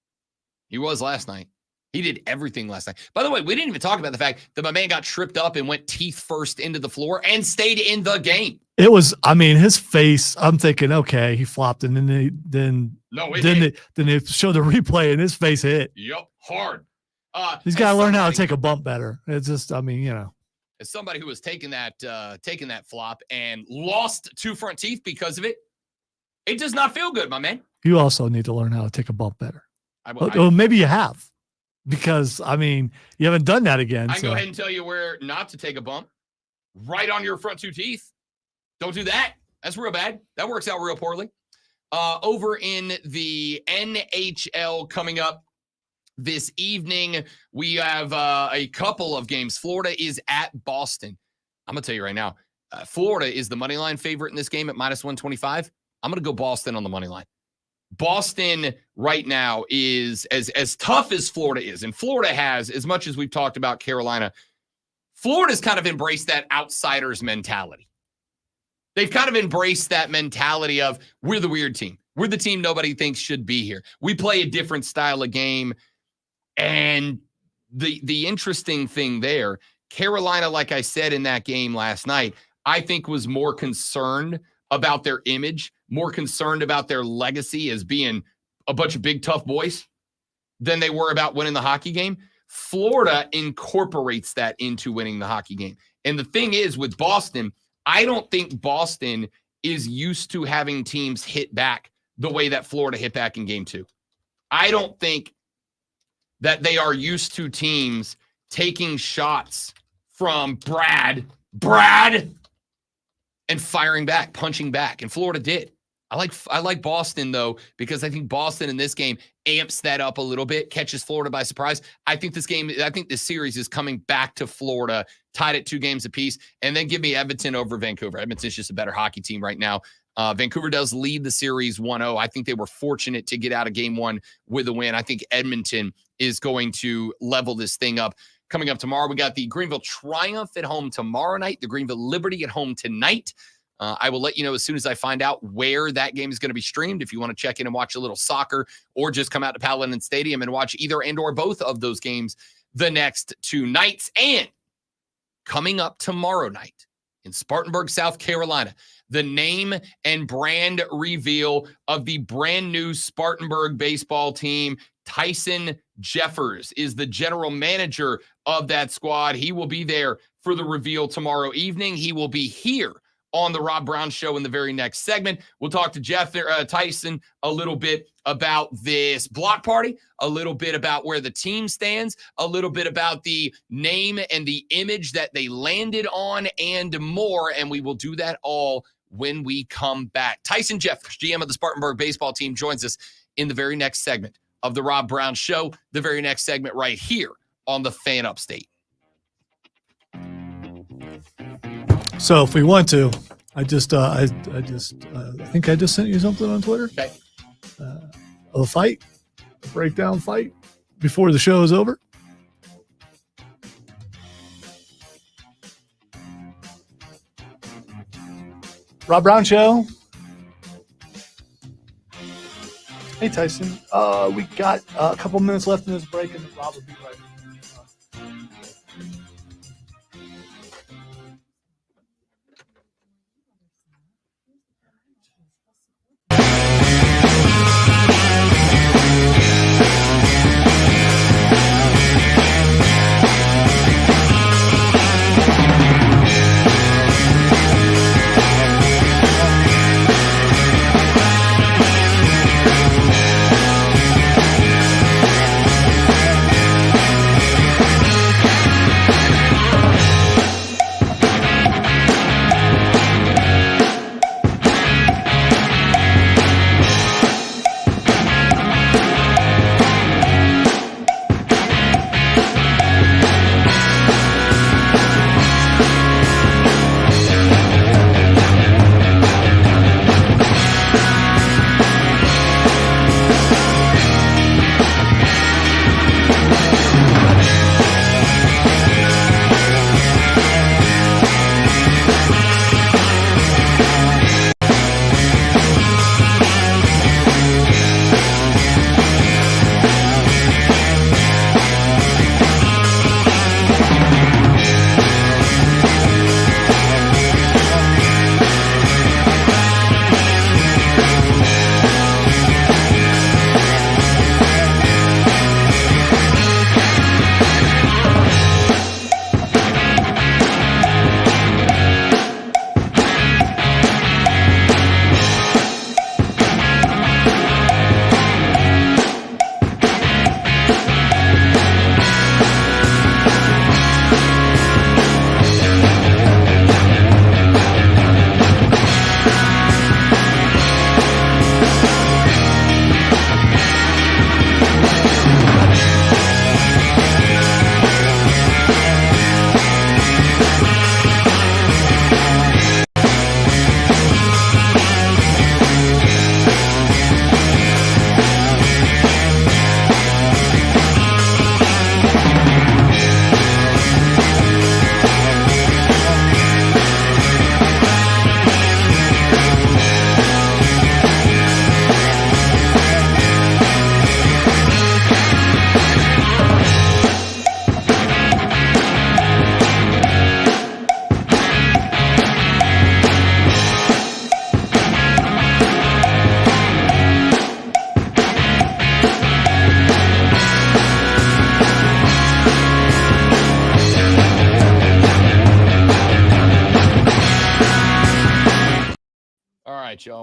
S3: He did everything last night. By the way, we didn't even talk about the fact that my man got tripped up and went teeth first into the floor and stayed in the game.
S1: It was, his face. I'm thinking, okay, he flopped, and then they showed the replay, and his face hit.
S3: Yep, hard.
S1: He's got to learn how to take a bump better. It's just,
S3: As somebody who was taking that flop and lost 2 front teeth because of it, it does not feel good, my man.
S1: You also need to learn how to take a bump better. Well, maybe you have, because you haven't done that again.
S3: I can go ahead and tell you where not to take a bump. Right on your front 2 teeth. Don't do that. That's real bad. That works out real poorly. Over in the NHL coming up this evening, we have a couple of games. Florida is at Boston. I'm going to tell you right now, Florida is the money line favorite in this game at -125. I'm going to go Boston on the money line. Boston right now is as tough as Florida is. And Florida has, as much as we've talked about Carolina, Florida's kind of embraced that outsiders mentality. They've kind of embraced that mentality of we're the weird team. We're the team nobody thinks should be here. We play a different style of game. And the interesting thing there, Carolina, like I said in that game last night, I think was more concerned about their image, more concerned about their legacy as being a bunch of big, tough boys than they were about winning the hockey game. Florida incorporates that into winning the hockey game. And the thing is with Boston, I don't think Boston is used to having teams hit back the way that Florida hit back in game 2. I don't think that they are used to teams taking shots from Brad, and firing back, punching back. And Florida did. I like Boston, though, because I think Boston in this game amps that up a little bit, catches Florida by surprise. I think this series is coming back to Florida, tied at 2 games apiece, and then give me Edmonton over Vancouver. Edmonton's just a better hockey team right now. Vancouver does lead the series 1-0. I think they were fortunate to get out of game 1 with a win. I think Edmonton is going to level this thing up. Coming up tomorrow, we got the Greenville Triumph at home tomorrow night, the Greenville Liberty at home tonight. I will let you know as soon as I find out where that game is going to be streamed. If you want to check in and watch a little soccer or just come out to Paladin Stadium and watch either and or both of those games the next 2 nights. And coming up tomorrow night in Spartanburg, South Carolina, the name and brand reveal of the brand new Spartanburg baseball team. Tyson Jeffers is the general manager of that squad. He will be there for the reveal tomorrow evening. He will be here on the Rob Brown Show in the very next segment. We'll talk to Tyson a little bit about this block party, a little bit about where the team stands, a little bit about the name and the image that they landed on, and more. And we will do that all when we come back. Tyson Jeffers, GM of the Spartanburg baseball team, joins us in the very next segment of the Rob Brown Show, the very next segment right here on the Fan Upstate.
S1: So if we want to, I think I just sent you something on Twitter.
S3: Okay.
S1: A fight, a breakdown fight before the show is over. Rob Brown Show. Hey Tyson, we got a couple minutes left in this break, and Rob will be right back.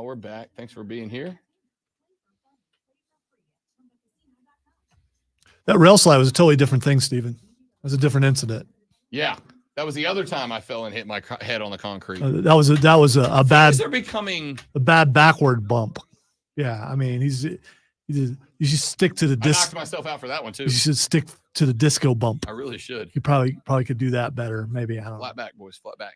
S3: we're back. Thanks for being here.
S1: That rail slide was a totally different thing, Steven. It was a different incident.
S3: Yeah, that was the other time I fell and hit my head on the concrete.
S1: That was a bad.
S3: Things are becoming
S1: a bad backward bump. Yeah, I mean, you should stick to the
S3: I
S1: disc.
S3: knocked myself out for that one too.
S1: You should stick to the disco bump.
S3: I really should.
S1: You probably could do that better. Maybe I don't know.
S3: Flat back, boys. Flat back.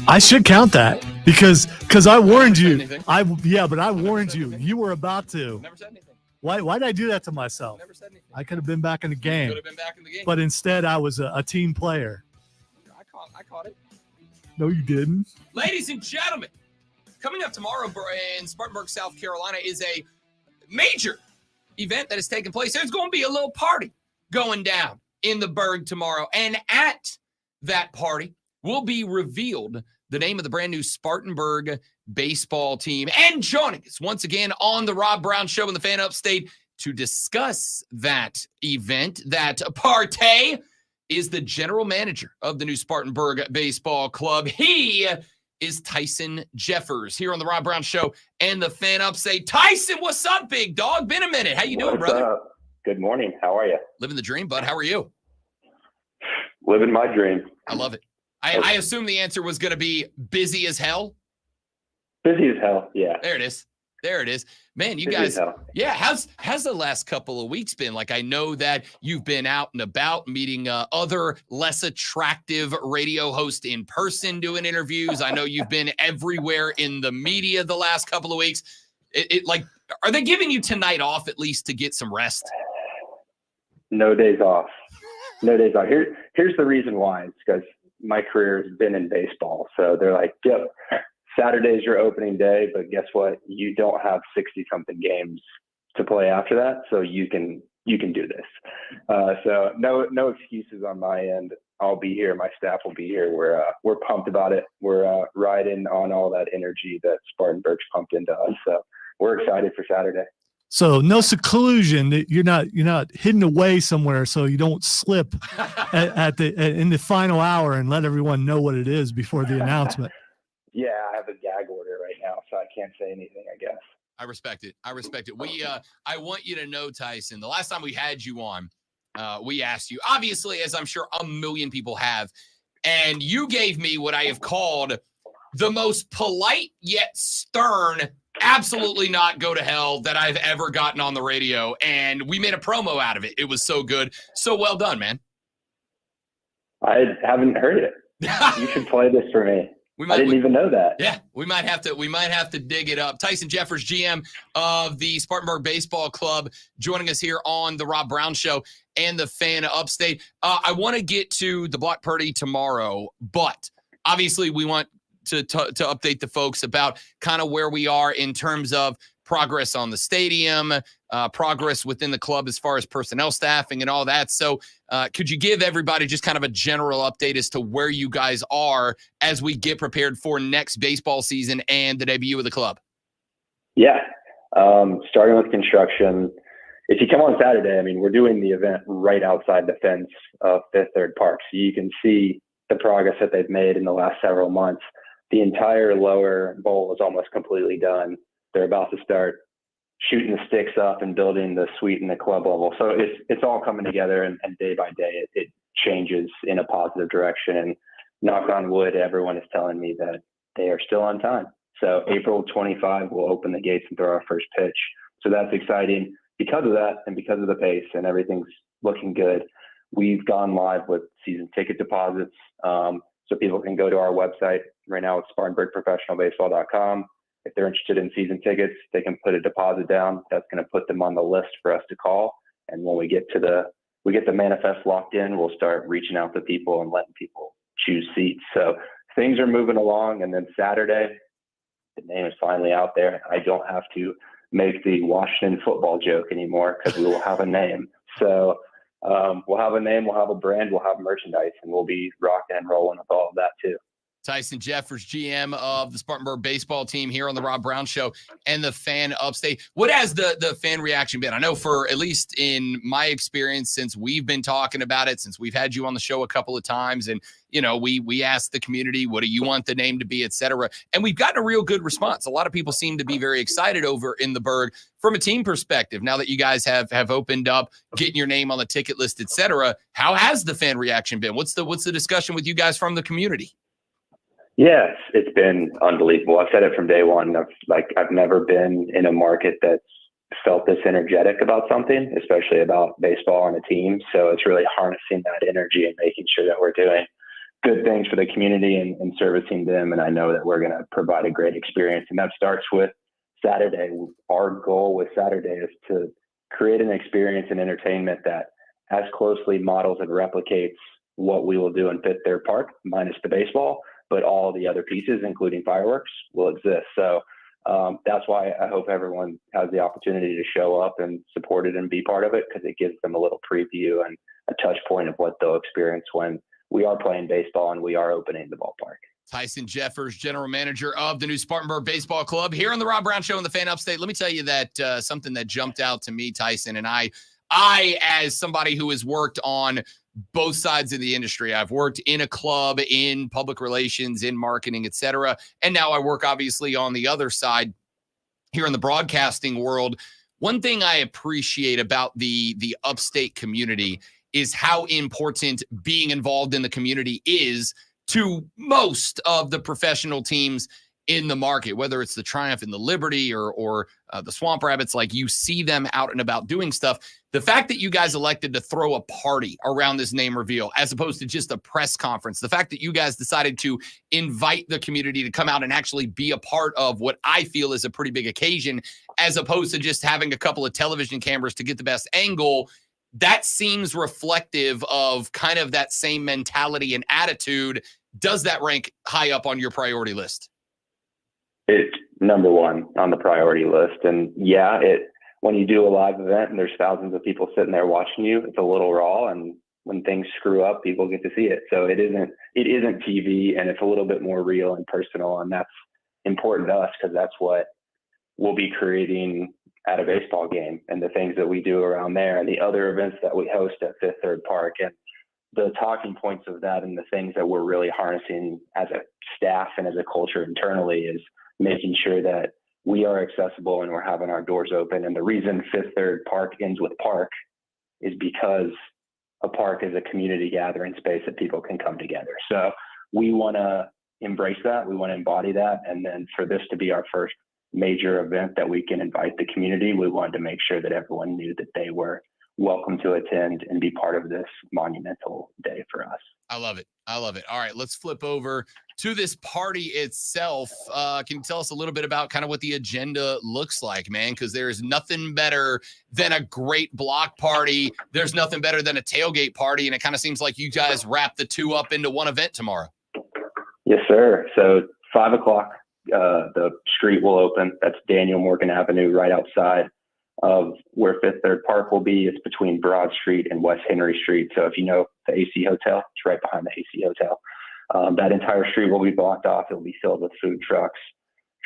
S1: I should count that because I warned you.
S3: Anything.
S1: But I warned you. You were about to.
S3: Never said anything.
S1: Why did I do that to myself?
S3: Never said anything.
S1: I could have been back in the game.
S3: Could have been back in the game.
S1: But instead, I was a team player.
S3: I caught it.
S1: No, you didn't.
S3: Ladies and gentlemen, coming up tomorrow in Spartanburg, South Carolina is a major event that is taking place. There's going to be a little party going down in the Berg tomorrow. And at that party will be revealed the name of the brand new Spartanburg baseball team. And joining us once again on the Rob Brown Show in the Fan Upstate to discuss that event, that party, is the general manager of the new Spartanburg Baseball Club. He is Tyson Jeffers here on the Rob Brown Show and the Fan Upstate. Tyson, what's up, big dog? Been a minute. How you doing, brother?
S15: Up? Good morning. How are you?
S3: Living the dream, bud. How are you?
S15: Living my dream.
S3: I love it. I assume the answer was going to be busy as hell.
S15: Busy as hell, yeah.
S3: There it is. There it is. Man, you
S15: Busy
S3: guys,
S15: as hell.
S3: yeah, how's the last couple of weeks been? Like, I know that you've been out and about meeting other less attractive radio hosts in person doing interviews. I know you've been everywhere in the media the last couple of weeks. Like, are they giving you tonight off at least to get some rest?
S15: No days off. No days off. Here's the reason why. It's because my career has been in baseball. So they're like, yep, Saturday's your opening day, but guess what? You don't have 60-something games to play after that, so you can do this. So no excuses on my end. I'll be here. My staff will be here. We're pumped about it. We're riding on all that energy that Spartanburg's pumped into us. So we're excited for Saturday.
S1: So no seclusion. You're not hidden away somewhere so you don't slip in the final hour and let everyone know what it is before the announcement.
S15: Yeah, I have a gag order right now, so I can't say anything, I guess.
S3: I respect it. I want you to know, Tyson, the last time we had you on, we asked you, obviously, as I'm sure a million people have, and you gave me what I have called the most polite yet stern, absolutely not go to hell that I've ever gotten on the radio. And we made a promo out of it. It was so good. So well done, man.
S15: I haven't heard it. You should play this for me. I didn't even know that.
S3: Yeah, we might have to dig it up. Tyson Jeffers, GM of the Spartanburg Baseball Club, joining us here on the Rob Brown Show and the Fan Upstate. I want to get to the block party tomorrow, but obviously we want to update the folks about kind of where we are in terms of progress on the stadium, progress within the club as far as personnel staffing and all that. So could you give everybody just kind of a general update as to where you guys are as we get prepared for next baseball season and the debut of the club?
S15: Yeah. Starting with construction. If you come on Saturday, I mean, we're doing the event right outside the fence of Fifth Third Park. So you can see the progress that they've made in the last several months. The entire lower bowl is almost completely done. They're about to start shooting the sticks up and building the suite and the club level. So it's all coming together, and day by day it changes in a positive direction. And knock on wood, everyone is telling me that they are still on time. So April 25, we'll open the gates and throw our first pitch. So that's exciting. Because of that and because of the pace and everything's looking good, we've gone live with season ticket deposits. So people can go to our website right now. It's SpartanburgProfessionalBaseball.com. If they're interested in season tickets, they can put a deposit down. That's going to put them on the list for us to call. And when we get the manifest locked in, we'll start reaching out to people and letting people choose seats. So things are moving along. And then Saturday, the name is finally out there. I don't have to make the Washington football joke anymore because we will have a name. So we'll have a name, we'll have a brand, we'll have merchandise, and we'll be rocking and rolling with all of that too.
S3: Tyson Jeffers, GM of the Spartanburg baseball team here on the Rob Brown Show and the Fan Upstate. What has the fan reaction been? I know for at least in my experience, since we've been talking about it, since we've had you on the show a couple of times, and we asked the community, what do you want the name to be, et cetera, and we've gotten a real good response. A lot of people seem to be very excited over in the Berg from a team perspective. Now that you guys have opened up, getting your name on the ticket list, et cetera, how has the fan reaction been? What's the discussion with you guys from the community?
S15: Yes, it's been unbelievable. I've said it from day one. I've never been in a market that's felt this energetic about something, especially about baseball and a team. So it's really harnessing that energy and making sure that we're doing good things for the community and servicing them. And I know that we're going to provide a great experience. And that starts with Saturday. Our goal with Saturday is to create an experience and entertainment that as closely models and replicates what we will do in Fifth Third Park, minus the baseball, but all the other pieces, including fireworks, will exist. So that's why I hope everyone has the opportunity to show up and support it and be part of it, because it gives them a little preview and a touch point of what they'll experience when we are playing baseball and we are opening the ballpark.
S3: Tyson Jeffers, general manager of the new Spartanburg Baseball Club here on the Rob Brown Show in the Fan Upstate. Let me tell you that something that jumped out to me, Tyson, and I, as somebody who has worked on both sides of the industry, I've worked in a club, in public relations, in marketing, et cetera. And now I work obviously on the other side here in the broadcasting world. One thing I appreciate about the upstate community is how important being involved in the community is to most of the professional teams in the market, whether it's the Triumph and the Liberty or the Swamp Rabbits. Like, you see them out and about doing stuff. The fact that you guys elected to throw a party around this name reveal as opposed to just a press conference, the fact that you guys decided to invite the community to come out and actually be a part of what I feel is a pretty big occasion, as opposed to just having a couple of television cameras to get the best angle, that seems reflective of kind of that same mentality and attitude. Does that rank high up on your priority list?
S15: It's number one on the priority list. And yeah, when you do a live event and there's thousands of people sitting there watching you, it's a little raw. And when things screw up, people get to see it. So it isn't TV, and it's a little bit more real and personal. And that's important to us, because that's what we'll be creating at a baseball game and the things that we do around there and the other events that we host at Fifth Third Park. And the talking points of that and the things that we're really harnessing as a staff and as a culture internally is making sure that we are accessible and we're having our doors open. And the reason Fifth Third Park ends with park is because a park is a community gathering space that people can come together. So we want to embrace that. We want to embody that. And then for this to be our first major event that we can invite the community, we wanted to make sure that everyone knew that they were welcome to attend and be part of this monumental day for us.
S3: I love it. All right, let's flip over to this party itself. Can you tell us a little bit about kind of what the agenda looks like, man? Because there's nothing better than a great block party. There's nothing better than a tailgate party. And it kind of seems like you guys wrap the two up into one event tomorrow.
S15: Yes, sir. So 5 o'clock, the street will open. That's Daniel Morgan Avenue, right outside of where Fifth Third Park will be. It's between Broad Street and West Henry Street. So if you know the AC Hotel, it's right behind the AC Hotel. That entire street will be blocked off. It'll be filled with food trucks,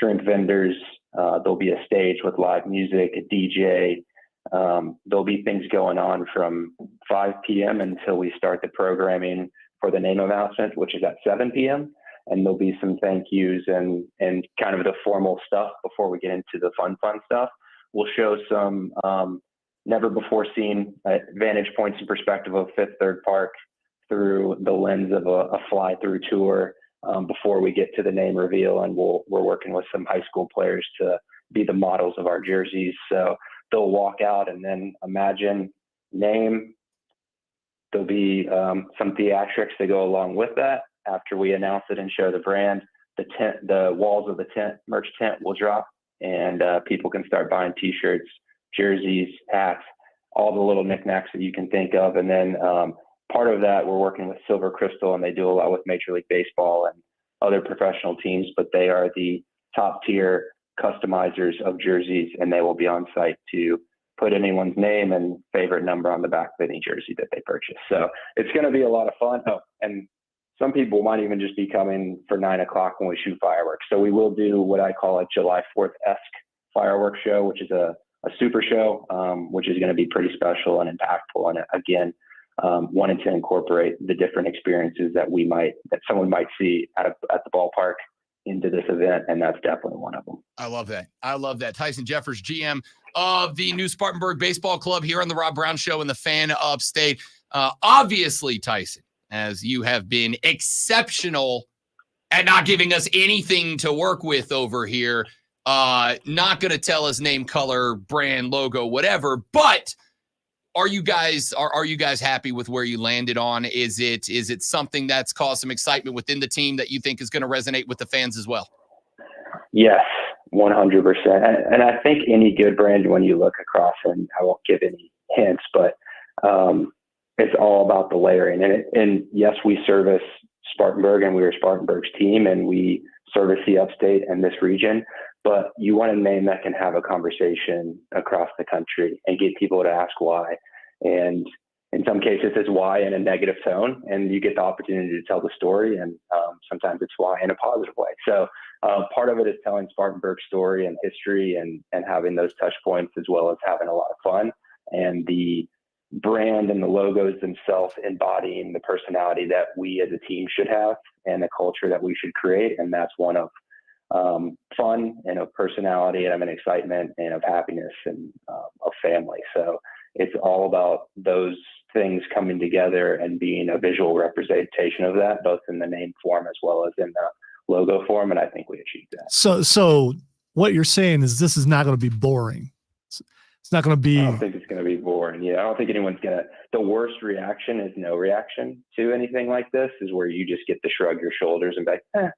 S15: drink vendors. There'll be a stage with live music, a DJ. There'll be things going on from 5 p.m. until we start the programming for the name announcement, which is at 7 p.m. And there'll be some thank yous and kind of the formal stuff before we get into the fun stuff. We'll show some never before seen vantage points and perspective of Fifth Third Park through the lens of a fly-through tour before we get to the name reveal. And we're working with some high school players to be the models of our jerseys. So they'll walk out and then imagine name. There'll be some theatrics that go along with that. After we announce it and show the brand, the walls of the merch tent will drop, and people can start buying T-shirts, jerseys, hats, all the little knickknacks that you can think of. And then part of that, we're working with Silver Crystal, and they do a lot with Major League Baseball and other professional teams, but they are the top tier customizers of jerseys, and they will be on site to put anyone's name and favorite number on the back of any jersey that they purchase. So it's going to be a lot of fun. Oh, and some people might even just be coming for 9 o'clock when we shoot fireworks. So we will do what I call a July 4th-esque fireworks show, which is a super show, which is going to be pretty special and impactful. And again, wanted to incorporate the different experiences that someone might see at the ballpark into this event, and that's definitely one of them.
S3: I love that. Tyson Jeffers, GM of the New Spartanburg Baseball Club here on the Rob Brown Show in the Fan Upstate. Obviously, Tyson, as you have been exceptional at not giving us anything to work with over here. Not going to tell us name, color, brand, logo, whatever, but are you guys happy with where you landed on? Is it something that's caused some excitement within the team that you think is going to resonate with the fans as well?
S15: Yes, 100%. And I think any good brand, when you look across, and I won't give any hints, but it's all about the layering. And yes, we service Spartanburg, and we are Spartanburg's team, and we service the upstate and this region. But you want a name that can have a conversation across the country and get people to ask why. And in some cases, it's why in a negative tone, and you get the opportunity to tell the story. And sometimes it's why in a positive way. So part of it is telling Spartanburg's story and history and having those touch points, as well as having a lot of fun. And the brand and the logos themselves embodying the personality that we as a team should have and the culture that we should create. And that's one of fun and of personality and of an excitement and of happiness and of family. So it's all about those things coming together and being a visual representation of that, both in the name form as well as in the logo form. And I think we achieved that.
S1: So what you're saying is this is not going to be boring. It's not going to be.
S15: I don't think it's going to be boring. Yeah, I don't think anyone's going to. The worst reaction is no reaction to anything like this, is where you just get to shrug your shoulders and be like,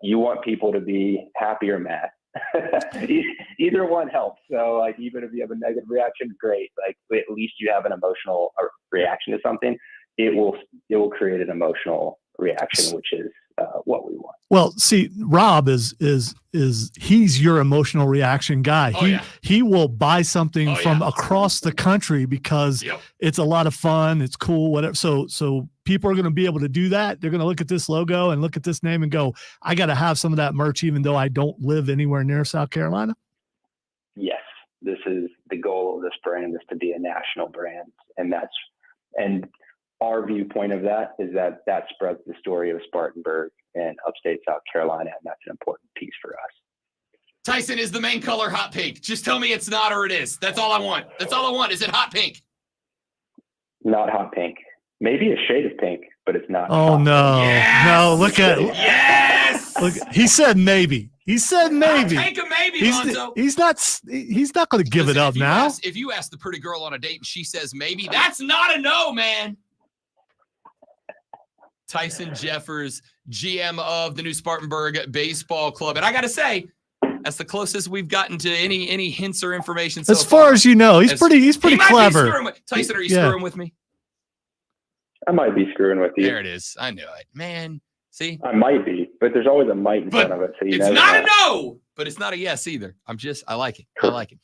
S15: you want people to be happy or mad. Either one helps. So like, even if you have a negative reaction, great. Like, at least you have an emotional reaction to something. It will create an emotional reaction, which is what we want.
S1: Well, see, Rob is he's your emotional reaction guy. He will buy something from across the country because it's a lot of fun, it's cool, whatever. So people are going to be able to do that. They're going to look at this logo and look at this name and go, I got to have some of that merch, even though I don't live anywhere near South Carolina.
S15: Yes, this is the goal of this brand, is to be a national brand, and our viewpoint of that is that spreads the story of Spartanburg and upstate South Carolina, and that's an important piece for us.
S3: Tyson, is the main color hot pink? Just tell me it's not or it is. That's all I want. Is it hot pink?
S15: Not hot pink. Maybe a shade of pink, but it's not.
S1: Oh, no.
S3: Yes!
S1: No, look at it.
S3: Yes!
S1: Look, he said maybe. He said maybe.
S3: I'll take a maybe, Lonzo.
S1: He's not going to give it up now.
S3: If you ask the pretty girl on a date and she says maybe, that's not a no, man. Tyson Jeffers, GM of the New Spartanburg Baseball Club. And I got to say, that's the closest we've gotten to any hints or information so
S1: as far as you know. He's pretty clever.
S3: Tyson, are you screwing with me?
S15: I might be screwing with you.
S3: There it is. I knew it. Man, see?
S15: I might be, but there's always a might in front of it. So
S3: it's not a no, but it's not a yes either. I like it. I like it.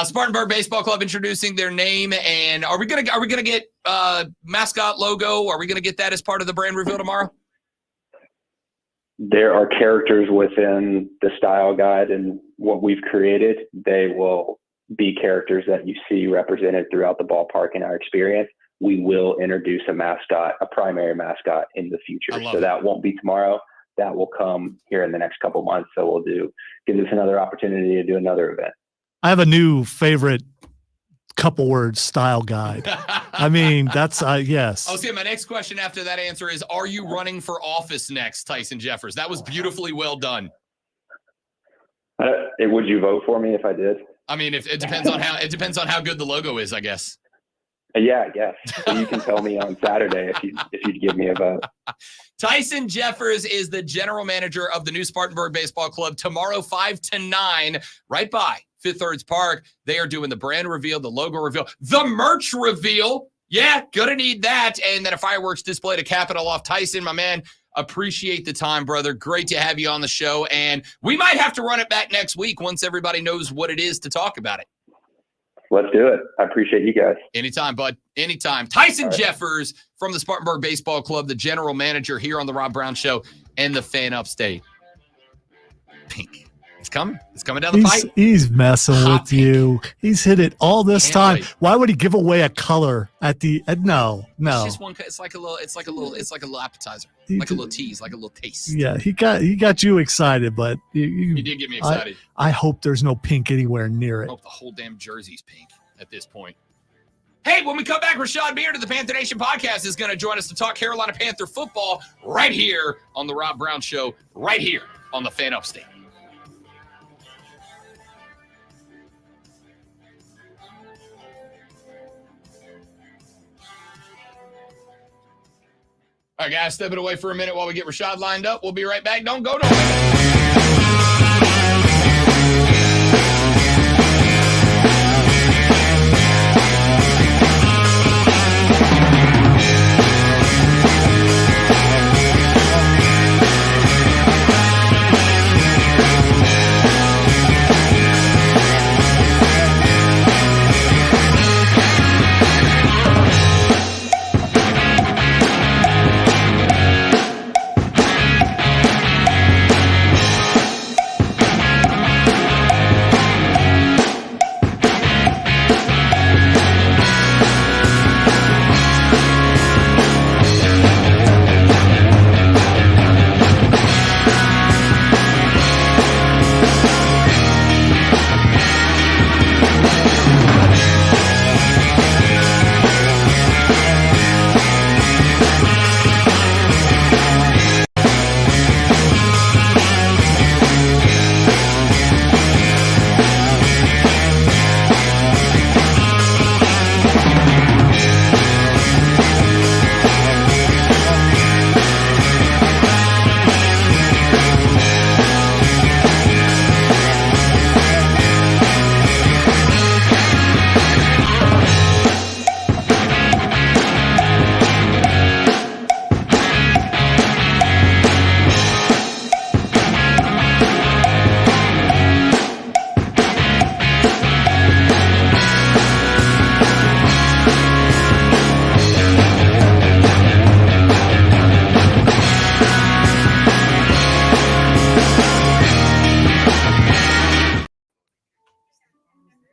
S3: Spartanburg Baseball Club introducing their name, and are we gonna get mascot logo? Are we gonna get that as part of the brand reveal tomorrow?
S15: There are characters within the style guide and what we've created. They will be characters that you see represented throughout the ballpark in our experience. We will introduce a primary mascot in the future. So that won't be tomorrow. That will come here in the next couple months. So give us another opportunity to do another event.
S1: I have a new favorite couple words style guide. I mean, that's yes.
S3: Oh, see, my next question after that answer is, are you running for office next, Tyson Jeffers? That was beautifully well done.
S15: Would you vote for me if I did?
S3: I mean, it depends on how good the logo is, I guess.
S15: Yeah, I guess. So you can tell me on Saturday if you'd give me a vote.
S3: Tyson Jeffers is the general manager of the New Spartanburg Baseball Club. Tomorrow, 5 to 9, right by Fifth Thirds Park. They are doing the brand reveal, the logo reveal, the merch reveal. Yeah, gonna need that. And then a fireworks display to cap it all off. Tyson, my man, appreciate the time, brother. Great to have you on the show. And we might have to run it back next week once everybody knows what it is to talk about it.
S15: Let's do it. I appreciate you guys.
S3: Anytime, bud. Anytime. Tyson Jeffers from the Spartanburg Baseball Club, the general manager here on the Rob Brown Show and the Fan Upstate. Pink. It's coming. It's coming down the pipe.
S1: He's messing with you. He's hit it all this time.
S3: Wait.
S1: Why would he give away a color at the no.
S3: It's just one. It's like a little appetizer, like a little tease, like a little taste.
S1: Yeah, he got you excited, but
S3: He did get me excited.
S1: I hope there's no pink anywhere near
S3: I
S1: it.
S3: hope the whole damn jersey's pink at this point. Hey, when we come back, Rashad Beard of the Panther Nation podcast is going to join us to talk Carolina Panther football right here on the Rob Brown Show, right here on the Fan Upstate. All right, guys, step it away for a minute while we get Rashad lined up. We'll be right back. Don't go nowhere.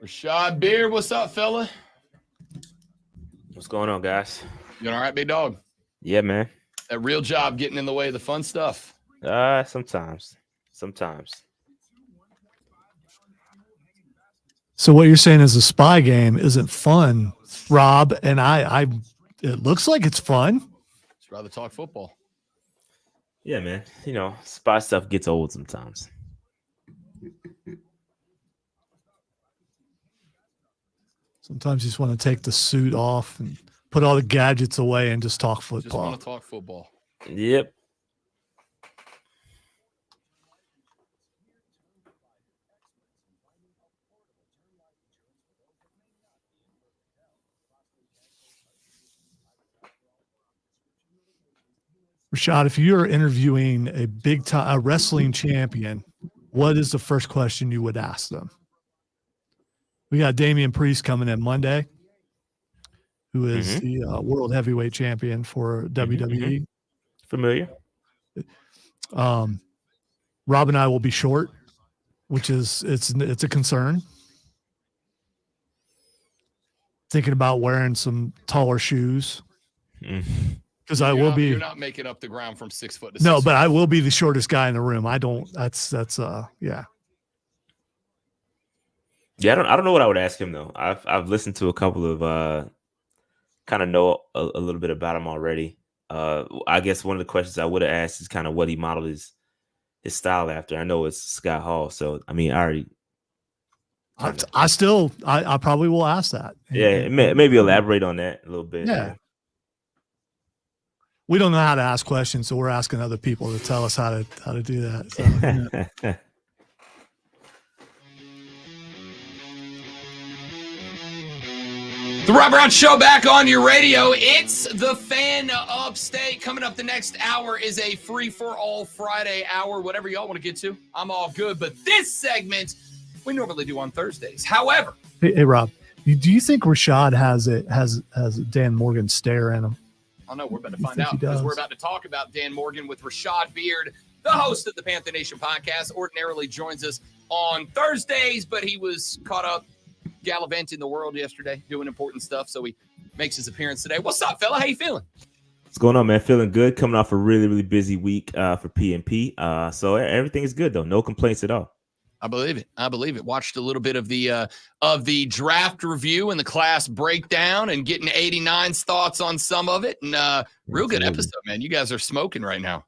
S3: Rashad Beard, what's up, fella?
S16: What's going on, guys?
S3: You all right, big dog?
S16: Yeah, man.
S3: That real job getting in the way of the fun stuff.
S16: Sometimes.
S1: So what you're saying is a spy game isn't fun, Rob, and it looks like it's fun.
S3: Just rather talk football.
S16: Yeah, man. You know, spy stuff gets old sometimes.
S1: Sometimes you just want to take the suit off and put all the gadgets away and just talk
S3: Just
S1: football.
S3: want to talk football.
S16: Yep.
S1: Rashad, if you're interviewing a a wrestling champion, what is the first question you would ask them? We got Damian Priest coming in Monday, who is the world heavyweight champion for WWE.
S16: Familiar.
S1: Rob and I will be short, which is it's a concern. Thinking about wearing some taller shoes. Because I will be.
S3: You're not making up the ground from 6 foot to 6
S1: No,
S3: foot.
S1: but I will be the shortest guy in the room. I don't. That's yeah.
S16: Yeah, I don't know what I would ask him though. I've listened to a couple of kind of know a little bit about him already. I guess one of the questions I would have asked is kind of what he modeled his style after. I know it's Scott Hall, so I mean, I probably will ask that. Yeah, maybe elaborate on that a little bit.
S1: Yeah. We don't know how to ask questions, so we're asking other people to tell us how to do that. So, yeah.
S3: The Rob Brown Show back on your radio. It's the Fan Upstate. Coming up the next hour is a free-for-all Friday hour. Whatever y'all want to get to, I'm all good. But this segment, we normally do on Thursdays. However,
S1: Hey, Rob, Do you think Rashad has Dan Morgan stare in him?
S3: I don't know. We're about to
S1: You
S3: find
S1: think
S3: out
S1: he
S3: because we're
S1: does?
S3: about to talk about Dan Morgan with Rashad Beard, the host of the Panther Nation podcast. Ordinarily joins us on Thursdays, but he was caught up gallivanting the world yesterday, doing important stuff, so he makes his appearance today. What's up, fella? How you feeling?
S16: What's going on, man? Feeling good. Coming off a really, really busy week for PNP. So everything is good though. No complaints at all.
S3: I believe it. I believe it. Watched a little bit of the draft review and the class breakdown, and getting 89's thoughts on some of it. And real good episode, man. You guys are smoking right now.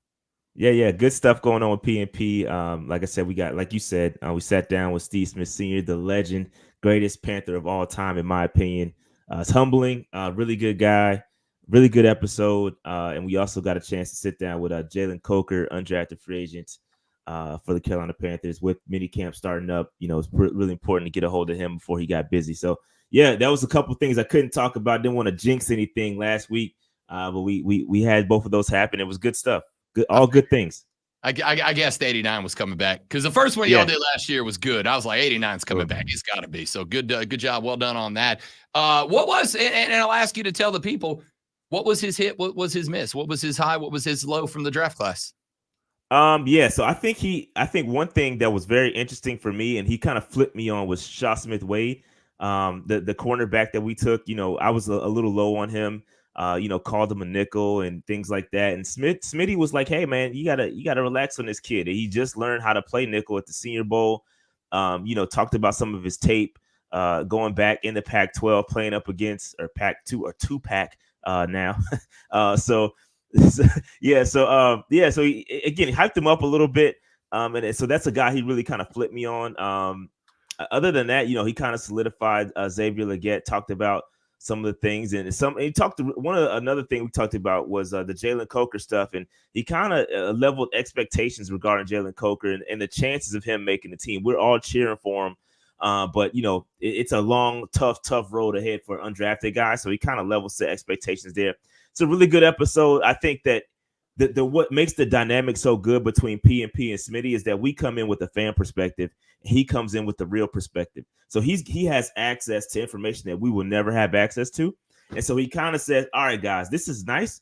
S16: Yeah. Good stuff going on with PNP. Like I said, we got, like you said, we sat down with Steve Smith Sr., the legend, greatest Panther of all time, in my opinion. It's humbling. Really good guy. Really good episode. And we also got a chance to sit down with Jalen Coker, undrafted free agent for the Carolina Panthers, with minicamp starting up. It's really important to get a hold of him before he got busy. So, yeah, that was a couple things I couldn't talk about. Didn't want to jinx anything last week, but we had both of those happen. It was good stuff. All good things.
S3: I guessed 89 was coming back because the first one y'all did last year was good. I was like, 89's coming back. It's got to be. So good job. Well done on that. What was, and I'll ask you to tell the people, what was his hit? What was his miss? What was his high? What was his low from the draft class?
S16: So I think one thing that was very interesting for me, and he kind of flipped me on, was Shaw Smith Wade, the cornerback that we took. I was a little low on him. Called him a nickel and things like that. And Smitty was like, "Hey man, you gotta relax on this kid. He just learned how to play nickel at the Senior Bowl." Talked about some of his tape going back in the Pac-12, playing up against, or Pac-2 or 2-pack now. So he hyped him up a little bit. And so that's a guy he really kind of flipped me on. Other than that, he kind of solidified Xavier Legette, talked about some of the things, and he talked to another thing we talked about was the Jalen Coker stuff, and he kind of leveled expectations regarding Jalen Coker and the chances of him making the team. We're all cheering for him, but it's a long, tough road ahead for an undrafted guy. So he kind of level set expectations there. It's a really good episode. I think that the what makes the dynamic so good between PNP and Smitty is that we come in with a fan perspective, and he comes in with the real perspective. So he has access to information that we will never have access to. And so he kind of says, all right, guys, this is nice,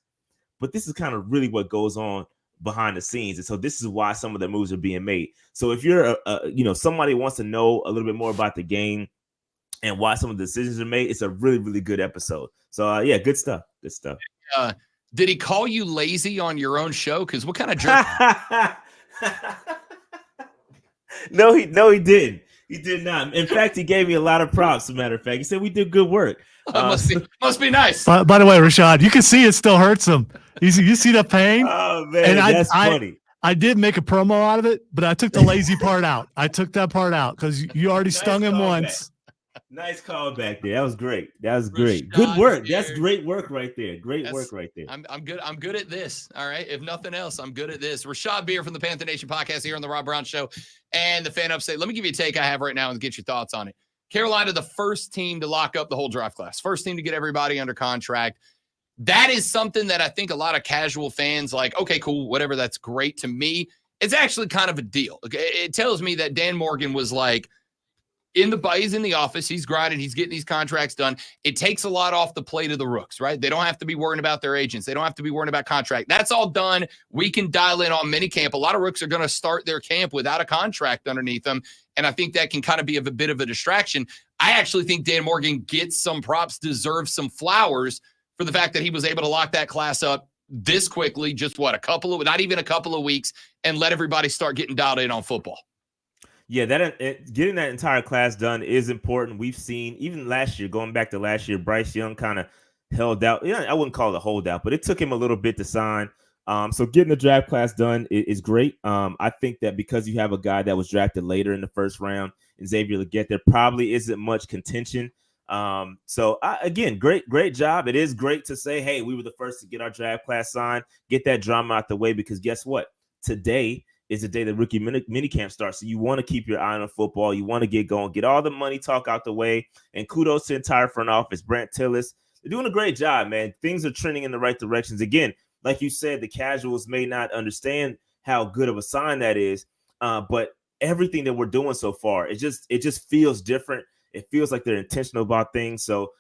S16: but this is kind of really what goes on behind the scenes. And so this is why some of the moves are being made. So if you're somebody wants to know a little bit more about the game and why some of the decisions are made, it's a really, really good episode. So good stuff. Good stuff.
S3: Did he call you lazy on your own show? Because what kind of jerk?
S16: No, he didn't. He did not. In fact, he gave me a lot of props. As a matter of fact, he said we did good work.
S3: Must be nice.
S1: By the way, Rashad, you can see it still hurts him. You see the pain?
S16: Oh man, and that's funny.
S1: I did make a promo out of it, but I took the lazy part out. I took that part out because you already stung him once.
S16: Nice call back there. That was great. Good work. That's great work right there. Work right there.
S3: I'm good. I'm good at this. All right. If nothing else, I'm good at this. Rashad Beard from the Panther Nation podcast here on the Rob Brown Show and the Fan Upstate. Let me give you a take I have right now and get your thoughts on it. Carolina, the first team to lock up the whole draft class. First team to get everybody under contract. That is something that I think a lot of casual fans like, okay, cool, whatever. That's great. To me, it's actually kind of a deal. It tells me that Dan Morgan was like, he's in the office, he's grinding, he's getting these contracts done. It takes a lot off the plate of the rooks, right? They don't have to be worrying about their agents. They don't have to be worrying about contract. That's all done. We can dial in on minicamp. A lot of rooks are going to start their camp without a contract underneath them. And I think that can kind of be a bit of a distraction. I actually think Dan Morgan gets some props, deserves some flowers for the fact that he was able to lock that class up this quickly, just not even a couple of weeks, and let everybody start getting dialed in on football.
S16: Yeah, getting that entire class done is important. We've seen, even last year, going back to last year, Bryce Young kind of held out. Yeah, I wouldn't call it a holdout, but it took him a little bit to sign. So getting the draft class done is great. I think that because you have a guy that was drafted later in the first round, and Xavier Legette, there probably isn't much contention. Again, great job. It is great to say, hey, we were the first to get our draft class signed, get that drama out the way, because guess what? Today is the day the rookie minicamp starts. So you want to keep your eye on football. You want to get going, get all the money talk out the way. And kudos to the entire front office, Brent Tillis. They're doing a great job, man. Things are trending in the right directions. Again, like you said, the casuals may not understand how good of a sign that is, but everything that we're doing so far, it just feels different. It feels like they're intentional about things. So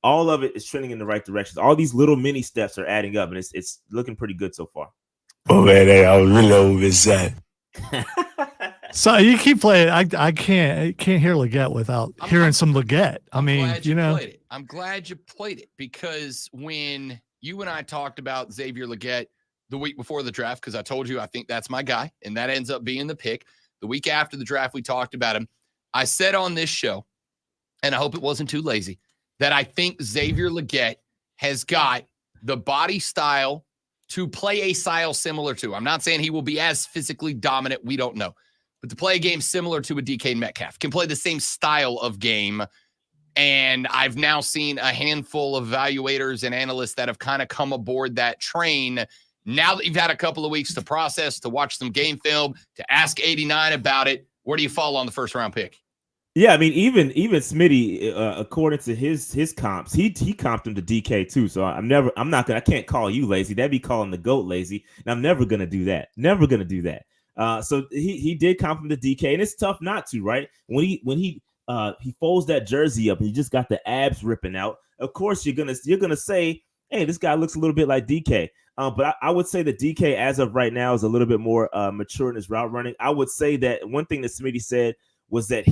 S16: all of it is trending in the right direction. All these little mini steps are adding up, and it's looking pretty good so far.
S12: Oh man, I was really over that.
S1: So you keep playing. I can't hear Leggett without hearing some Leggett. I mean,
S3: glad
S1: you know,
S3: played it. I'm glad you played it, because when you and I talked about Xavier Leggett the week before the draft, because I told you I think that's my guy, and that ends up being the pick. The week after the draft, we talked about him. I said on this show, and I hope it wasn't too lazy, that I think Xavier Leggett has got the body style to play a style similar to. I'm not saying he will be as physically dominant. We don't know. But to play a game similar to a DK Metcalf, can play the same style of game. And I've now seen a handful of evaluators and analysts that have kind of come aboard that train. Now that you've had a couple of weeks to process, to watch some game film, to ask 89 about it, where do you fall on the first round pick?
S16: Yeah, I mean, even Smitty, according to his comps, he comped him to DK too. So I can't call you lazy. That'd be calling the GOAT lazy. And I'm never gonna do that. Never gonna do that. So he did comp him to DK, and it's tough not to, right? When he folds that jersey up and you just got the abs ripping out, of course you're gonna say, hey, this guy looks a little bit like DK. But I would say that DK as of right now is a little bit more mature in his route running. I would say that one thing that Smitty said was that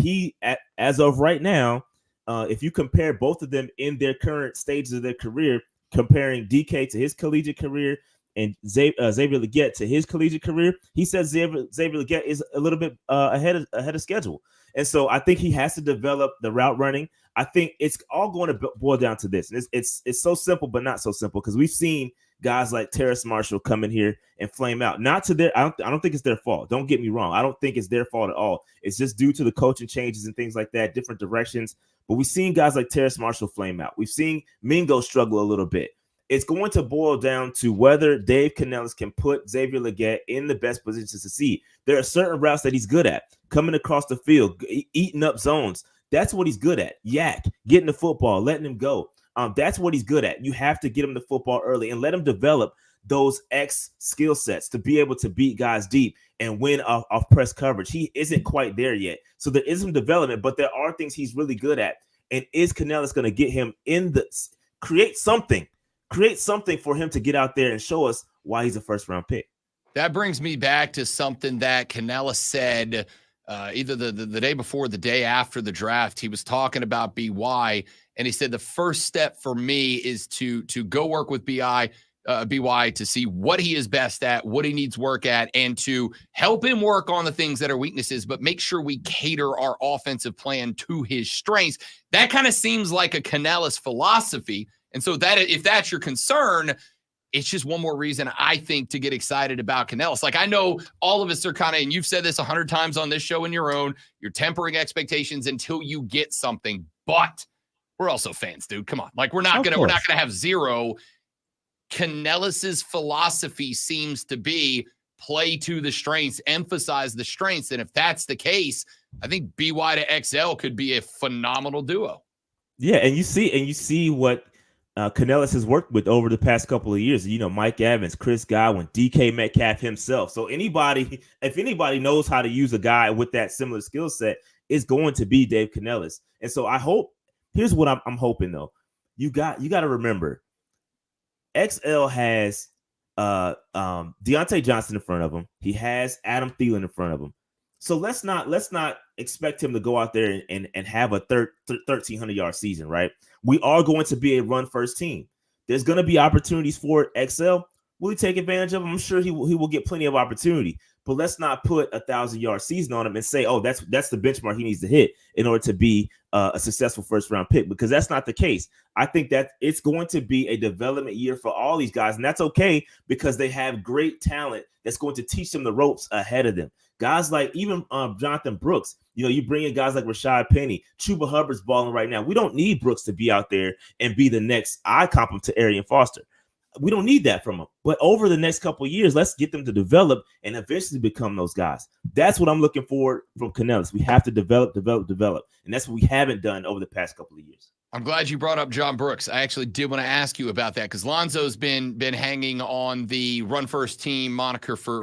S16: as of right now, if you compare both of them in their current stages of their career, comparing DK to his collegiate career and Xavier Leggett to his collegiate career, he says Xavier Leggett is a little bit ahead of schedule. And so I think he has to develop the route running. I think it's all going to boil down to this. And it's so simple, but not so simple, because we've seen guys like Terrace Marshall come in here and flame out. Not to their, I don't think it's their fault. Don't get me wrong. I don't think it's their fault at all. It's just due to the coaching changes and things like that, different directions. But we've seen guys like Terrace Marshall flame out. We've seen Mingo struggle a little bit. It's going to boil down to whether Dave Canellis can put Xavier Leggett in the best position to succeed. There are certain routes that he's good at, coming across the field, eating up zones. That's what he's good at. Yak, getting the football, letting him go. That's what he's good at. You have to get him the football early and let him develop those X skill sets to be able to beat guys deep and win off press coverage. He isn't quite there yet. So there is some development, but there are things he's really good at. And is Canellis going to get him in create something for him to get out there and show us why he's a first round pick?
S3: That brings me back to something that Canellis said either the day before, the day after the draft. He was talking about BY, and he said the first step for me is to go work with BY to see what he is best at, what he needs work at, and to help him work on the things that are weaknesses, but make sure we cater our offensive plan to his strengths. That kind of seems like a Canellis philosophy. And so that if that's your concern, it's just one more reason, I think, to get excited about Canellis. Like, I know all of us are kind of, and you've said this 100 times on this show and your own, you're tempering expectations until you get something. But we're also fans, dude. Come on. Like, we're not gonna have zero. Canellis's philosophy seems to be play to the strengths, emphasize the strengths. And if that's the case, I think BY to XL could be a phenomenal duo.
S16: Yeah, and you see what Canellis has worked with over the past couple of years. You know, Mike Evans, Chris Godwin, DK Metcalf himself. So if anybody knows how to use a guy with that similar skill set, it's going to be Dave Canellis. And so I hope, here's what I'm hoping though. You got to remember, XL has Deontay Johnson in front of him. He has Adam Thielen in front of him. So let's not expect him to go out there and have a 1,300 yard season, right? We are going to be a run first team. There's going to be opportunities for XL. Will he take advantage of them? I'm sure he will get plenty of opportunity. But let's not put a 1,000-yard season on him and say, oh, that's the benchmark he needs to hit in order to be a successful first round pick, because that's not the case. I think that it's going to be a development year for all these guys, and that's okay because they have great talent that's going to teach them the ropes ahead of them. Guys like even Jonathan Brooks, you know, you bring in guys like Rashad Penny, Chuba Hubbard's balling right now. We don't need Brooks to be out there and be the next eye compliment to Arian Foster. We don't need that from them. But over the next couple of years, let's get them to develop and eventually become those guys. That's what I'm looking for from Canellis. We have to develop. And that's what we haven't done over the past couple of years.
S3: I'm glad you brought up John Brooks. I actually did want to ask you about that because Lonzo's been hanging on the run first team moniker for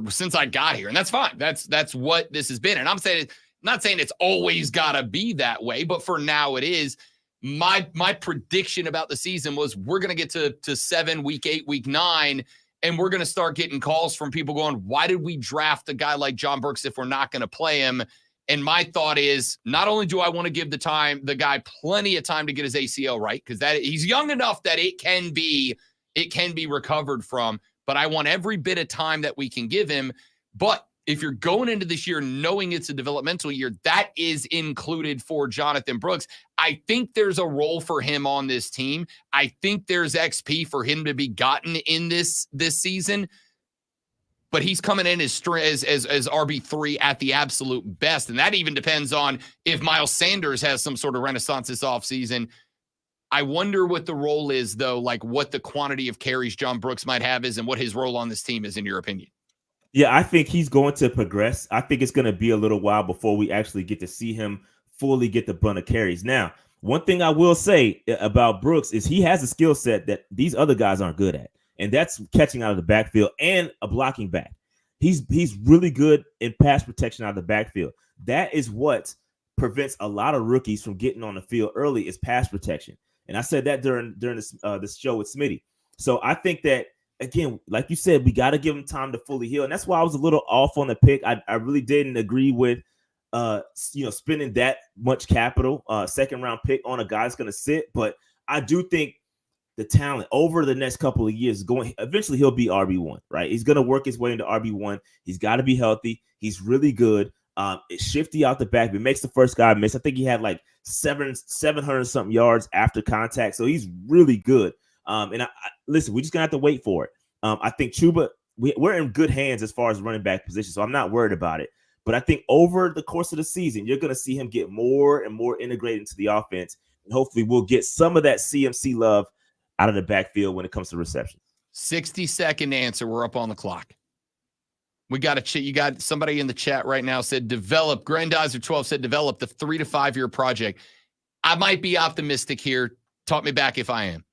S3: since I got here. And that's fine. That's what this has been. And I'm saying not saying it's always got to be that way, but for now it is. My prediction about the season was we're going to get to 7, week 8, week 9, and we're going to start getting calls from people going, why did we draft a guy like John Brooks if we're not going to play him? And my thought is, not only do I want to give the guy plenty of time to get his ACL right, because he's young enough that it can be recovered from, but I want every bit of time that we can give him. But if you're going into this year knowing it's a developmental year, that is included for Jonathan Brooks. I think there's a role for him on this team. I think there's XP for him to be gotten in this season. But he's coming in as RB3 at the absolute best. And that even depends on if Miles Sanders has some sort of renaissance this offseason. I wonder what the role is, though, like what the quantity of carries John Brooks might have is and what his role on this team is, in your opinion.
S16: Yeah, I think he's going to progress. I think it's going to be a little while before we actually get to see him fully get the brunt of carries. Now, one thing I will say about Brooks is he has a skill set that these other guys aren't good at, and that's catching out of the backfield and a blocking back. He's really good in pass protection out of the backfield. That is what prevents a lot of rookies from getting on the field early is pass protection. And I said that during this show with Smitty. So I think that, again, like you said, we got to give him time to fully heal. And that's why I was a little off on the pick. I really didn't agree with, spending that much capital, second round pick on a guy that's going to sit. But I do think the talent over the next couple of years eventually he'll be RB1, right? He's going to work his way into RB1. He's got to be healthy. He's really good. It's shifty out the back. It makes the first guy miss. I think he had like 700 something yards after contact. So he's really good. And listen, we just gonna have to wait for it. I think Chuba, we're in good hands as far as running back position, so I'm not worried about it. But I think over the course of the season, you're gonna see him get more and more integrated into the offense, and hopefully we'll get some of that CMC love out of the backfield when it comes to reception.
S3: 60-second answer. We're up on the clock. We got you got somebody in the chat right now said develop. Grandizer 12 said develop the 3 to 5 year project. I might be optimistic here. Talk me back if I am.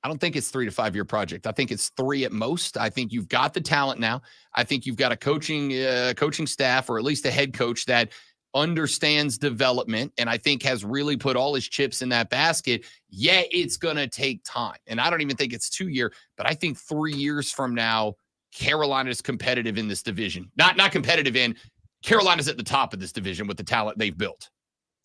S3: I don't think it's 3 to 5 year project. I think it's 3 at most. I think you've got the talent now. I think you've got a coaching staff, or at least a head coach that understands development, and I think has really put all his chips in that basket. Yeah, it's going to take time. And I don't even think it's 2 year, but I think 3 years from now, Carolina's competitive in this division. Not competitive in, Carolina's at the top of this division with the talent they've built.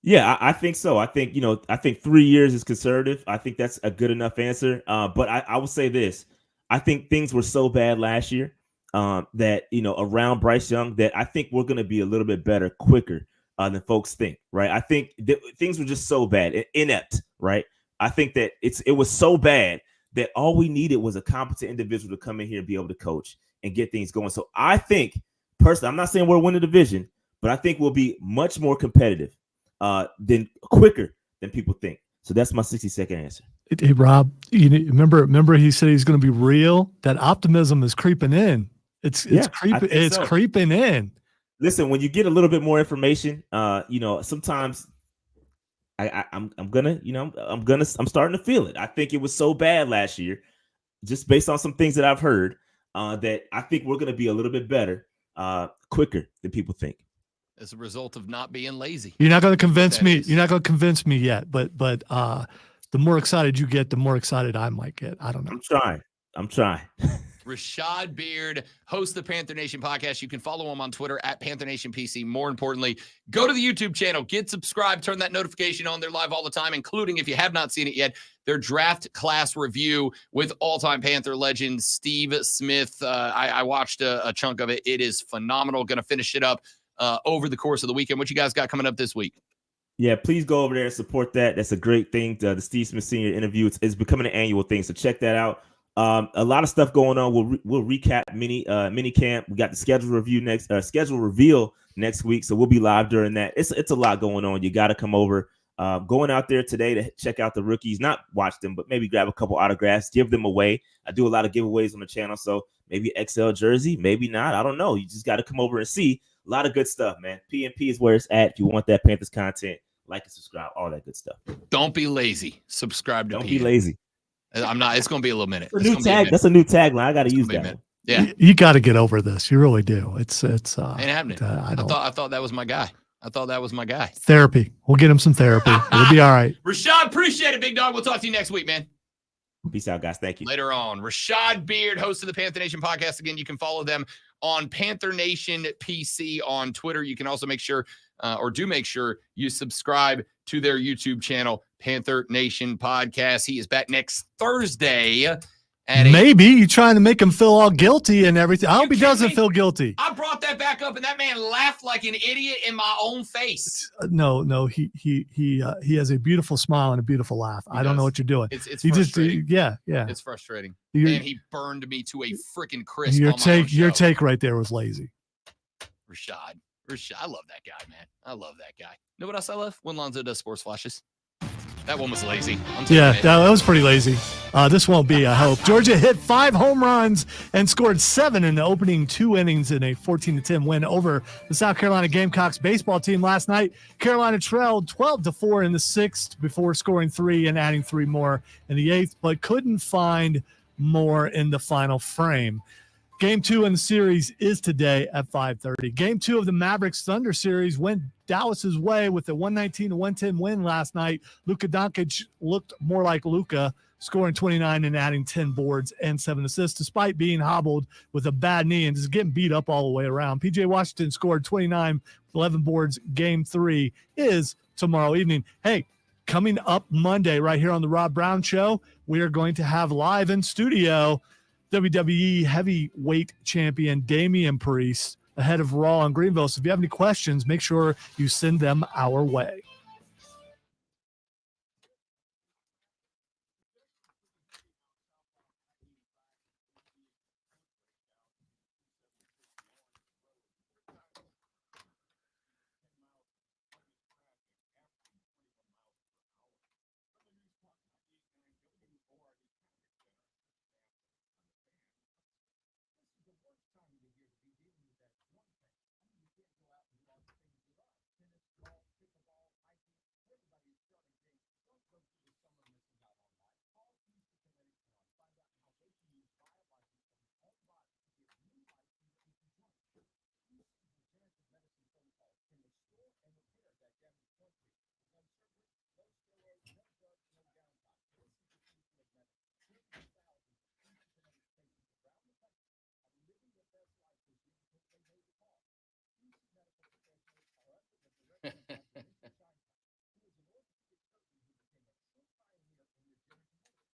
S16: Yeah, I think so. I think 3 years is conservative. I think that's a good enough answer. But I will say this. I think things were so bad last year that, around Bryce Young, that I think we're going to be a little bit better quicker than folks think, right? I think things were just so bad, inept, right? I think that it was so bad that all we needed was a competent individual to come in here and be able to coach and get things going. So I think, personally, I'm not saying we'll win the division, but I think we'll be much more competitive quicker than people think. So that's my 60-second answer.
S1: Hey, Rob, remember he said he's going to be real? That optimism is creeping in. It's creeping in.
S16: Listen, when you get a little bit more information, sometimes I'm starting to feel it. I think it was so bad last year, just based on some things that I've heard, that I think we're going to be a little bit better quicker than people think.
S3: As a result of not being lazy.
S1: You're not going to convince me. You're not going to convince me yet, but the more excited you get, the more excited I might get. I don't know.
S16: I'm trying.
S3: Rashad Beard, host of the Panther Nation podcast. You can follow him on Twitter at Panther Nation PC. More importantly, go to the YouTube channel, get subscribed, turn that notification on. They're live all the time, including, if you have not seen it yet, their draft class review with all-time Panther legend Steve Smith. I watched a chunk of it. It is phenomenal. Going to finish it up over the course of the weekend. What you guys got coming up this week?
S16: Yeah, please go over there and support that. That's a great thing. The Steve Smith Senior interview. It's becoming an annual thing, so check that out. A lot of stuff going on. We'll recap mini camp. We got the schedule reveal next week, so we'll be live during that. It's a lot going on. You got to come over. Going out there today to check out the rookies, not watch them, but maybe grab a couple autographs, give them away. I do a lot of giveaways on the channel, so maybe XL jersey, maybe not. I don't know. You just got to come over and see. A lot of good stuff, man. PNP is where it's at. If you want that Panthers content, like and subscribe, all that good stuff.
S3: Don't be lazy. Subscribe to
S16: Don't be lazy.
S3: I'm not. It's going to be a little minute.
S16: That's a new tagline. I got to use that.
S3: Yeah,
S1: you got to get over this. You really do. It's
S3: ain't happening. I thought that was my guy. I thought that was my guy.
S1: Therapy. We'll get him some therapy. It'll be all right.
S3: Rashad, appreciate it, big dog. We'll talk to you next week, man.
S16: Peace out, guys. Thank you.
S3: Later on. Rashad Beard, host of the Panther Nation podcast. Again, you can follow them on Panther Nation PC on Twitter. You can also make sure you subscribe to their YouTube channel, Panther Nation Podcast. He is back next Thursday.
S1: Maybe you're trying to make him feel all guilty and everything. I hope he doesn't feel guilty.
S3: I brought that back up, and that man laughed like an idiot in my own face.
S1: No, he has a beautiful smile and a beautiful laugh. I don't know what you're doing.
S3: It's
S1: frustrating. Yeah.
S3: It's frustrating. And he burned me to a freaking crisp.
S1: Your
S3: on my own
S1: your
S3: show.
S1: take right there was lazy.
S3: Rashad, I love that guy, man. I love that guy. Know what else I love? When Lonzo does sports flashes. That one was lazy.
S1: Yeah, that was pretty lazy. This won't be, I hope. Georgia hit 5 home runs and scored 7 in the opening 2 innings in a 14-10 win over the South Carolina Gamecocks baseball team last night. Carolina trailed 12-4 in the 6th before scoring 3 and adding 3 more in the 8th, but couldn't find more in the final frame. Game 2 in the series is today at 5:30. Game 2 of the Mavericks Thunder series went Dallas's way with a 119-110 win last night. Luka Doncic looked more like Luka, scoring 29 and adding 10 boards and 7 assists, despite being hobbled with a bad knee and just getting beat up all the way around. PJ Washington scored 29, 11 boards. Game 3 is tomorrow evening. Hey, coming up Monday right here on the Rob Brown Show, we are going to have live in studio WWE heavyweight champion Damian Priest ahead of Raw in Greenville. So if you have any questions, make sure you send them our way.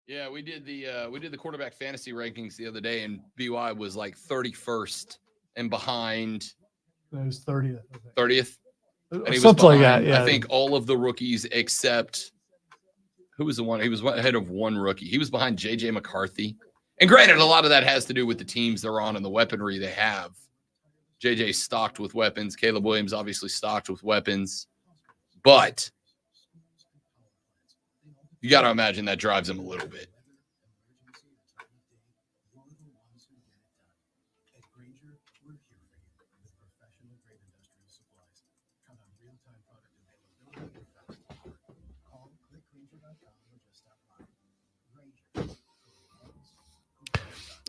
S3: Yeah, we did the quarterback fantasy rankings the other day, and BY was like 31st and behind.
S1: It was 30th.
S3: 30th. And he was
S1: Something like
S3: behind,
S1: that, yeah.
S3: I think all of the rookies except who was the one? He was ahead of one rookie. He was behind JJ McCarthy. And granted, a lot of that has to do with the teams they're on and the weaponry they have. JJ stocked with weapons. Caleb Williams obviously stocked with weapons. But you got to imagine that drives him a little bit.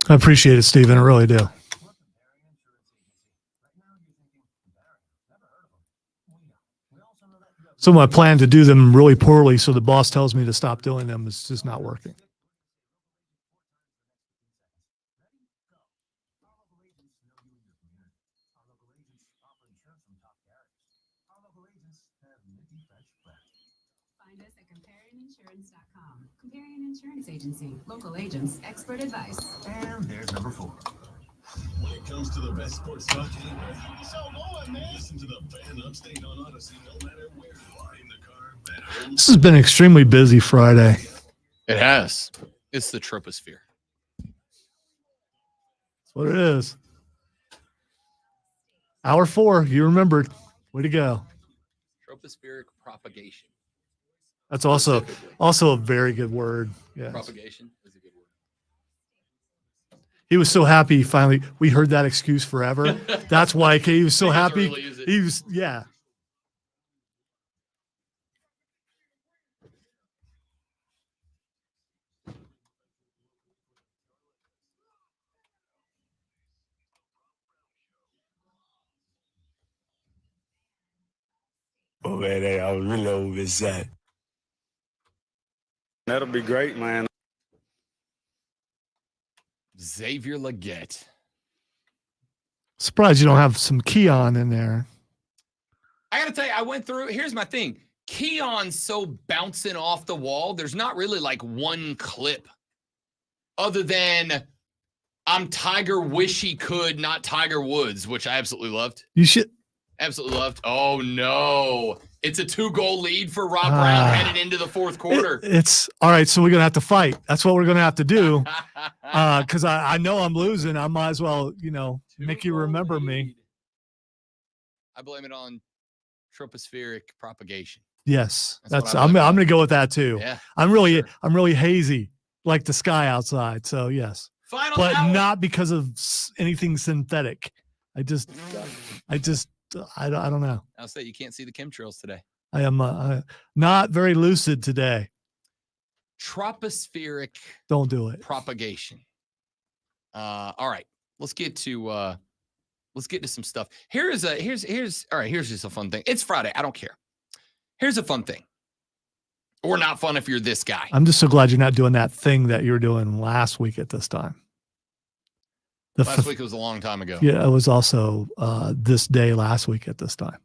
S1: I appreciate it, Stephen. I really do. So my plan to do them really poorly so the boss tells me to stop doing them is just not working.
S17: Find us at ComparionInsurance.com. Comparion Insurance Agency. Local agents, expert advice.
S11: And there's number 4.
S8: When it comes to the best sports talk anywhere, so on, man. Listen to the Fan Upstate on Odyssey, no matter where you are in the car, at home.
S1: This has been an extremely busy Friday.
S3: It has. It's the troposphere.
S1: That's what it is. Hour 4, you remembered. Way to go.
S3: Tropospheric propagation.
S1: That's also a very good word. Yeah.
S3: Propagation is a good word.
S1: He was so happy finally. We heard that excuse forever. That's why he was so happy.
S3: Really use it.
S1: He was, yeah.
S12: Oh, man, I was really over sad.
S18: That'll be great, man.
S3: Xavier Legette.
S1: Surprised you don't have some Keon in there.
S3: I got to tell you, I went through. Here's my thing. Keon's so bouncing off the wall. There's not really like one clip other than I'm Tiger wish he could, not Tiger Woods, which I absolutely loved.
S1: You should.
S3: Absolutely loved. Oh, no. It's a 2-goal lead for Rob Brown headed into the fourth quarter.
S1: It's all right. So we're going to have to fight. That's what we're going to have to do. Because I know I'm losing. I might as well, make you remember me.
S3: I blame it on tropospheric propagation.
S1: Yes.
S3: That's
S1: I'm
S3: what I
S1: going to go with that too.
S3: Yeah,
S1: I'm really hazy, like the sky outside. So yes. But not because of anything synthetic. I don't know.
S3: I'll say you can't see the chemtrails today.
S1: I am not very lucid today.
S3: Tropospheric
S1: Don't do it.
S3: propagation. All right. Let's get to some stuff. Here's just a fun thing. It's Friday. I don't care. Here's a fun thing. Or not fun if you're this guy.
S1: I'm just so glad you're not doing that thing that you were doing last week at this time.
S3: Last week was a long time ago.
S1: Yeah, it was also this day last week at this time.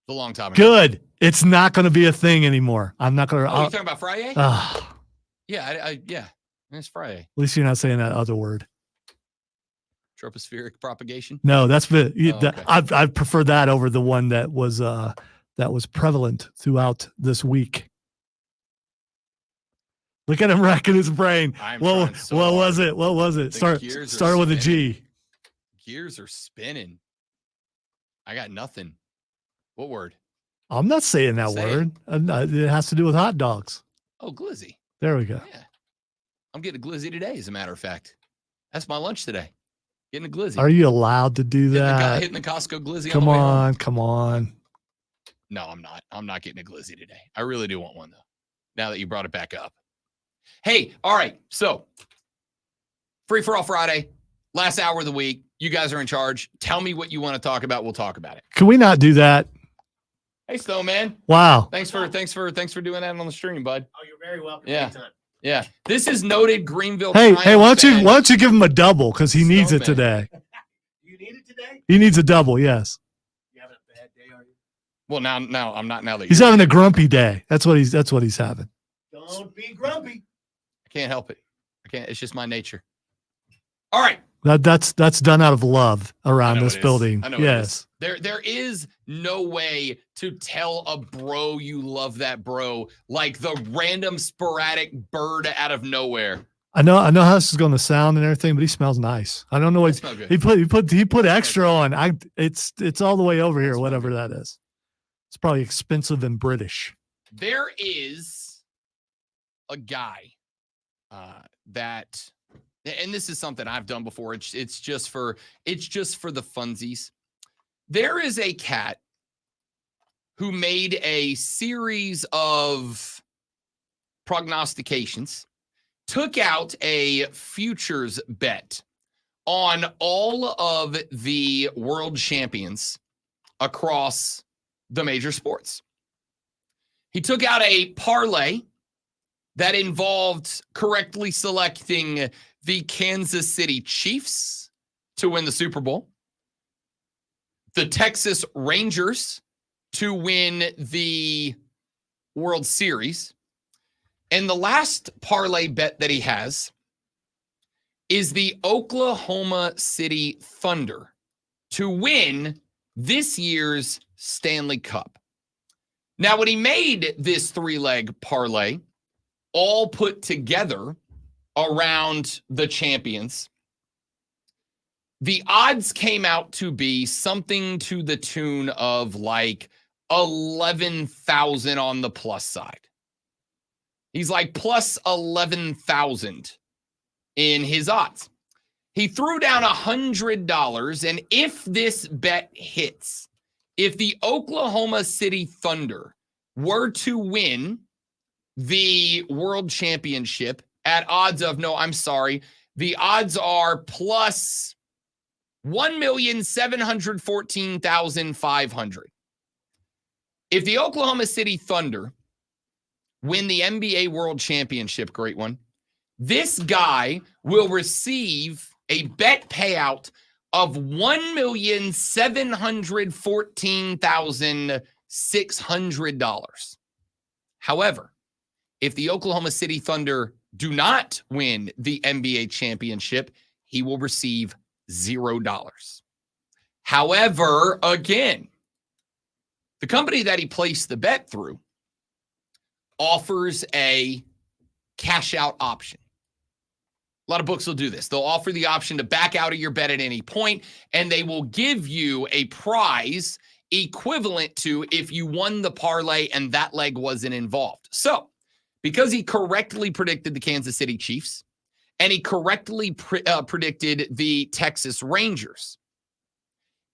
S3: A long time ago.
S1: Good. It's not going to be a thing anymore. I'm not going to.
S3: Oh, you talking about Friday? Yeah, yeah. It's Friday.
S1: At least you're not saying that other word.
S3: Tropospheric propagation?
S1: No, that's
S3: okay.
S1: I prefer that over the one that was prevalent throughout this week. Look at him racking his brain. What was it? What was it? Start with a G.
S3: Gears are spinning. I got nothing. What word?
S1: I'm not saying that word. It has to do with hot dogs.
S3: Oh, glizzy.
S1: There we go.
S3: Yeah. I'm getting a glizzy today, as a matter of fact. That's my lunch today. Getting a glizzy.
S1: Are you allowed to do that?
S3: Hitting the Costco glizzy.
S1: Come on, come on.
S3: No, I'm not. I'm not getting a glizzy today. I really do want one, though, now that you brought it back up. Hey, all right. So, Free for All Friday, last hour of the week. You guys are in charge. Tell me what you want to talk about. We'll talk about it.
S1: Can we not do that?
S3: Hey, Stowe, man.
S1: Wow.
S3: Thanks for doing that on the stream, bud.
S7: Oh, you're very welcome.
S3: Yeah.
S7: Anytime.
S3: Yeah. This is noted Greenville.
S1: Hey, why
S3: fan.
S1: don't you give him a double because he needs it today.
S7: You need it today?
S1: He needs a double. Yes.
S7: You having a bad day, are you?
S3: Well, now I'm not. Now that
S1: He's having a grumpy day. That's what he's having.
S7: Don't be grumpy.
S3: I can't help it. I can't. It's just my nature. All right.
S1: That's done out of love around this
S3: it is.
S1: building.
S3: I know it
S1: Yes.
S3: is. There is no way to tell a bro you love that bro like the random sporadic bird out of nowhere.
S1: I know how this is going to sound and everything, but he smells nice. I don't know what
S3: smell good.
S1: he put extra on. It's all the way over here, whatever that is. It's probably expensive and British.
S3: There is a guy that, and this is something I've done before. It's just for the funsies. There is a cat who made a series of prognostications, took out a futures bet on all of the world champions across the major sports. He took out a parlay that involved correctly selecting the Kansas City Chiefs to win the Super Bowl, the Texas Rangers to win the World Series, and the last parlay bet that he has is the Oklahoma City Thunder to win this year's Stanley Cup. Now, when he made this 3-leg parlay, all put together around the champions, the odds came out to be something to the tune of like 11,000 on the plus side. He's like plus 11,000 in his odds. He threw down $100, and if this bet hits, if the Oklahoma City Thunder were to win the World Championship at odds of, no, I'm sorry, the odds are plus 1,714,500. If the Oklahoma City Thunder win the NBA World Championship, great one, this guy will receive a bet payout of $1,714,600. However, if the Oklahoma City Thunder do not win the NBA championship, he will receive $0. However, again, the company that he placed the bet through offers a cash out option. A lot of books will do this. They'll offer the option to back out of your bet at any point, and they will give you a prize equivalent to if you won the parlay and that leg wasn't involved. So, because he correctly predicted the Kansas City Chiefs and he correctly predicted the Texas Rangers,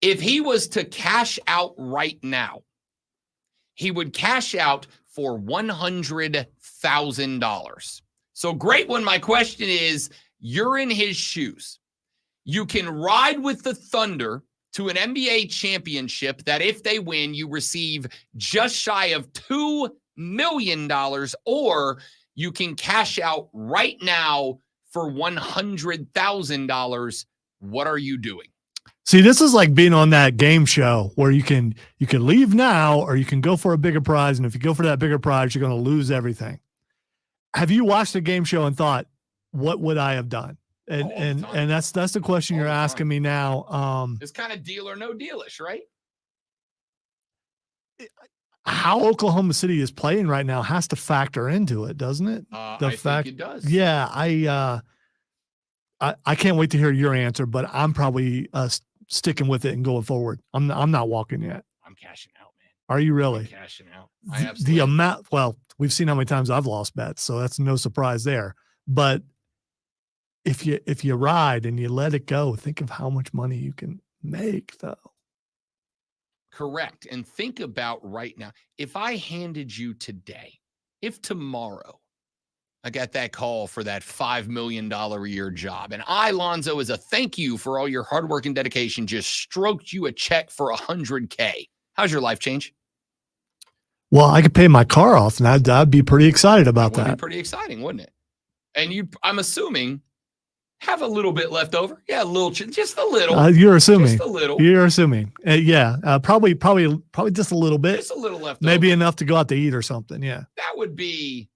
S3: if he was to cash out right now, he would cash out for $100,000. So great one. My question is, you're in his shoes. You can ride with the Thunder to an NBA championship that if they win, you receive just shy of $2 million, or you can cash out right now for $100,000. What are you doing?
S1: See, this is like being on that game show where you can leave now or you can go for a bigger prize. And if you go for that bigger prize, you're going to lose everything. Have you watched the game show and thought, what would I have done? And that's the question you're asking me now.
S3: It's kind of deal or no dealish, right?
S1: How Oklahoma City is playing right now has to factor into it, doesn't it?
S3: I think it does.
S1: Yeah, I can't wait to hear your answer, but I'm probably sticking with it and going forward. I'm not walking yet.
S3: I'm cashing out, man.
S1: Are you really?
S3: I'm cashing out. I absolutely.
S1: The amount. Well, we've seen how many times I've lost bets, so that's no surprise there. But if you ride and you let it go, think of how much money you can make, though.
S3: Correct. And think about right now, if I handed you today, if tomorrow I got that call for that $5 million a year job, and I, Lonzo, as a thank you for all your hard work and dedication, just stroked you a check for $100K, how's your life change?
S1: Well, I could pay my car off, and I'd be pretty excited about that.
S3: Would be pretty exciting, wouldn't it? And you, I'm assuming, have a little bit left over. Yeah, a little, just a little.
S1: You're assuming.
S3: Just a little.
S1: You're assuming. Probably just a little bit.
S3: Just a little left
S1: Maybe
S3: over.
S1: enough to go out to eat or something. Yeah.
S3: That would be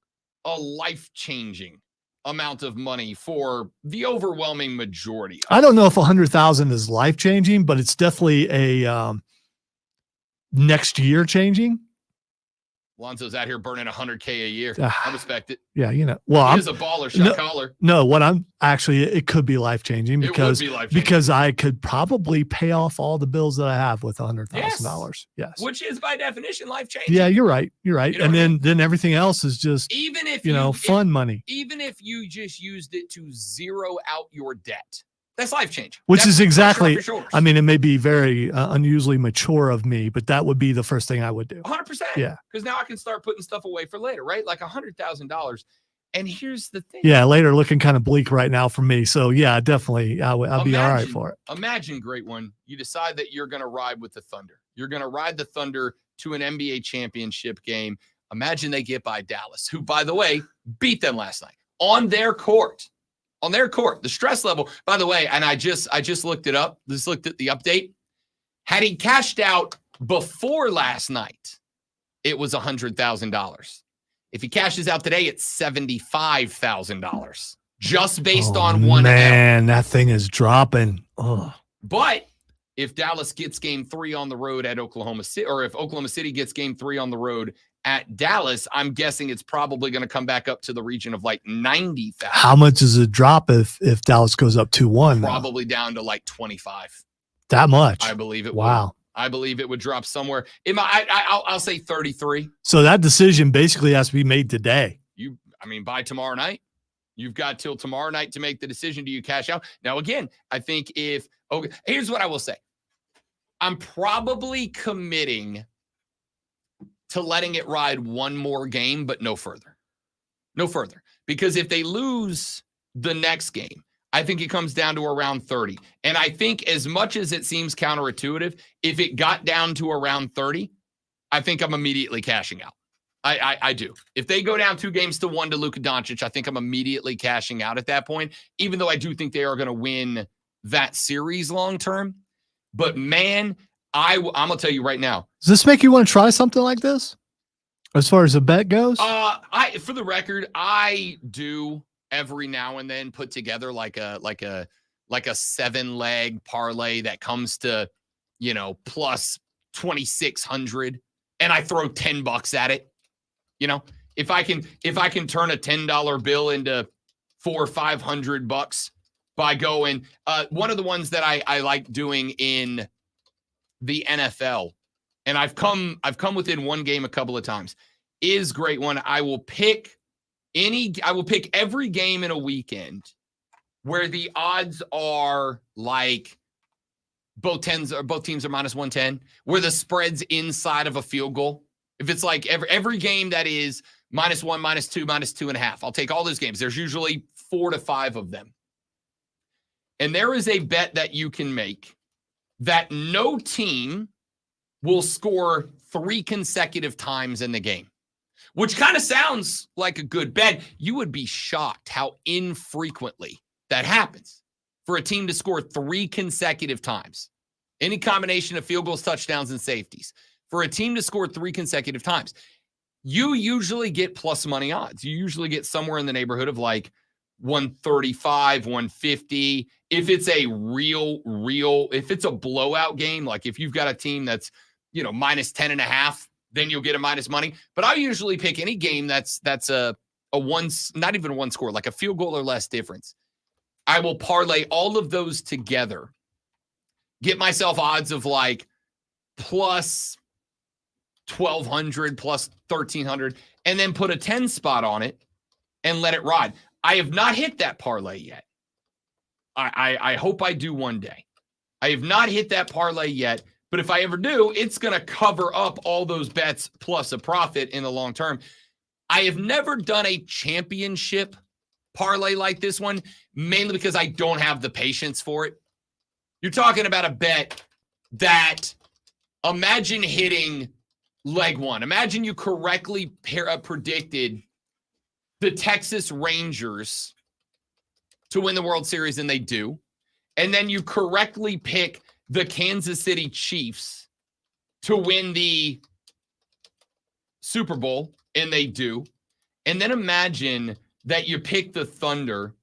S3: a life-changing amount of money for the overwhelming majority.
S1: I don't know if 100,000 is life-changing, but it's definitely a next year changing.
S3: Lonzo's out here burning $100K a year. I respect it.
S1: Yeah, well,
S3: He's a baller, shot caller.
S1: No, what I'm actually, it could be life-changing because, because I could probably pay off all the bills that I have with $100,000. Yes.
S3: Which is by definition life-changing.
S1: Yeah, you're right. You're right.
S3: You know
S1: And then everything else is just,
S3: even if
S1: fun money.
S3: Even if you just used it to zero out your debt, that's life-changing.
S1: Which
S3: That's
S1: is exactly,
S3: pressure off your shoulders.
S1: I mean, it may be very unusually mature of me, but that would be the first thing I would do.
S3: 100%.
S1: Yeah.
S3: Because now I can start putting stuff away for later, right? Like $100,000. And here's the thing.
S1: Yeah, later looking kind of bleak right now for me. So yeah, definitely, I'll be all right for it.
S3: Imagine, great one. You decide that you're going to ride with the Thunder. You're going to ride the Thunder to an NBA championship game. Imagine they get by Dallas, who, by the way, beat them last night on their court. On their court, the stress level, by the way, and I just looked it up. Just looked at the update. Had he cashed out before last night, it was $100,000. If he cashes out today, it's $75,000 just based on one.
S1: Man, that thing is dropping. Oh.
S3: But if Dallas gets game 3 on the road at Oklahoma City, or if Oklahoma City gets game 3 on the road at Dallas, I'm guessing it's probably going to come back up to the region of like 90,000.
S1: How much does it drop if Dallas goes up 2-1?
S3: Probably down to like 25.
S1: That much?
S3: I believe it.
S1: Wow.
S3: Would. I believe it would drop somewhere. I'll say 33.
S1: So that decision basically has to be made today.
S3: By tomorrow night. You've got till tomorrow night to make the decision. Do you cash out? Now, again, I think here's what I will say. I'm probably committing to letting it ride one more game, but no further. No further. Because if they lose the next game, I think it comes down to around 30. And I think as much as it seems counterintuitive, if it got down to around 30, I think I'm immediately cashing out. I do. If they go down 2-1 to Luka Doncic, I think I'm immediately cashing out at that point, even though I do think they are going to win that series long term. But man, I'm going to tell you right now.
S1: Does this make you want to try something like this as far as the bet goes?
S3: For the record, I do every now and then put together like a 7-leg parlay that comes to, plus 2,600, and I throw $10 at it. If I can turn a $10 bill into $400 or $500 by going, one of the ones that I like doing in the NFL, and I've come within one game a couple of times, is great one. I will pick every game in a weekend where the odds are like both teams are minus 110, where the spread's inside of a field goal. If it's like every game that is -1, -2, -2.5, I'll take all those games. There's usually 4 to 5 of them. And there is a bet that you can make that no team will score 3 consecutive times in the game, which kind of sounds like a good bet. You would be shocked how infrequently that happens for a team to score 3 consecutive times. Any combination of field goals, touchdowns, and safeties. For a team to score 3 consecutive times, you usually get plus money odds. You usually get somewhere in the neighborhood of like 135, 150. If it's a if it's a blowout game, like if you've got a team that's, minus 10.5, then you'll get a minus money. But I usually pick any game that's a one, not even one score, like a field goal or less difference. I will parlay all of those together, get myself odds of like plus 1,200, plus 1,300, and then put a 10 spot on it and let it ride. I have not hit that parlay yet. I hope I do one day. I have not hit that parlay yet, but if I ever do, it's going to cover up all those bets plus a profit in the long term. I have never done a championship parlay like this one, mainly because I don't have the patience for it. You're talking about a bet that, imagine hitting leg one. Imagine you correctly predicted the Texas Rangers to win the World Series, and they do. And then you correctly pick the Kansas City Chiefs to win the Super Bowl, and they do. And then imagine that you pick the Thunder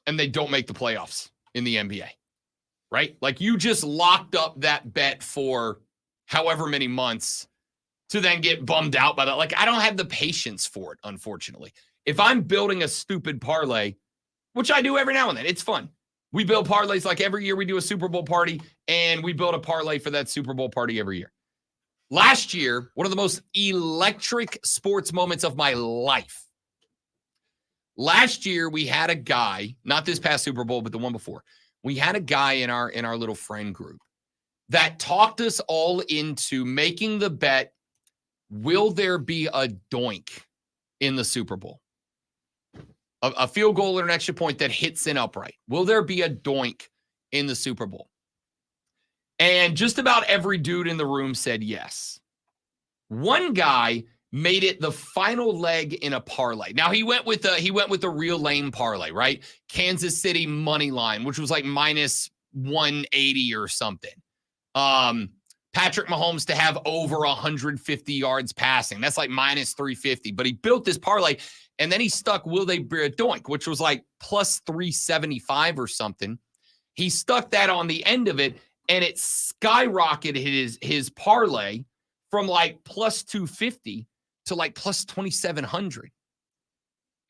S3: and they don't make the playoffs in the NBA, right? Like you just locked up that bet for however many months to then get bummed out by that. Like I don't have the patience for it, unfortunately. If I'm building a stupid parlay, which I do every now and then, it's fun. We build parlays like every year we do a Super Bowl party, and we build a parlay for that Super Bowl party every year. Last year, one of the most electric sports moments of my life. Last year, we had a guy, not this past Super Bowl, but the one before. We had a guy in our little friend group that talked us all into making the bet, will there be a doink in the Super Bowl? A field goal or an extra point that hits an upright. Will there be a doink in the Super Bowl? And just about every dude in the room said yes. One guy made it the final leg in a parlay. Now he went with a real lame parlay, right? Kansas City money line, which was like minus 180 or something. Patrick Mahomes to have over 150 yards passing. That's like minus 350. But he built this parlay, and then he stuck will they be a doink, which was like plus 375 or something. He stuck that on the end of it, and it skyrocketed his parlay from like plus 250 to like plus 2,700.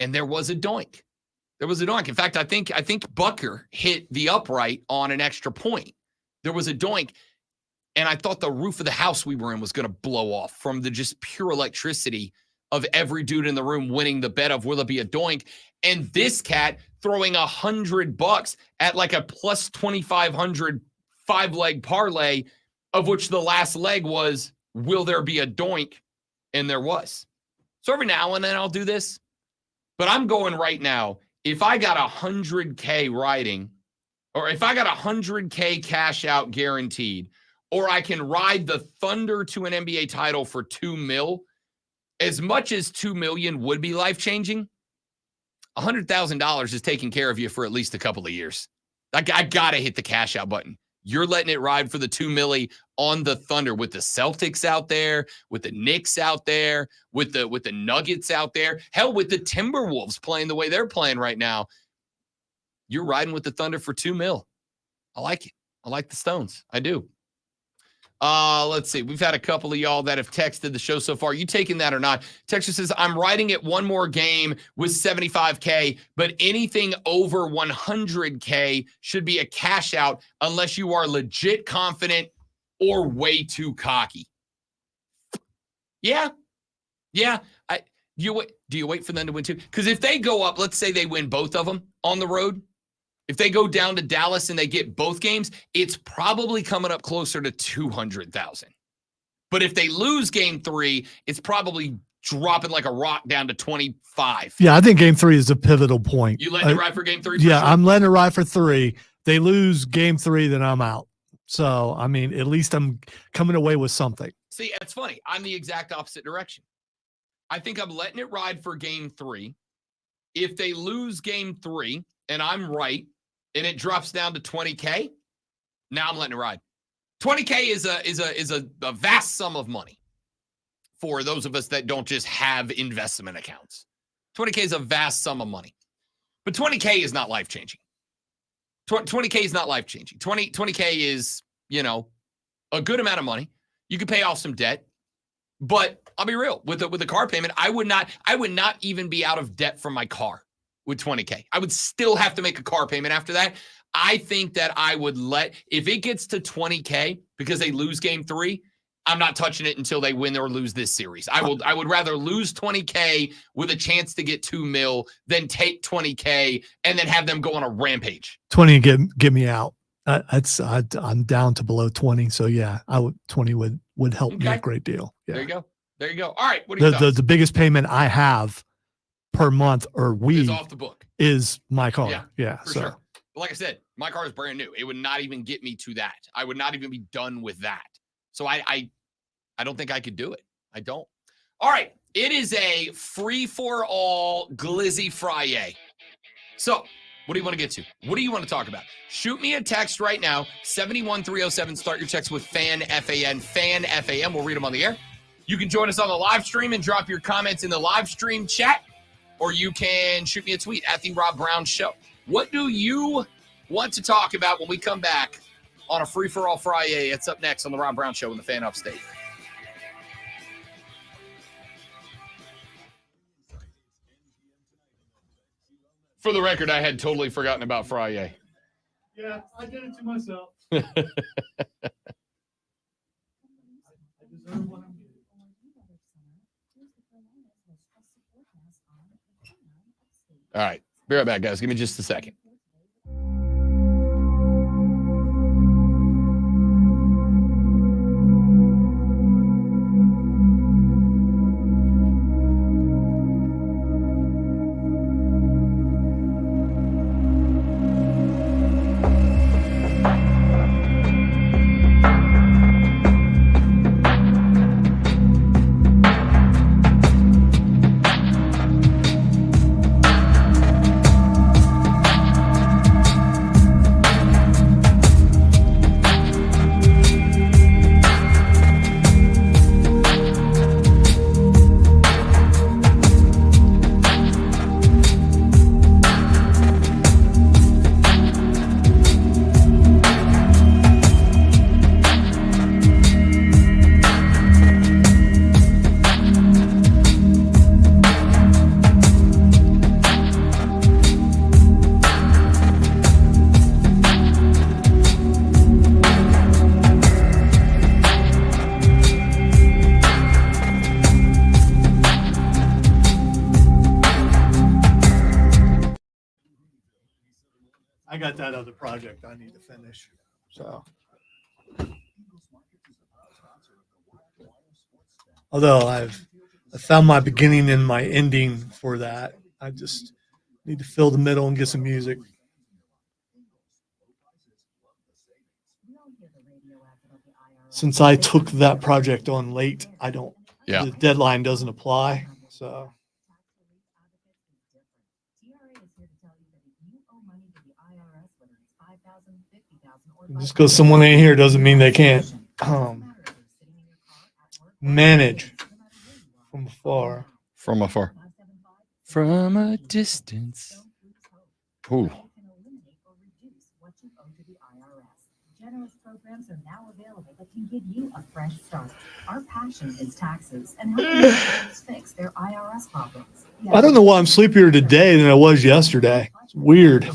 S3: And there was a doink. There was a doink. In fact, I think Bucker hit the upright on an extra point. There was a doink. And I thought the roof of the house we were in was going to blow off from the just pure electricity of every dude in the room winning the bet of will it be a doink. And this cat throwing $100 at like a plus 2,500 5-leg parlay, of which the last leg was, will there be a doink? And there was. So every now and then I'll do this, but I'm going right now. If I got 100K riding, or if I got 100K cash out guaranteed, or I can ride the Thunder to an NBA title for $2 million. As much as $2 million would be life-changing, $100,000 is taking care of you for at least a couple of years. I got to hit the cash out button. You're letting it ride for the $2 million on the Thunder with the Celtics out there, with the Knicks out there, with the Nuggets out there. Hell, with the Timberwolves playing the way they're playing right now. You're riding with the Thunder for $2 million. I like it. I like the Stones. I do. Let's see. We've had a couple of y'all that have texted the show so far. You taking that or not? Texture says, I'm riding it one more game with $75K, but anything over $100K should be a cash out unless you are legit confident or way too cocky. Yeah. Yeah. Do you wait for them to win too? Because if they go up, let's say they win both of them on the road. If they go down to Dallas and they get both games, it's probably coming up closer to 200,000. But if they lose game 3, it's probably dropping like a rock down to 25.
S1: Yeah, I think game 3 is a pivotal point.
S3: You letting it ride for game 3?
S1: Yeah,
S3: sure?
S1: I'm letting it ride for 3. They lose game 3, then I'm out. So, I mean, at least I'm coming away with something.
S3: See, it's funny. I'm the exact opposite direction. I think I'm letting it ride for game 3. If they lose game 3 and I'm right, and it drops down to 20K, now I'm letting it ride. 20K is a vast sum of money for those of us that don't just have investment accounts. 20K is a vast sum of money. But 20K is not life-changing. 20K is not life-changing. 20K is, a good amount of money. You could pay off some debt. But I'll be real, with the car payment, I would not even be out of debt from my car with 20K. I would still have to make a car payment after that. I think that I would if it gets to 20K because they lose game 3, I'm not touching it until they win or lose this series. I would rather lose 20K with a chance to get $2 million than take 20K and then have them go on a rampage.
S1: 20 get me out. I'm down to below 20. So yeah, 20 would help me a great deal. Yeah.
S3: There you go. All right. What do you think?
S1: The biggest payment I have per month or week
S3: is off the book.
S1: Is my car. Yeah.
S3: For sure. But like I said, my car is brand new. It would not even get me to that. I would not even be done with that. So I don't think I could do it. I don't. All right. It is a free-for-all Glizzy Friday. So what do you want to get to? What do you want to talk about? Shoot me a text right now, 71307. Start your text with FAN, F-A-N, FAN, F-A-N. We'll read them on the air. You can join us on the live stream and drop your comments in the live stream chat, or you can shoot me a tweet at The Rob Brown Show. What do you want to talk about when we come back on a free-for-all Friday? It's up next on The Rob Brown Show in the Fan Upstate. For the record, I had totally forgotten about Friday.
S1: Yeah, I did it to myself.
S3: All right. Be right back, guys. Give me just a second.
S1: I got that other project I need to finish. So, although I found my beginning and my ending for that, I just need to fill the middle and get some music. since I took that project on late, I don't.
S3: Yeah.
S1: The deadline doesn't apply. So just because someone ain't here doesn't mean they can't manage from afar.
S3: From afar. From a distance. Ooh.
S6: Generous programs are now available that can give you a fresh start. Our passion is taxes and helping Americans fix their IRS problems.
S1: I don't know why I'm sleepier today than I was yesterday. It's weird.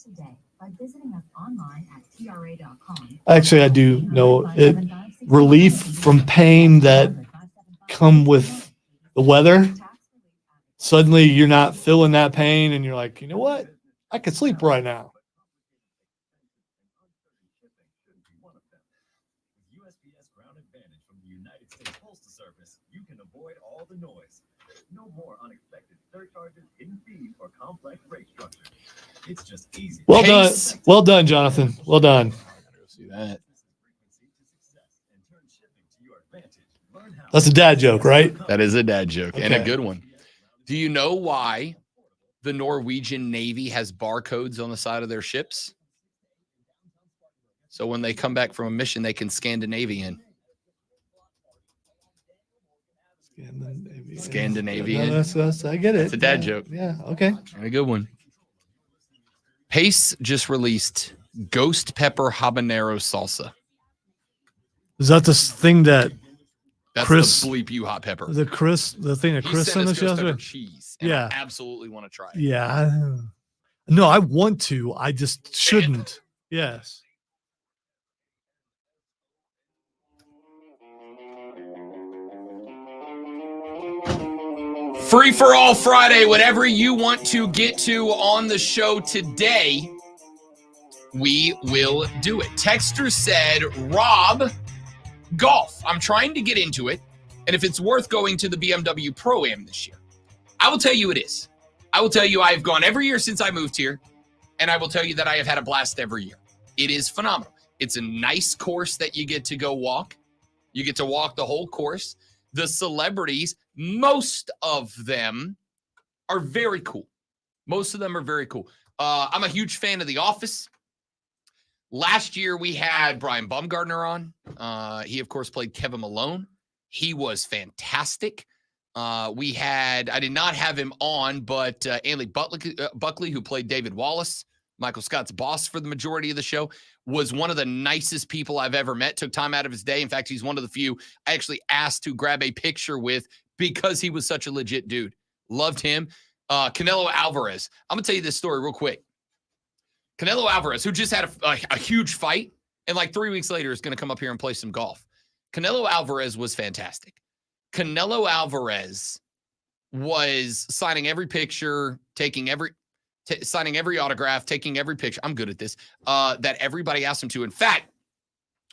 S6: Today by visiting us online at tra.com.
S1: Actually, I do know it. Relief from pain that come with the weather. Suddenly, you're not feeling that pain, and you're like, you know what? I could sleep right now.
S11: USPS Ground Advantage from the United States Postal Service, you can avoid all the noise. No more unexpected surcharges, hidden fees, or complex rate structure. It's just easy.
S1: Well done. Well done, Jonathan. Well done.
S3: See that.
S1: That's a dad joke, right?
S3: That is a dad joke and a
S1: Okay.
S3: good one. Do you know why the Norwegian Navy has barcodes on the side of their ships? So when they come back from a mission, they can Scandinavian. Scandinavian.
S1: No, that's I get it.
S3: It's a dad
S1: Yeah.
S3: joke.
S1: Yeah. Okay.
S3: And a good one. Pace just released Ghost Pepper Habanero Salsa.
S1: Is that the thing that
S3: That's
S1: Chris?
S3: the bleep you hot pepper.
S1: The thing that
S3: He
S1: Chris
S3: sent
S1: sent
S3: us
S1: us
S3: ghost pepper
S1: yesterday.
S3: cheese. And
S1: Yeah.
S3: I absolutely want to try it.
S1: Yeah. No, I want to. I just shouldn't. Yes.
S3: Free for all Friday, whatever you want to get to on the show today, we will do it. Texter said, Rob, golf. I'm trying to get into it, and if it's worth going to the BMW Pro-Am this year. I will tell you it is. I will tell you I have gone every year since I moved here, and I will tell you that I have had a blast every year. It is phenomenal. It's a nice course that you get to go walk. You get to walk the whole course. The celebrities, most of them are very cool. Most of them are very cool. I'm a huge fan of The Office. Last year, we had Brian Baumgartner on. He, of course, played Kevin Malone. He was fantastic. I did not have him on, but Andy Buckley, who played David Wallace, Michael Scott's boss for the majority of the show, was one of the nicest people I've ever met, took time out of his day. In fact, he's one of the few I actually asked to grab a picture with because he was such a legit dude. Loved him. Canelo Alvarez. I'm going to tell you this story real quick. Canelo Alvarez, who just had a huge fight, and like 3 weeks later is going to come up here and play some golf. Canelo Alvarez was fantastic. Canelo Alvarez was signing every picture, signing every autograph, taking every picture. I'm good at this. That everybody asked him to. In fact,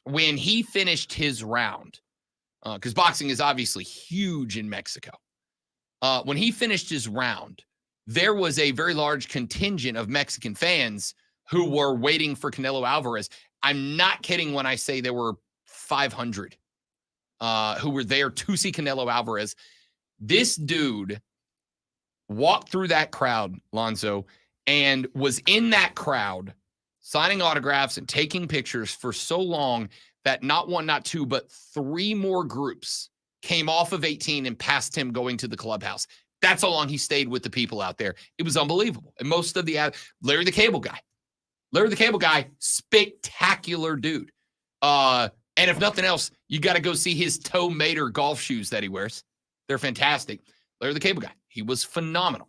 S3: when he finished his round, because boxing is obviously huge in Mexico, when he finished his round, there was a very large contingent of Mexican fans who were waiting for Canelo Alvarez. I'm not kidding when I say there were 500 who were there to see Canelo Alvarez. This dude walked through that crowd, Lonzo, and was in that crowd signing autographs and taking pictures for so long that not one, not two, but 3 more groups came off of 18 and passed him going to the clubhouse. That's how long he stayed with the people out there. It was unbelievable. And most of Larry the Cable Guy, spectacular dude. And if nothing else, you got to go see his Toe Mater golf shoes that he wears. They're fantastic. Larry the Cable Guy, he was phenomenal.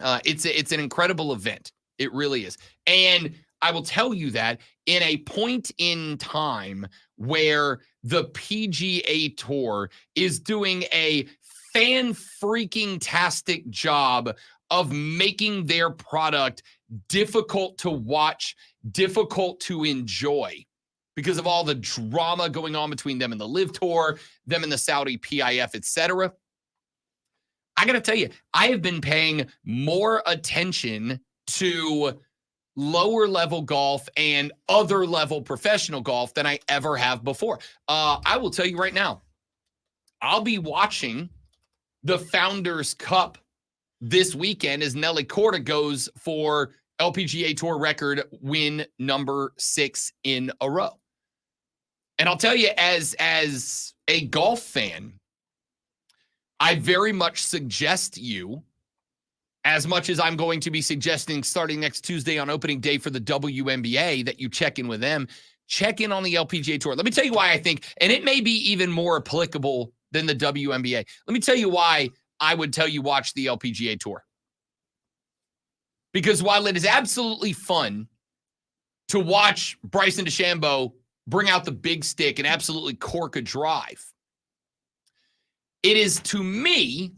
S3: It's an incredible event. It really is. And I will tell you that in a point in time where the PGA Tour is doing a fan-freaking-tastic job of making their product difficult to watch, difficult to enjoy because of all the drama going on between them and the Live Tour, them and the Saudi PIF, etc. I got to tell you, I have been paying more attention to lower level golf and other level professional golf than I ever have before. I will tell you right now, I'll be watching the Founders Cup this weekend as Nelly Korda goes for LPGA Tour record win number 6 in a row. And I'll tell you, as a golf fan, I very much suggest you, as much as I'm going to be suggesting starting next Tuesday on opening day for the WNBA, that you check in with them, check in on the LPGA Tour. Let me tell you why I think, and it may be even more applicable than the WNBA. Let me tell you why I would tell you watch the LPGA Tour. Because while it is absolutely fun to watch Bryson DeChambeau bring out the big stick and absolutely cork a drive, it is, to me,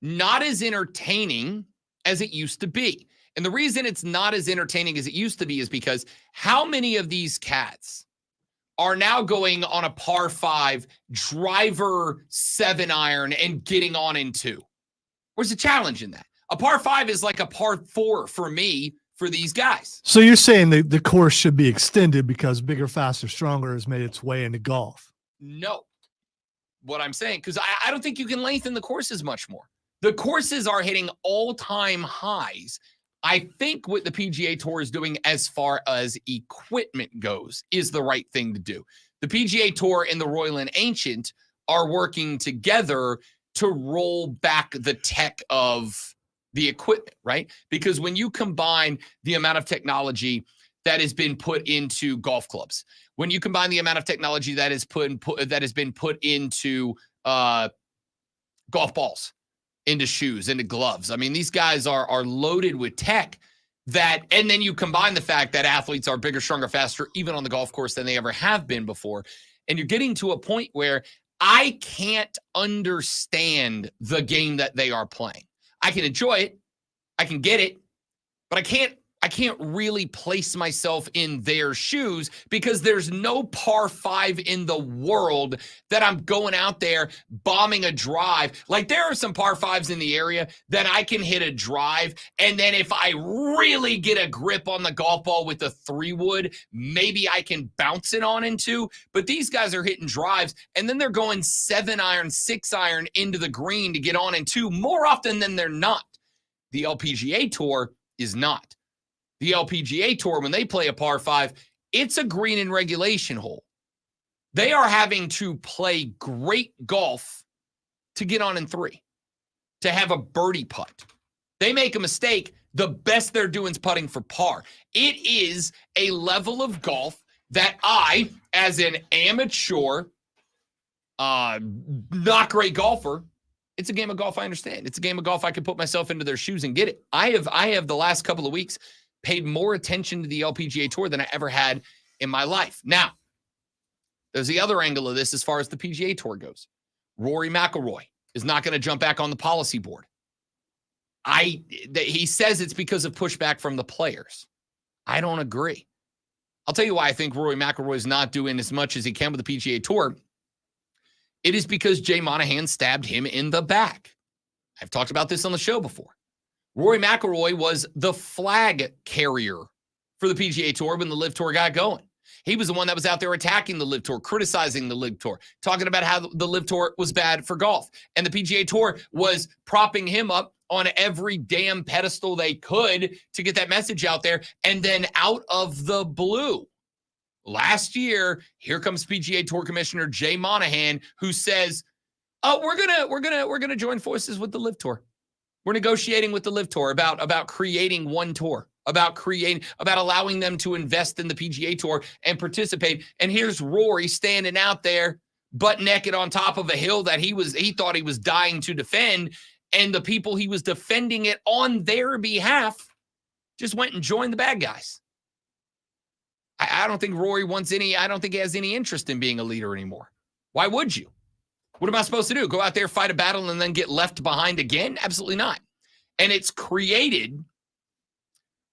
S3: not as entertaining as it used to be. And the reason it's not as entertaining as it used to be is because how many of these cats are now going on a par 5 driver 7-iron and getting on in 2? Where's the challenge in that? A par 5 is like a par 4 for me for these guys.
S1: So you're saying the course should be extended because bigger, faster, stronger has made its way into golf?
S3: No. What I'm saying, because I don't think you can lengthen the courses much more. The courses are hitting all-time highs. I think what the PGA Tour is doing as far as equipment goes is the right thing to do. The PGA Tour and the Royal and Ancient are working together to roll back the tech of the equipment, right? Because when you combine the amount of technology that has been put into golf clubs, when you combine the amount of technology that has been put into golf balls, into shoes, into gloves. I mean, these guys are loaded with tech that, and then you combine the fact that athletes are bigger, stronger, faster, even on the golf course than they ever have been before. And you're getting to a point where I can't understand the game that they are playing. I can enjoy it. I can get it, but I can't really place myself in their shoes because there's no par 5 in the world that I'm going out there bombing a drive. Like, there are some par 5s in the area that I can hit a drive, and then if I really get a grip on the golf ball with the 3-wood, maybe I can bounce it on into. But these guys are hitting drives, and then they're going 7-iron, 6-iron into the green to get on into more often than they're not. The LPGA Tour is not. The LPGA Tour, when they play a par 5, it's a green and regulation hole. They are having to play great golf to get on in 3, to have a birdie putt. They make a mistake, the best they're doing is putting for par. It is a level of golf that I, as an amateur, not great golfer, it's a game of golf I understand. It's a game of golf I can put myself into their shoes and get it. I have the last couple of weeks paid more attention to the LPGA Tour than I ever had in my life. Now, there's the other angle of this as far as the PGA Tour goes. Rory McIlroy is not going to jump back on the policy board. He says it's because of pushback from the players. I don't agree. I'll tell you why I think Rory McIlroy is not doing as much as he can with the PGA Tour. It is because Jay Monahan stabbed him in the back. I've talked about this on the show before. Rory McIlroy was the flag carrier for the PGA Tour when the LIV Tour got going. He was the one that was out there attacking the LIV Tour, criticizing the LIV Tour, talking about how the LIV Tour was bad for golf. And the PGA Tour was propping him up on every damn pedestal they could to get that message out there. And then out of the blue, last year, here comes PGA Tour Commissioner Jay Monahan, who says, "Oh, we're gonna join forces with the LIV Tour. We're negotiating with the LIV Tour about creating one tour, about allowing them to invest in the PGA Tour and participate." And here's Rory standing out there, butt naked on top of a hill that he thought he was dying to defend, and the people he was defending it on their behalf just went and joined the bad guys. I don't think Rory I don't think he has any interest in being a leader anymore. Why would you? What am I supposed to do? Go out there, fight a battle, and then get left behind again? Absolutely not. And it's created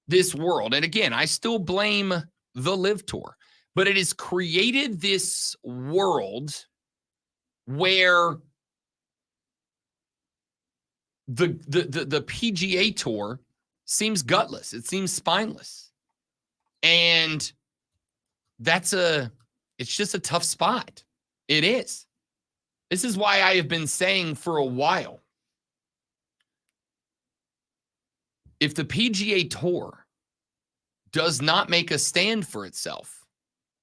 S3: this world. And again, I still blame the LIV Tour, but it has created this world where the PGA Tour seems gutless. It seems spineless. And it's just a tough spot. It is. This is why I have been saying for a while, if the PGA Tour does not make a stand for itself,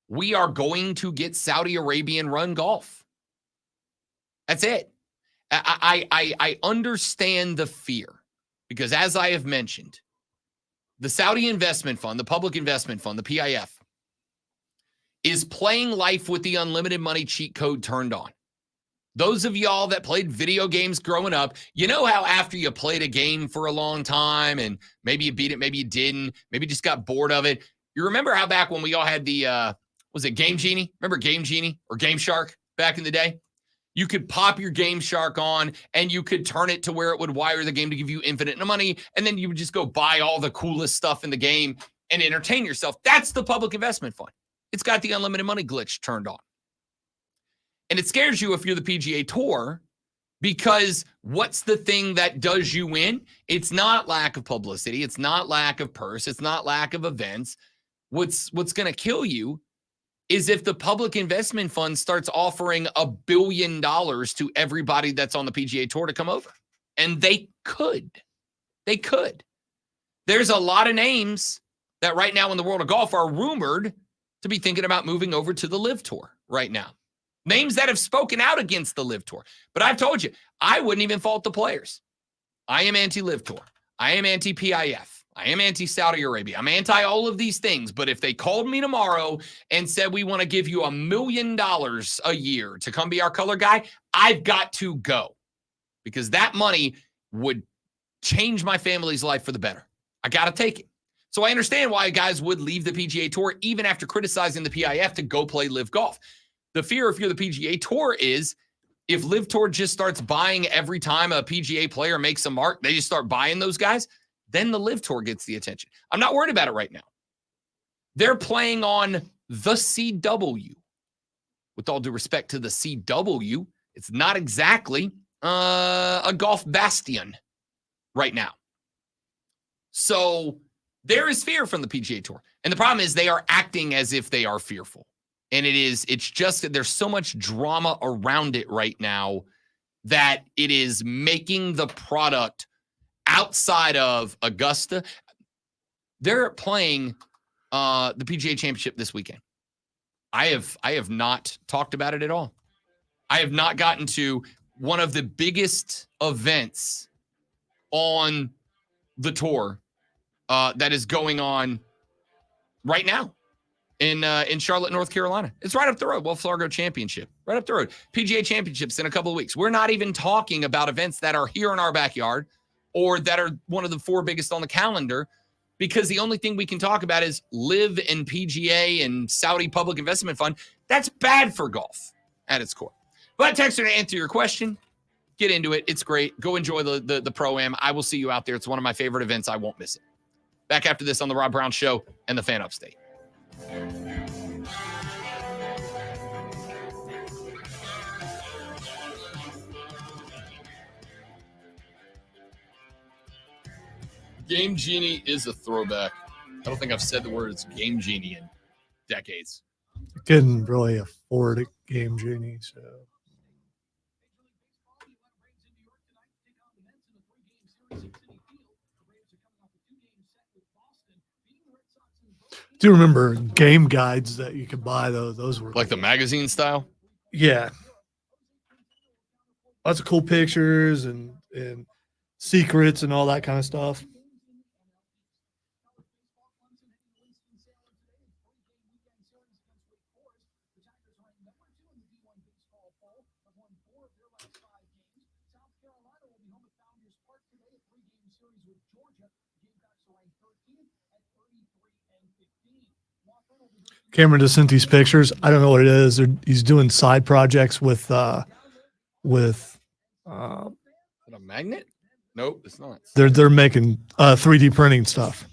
S3: we are going to get Saudi Arabian run golf. That's it. I understand the fear because, as I have mentioned, the Saudi Investment Fund, the Public Investment Fund, the PIF, is playing life with the unlimited money cheat code turned on. Those of y'all that played video games growing up, you know how after you played a game for a long time and maybe you beat it, maybe you didn't, maybe you just got bored of it. You remember how back when we all had the, was it Game Genie? Remember Game Genie or Game Shark back in the day? You could pop your Game Shark on and you could turn it to where it would wire the game to give you infinite money. And then you would just go buy all the coolest stuff in the game and entertain yourself. That's the Public Investment Fund. It's got the unlimited money glitch turned on. And it scares you if you're the PGA Tour, because what's the thing that does you win? It's not lack of publicity. It's not lack of purse. It's not lack of events. What's going to kill you is if the Public Investment Fund starts offering $1 billion to everybody that's on the PGA Tour to come over. And they could. They could. There's a lot of names that right now in the world of golf are rumored to be thinking about moving over to the LIV Tour right now. Names that have spoken out against the LIV Tour. But I've told you, I wouldn't even fault the players. I am anti-LIV Tour. I am anti-PIF. I am anti-Saudi Arabia. I'm anti all of these things. But if they called me tomorrow and said, we want to give you $1 million a year to come be our color guy, I've got to go. Because that money would change my family's life for the better. I got to take it. So I understand why guys would leave the PGA Tour even after criticizing the PIF to go play LIV Golf. The fear if you're the PGA Tour is if LIV Tour just starts buying every time a PGA player makes a mark, they just start buying those guys, then the LIV Tour gets the attention. I'm not worried about it right now. They're playing on the CW. With all due respect to the CW, it's not exactly a golf bastion right now. So there is fear from the PGA Tour. And the problem is they are acting as if they are fearful. And it's just that there's so much drama around it right now that it is making the product outside of Augusta. They're playing the PGA Championship this weekend. I have not talked about it at all. I have not gotten to one of the biggest events on the tour that is going on right now in Charlotte, North Carolina. It's right up the road. Wells Fargo Championship, right up the road. PGA Championships in a couple of weeks. We're not even talking about events that are here in our backyard or that are one of the 4 biggest on the calendar, because the only thing we can talk about is LIV and PGA and Saudi Public Investment Fund. That's bad for golf at its core. But Texter, to answer your question, get into it. It's great. Go enjoy the Pro-Am. I will see you out there. It's one of my favorite events. I won't miss it. Back after this on the Rob Brown Show and the Fan Upstate. Game Genie is a throwback. I don't think I've said the words Game Genie in decades.
S1: I couldn't really afford a Game Genie, so. Do you remember game guides that you could buy? Those were
S3: like the magazine style.
S1: Yeah, lots of cool pictures and secrets and all that kind of stuff. Cameron just sent these pictures. I don't know what it is. He's doing side projects with
S3: a magnet? Nope, it's not.
S1: They're making 3D printing stuff.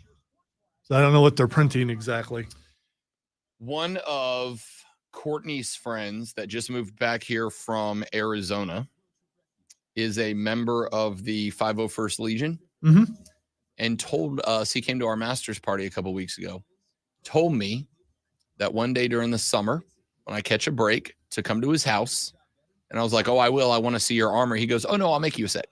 S1: So I don't know what they're printing exactly.
S3: One of Courtney's friends that just moved back here from Arizona is a member of the 501st Legion,
S1: Mm-hmm.
S3: and told us, he came to our master's party a couple weeks ago, told me that one day during the summer, when I catch a break, to come to his house. And I was like, oh, I will. I want to see your armor. He goes, oh, no, I'll make you a set.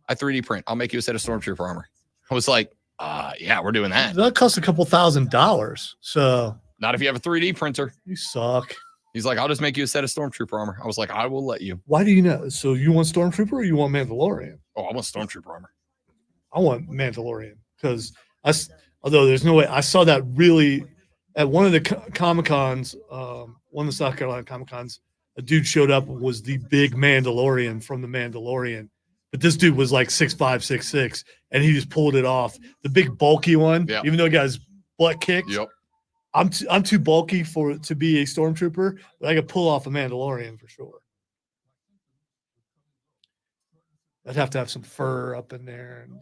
S3: I 3D print. I'll make you a set of Stormtrooper armor. I was like, yeah, we're doing that.
S1: That costs a couple $1,000s. So
S3: not if you have a 3D printer.
S1: You suck.
S3: He's like, I'll just make you a set of Stormtrooper armor. I was like, I will let you.
S1: Why do you know? So you want Stormtrooper or you want Mandalorian?
S3: Oh, I want Stormtrooper armor.
S1: I want Mandalorian because although there's no way I saw that really at one of the Comic-Cons, one of the South Carolina Comic-Cons, a dude showed up and was the big Mandalorian from the Mandalorian. But this dude was like 6'5", 6'6", and he just pulled it off. The big bulky one, even though he got his butt kicked.
S3: Yep.
S1: I'm too bulky to be a Stormtrooper, but I could pull off a Mandalorian for sure. I'd have to have some fur up in there, and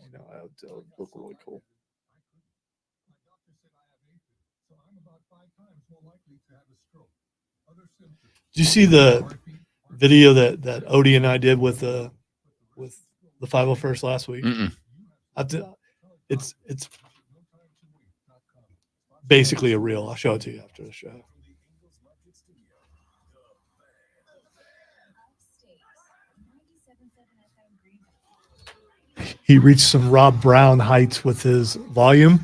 S1: it would look really cool. Did you see the video that Odie and I did with the 501st last week? It's basically a reel. I'll show it to you after the show. He reached some Rob Brown heights with his volume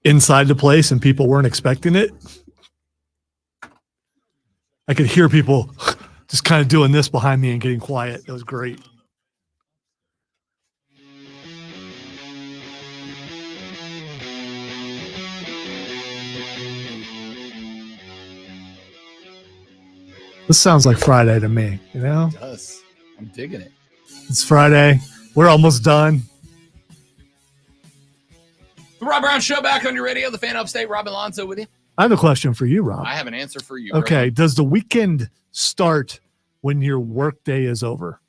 S1: inside the place, and people weren't expecting it. I could hear people just kind of doing this behind me and getting quiet. It was great. This sounds like Friday to me, you know?
S3: It does. I'm digging it.
S1: It's Friday. We're almost done.
S3: The Rob Brown Show back on your radio. The Fan Upstate, Rob Alonso with you.
S1: I have a question for you, Rob.
S3: I have an answer for you.
S1: Okay.
S3: Right?
S1: Does the weekend start when your work day is over?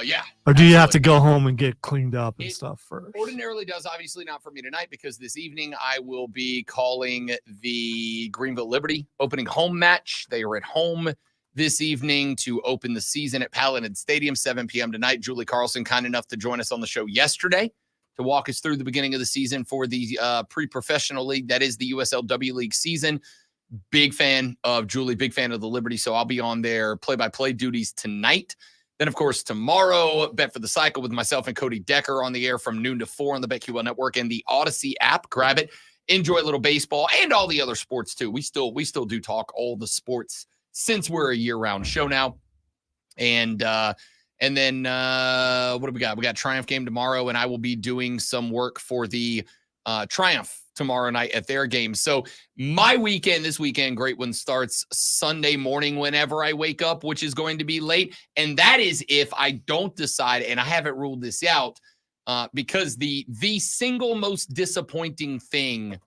S3: Yeah.
S1: Or do you have to go home and get cleaned up and stuff first?
S3: Ordinarily does, obviously not for me tonight, because this evening I will be calling the Greenville Liberty opening home match. They are at home this evening to open the season at Paladin Stadium, 7 p.m. tonight. Julie Carlson, kind enough to join us on the show yesterday to walk us through the beginning of the season for the pre-professional league. That is the USLW League season. Big fan of Julie, big fan of the Liberty. So I'll be on their play-by-play duties tonight. Then, of course, tomorrow, Bet for the Cycle with myself and Cody Decker on the air from noon to 4 on the BetQL Network and the Odyssey app. Grab it. Enjoy a little baseball and all the other sports, too. We still do talk all the sports since we're a year-round show now. And then what do we got? We got Triumph game tomorrow, and I will be doing some work for the Triumph tomorrow night at their game. So my weekend, this weekend, great one, starts Sunday morning whenever I wake up, which is going to be late. And that is if I don't decide, and I haven't ruled this out, because the single most disappointing thing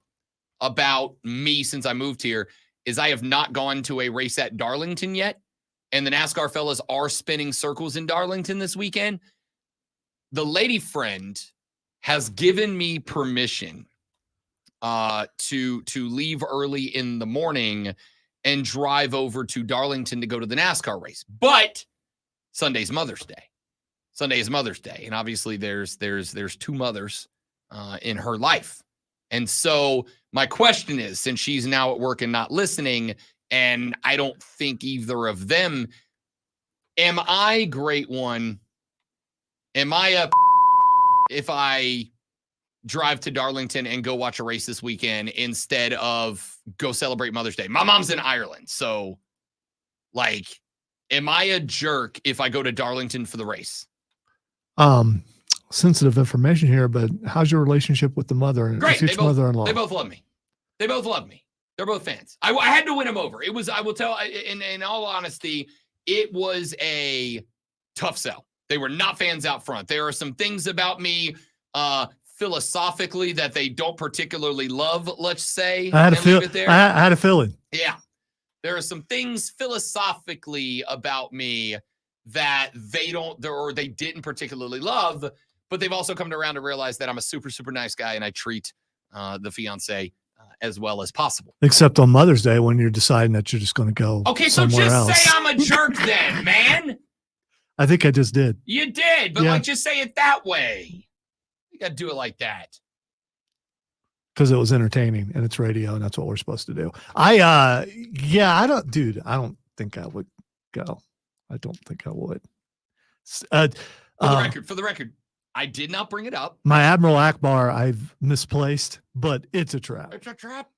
S3: about me since I moved here is I have not gone to a race at Darlington yet. And the NASCAR fellas are spinning circles in Darlington this weekend. The lady friend has given me permission to leave early in the morning and drive over to Darlington to go to the NASCAR race. But Sunday's Mother's Day. Sunday is Mother's Day, and obviously there's two mothers in her life. And so my question is, since she's now at work and not listening, and I don't think either of them, am I great one? Am I if I drive to Darlington and go watch a race this weekend instead of go celebrate Mother's Day? My mom's in Ireland, so am I a jerk if I go to Darlington for the race?
S1: Sensitive information here, but how's your relationship with the mother and
S3: Great.
S1: future mother-in-law?
S3: They both love me. They both love me. They're both fans. I had to win them over. It was, I will tell, in all honesty, it was a tough sell. They were not fans out front. There are some things about me philosophically that they don't particularly love, let's say.
S1: I had a feeling.
S3: Yeah. There are some things philosophically about me that they don't, or they didn't particularly love, but they've also come around to realize that I'm a super, super nice guy and I treat the fiance as well as possible.
S1: Except on Mother's Day when you're deciding that you're just going to go
S3: Okay, so
S1: somewhere
S3: just
S1: else.
S3: say I'm a jerk then, man.
S1: I think I just did.
S3: You did, but just say it that way. You got to do it like that.
S1: because it was entertaining and it's radio and that's what we're supposed to do. I don't think I would go. I don't think I would.
S3: For the record, I did not bring it up.
S1: My Admiral Akbar, I've misplaced, but it's a trap.
S3: It's a trap.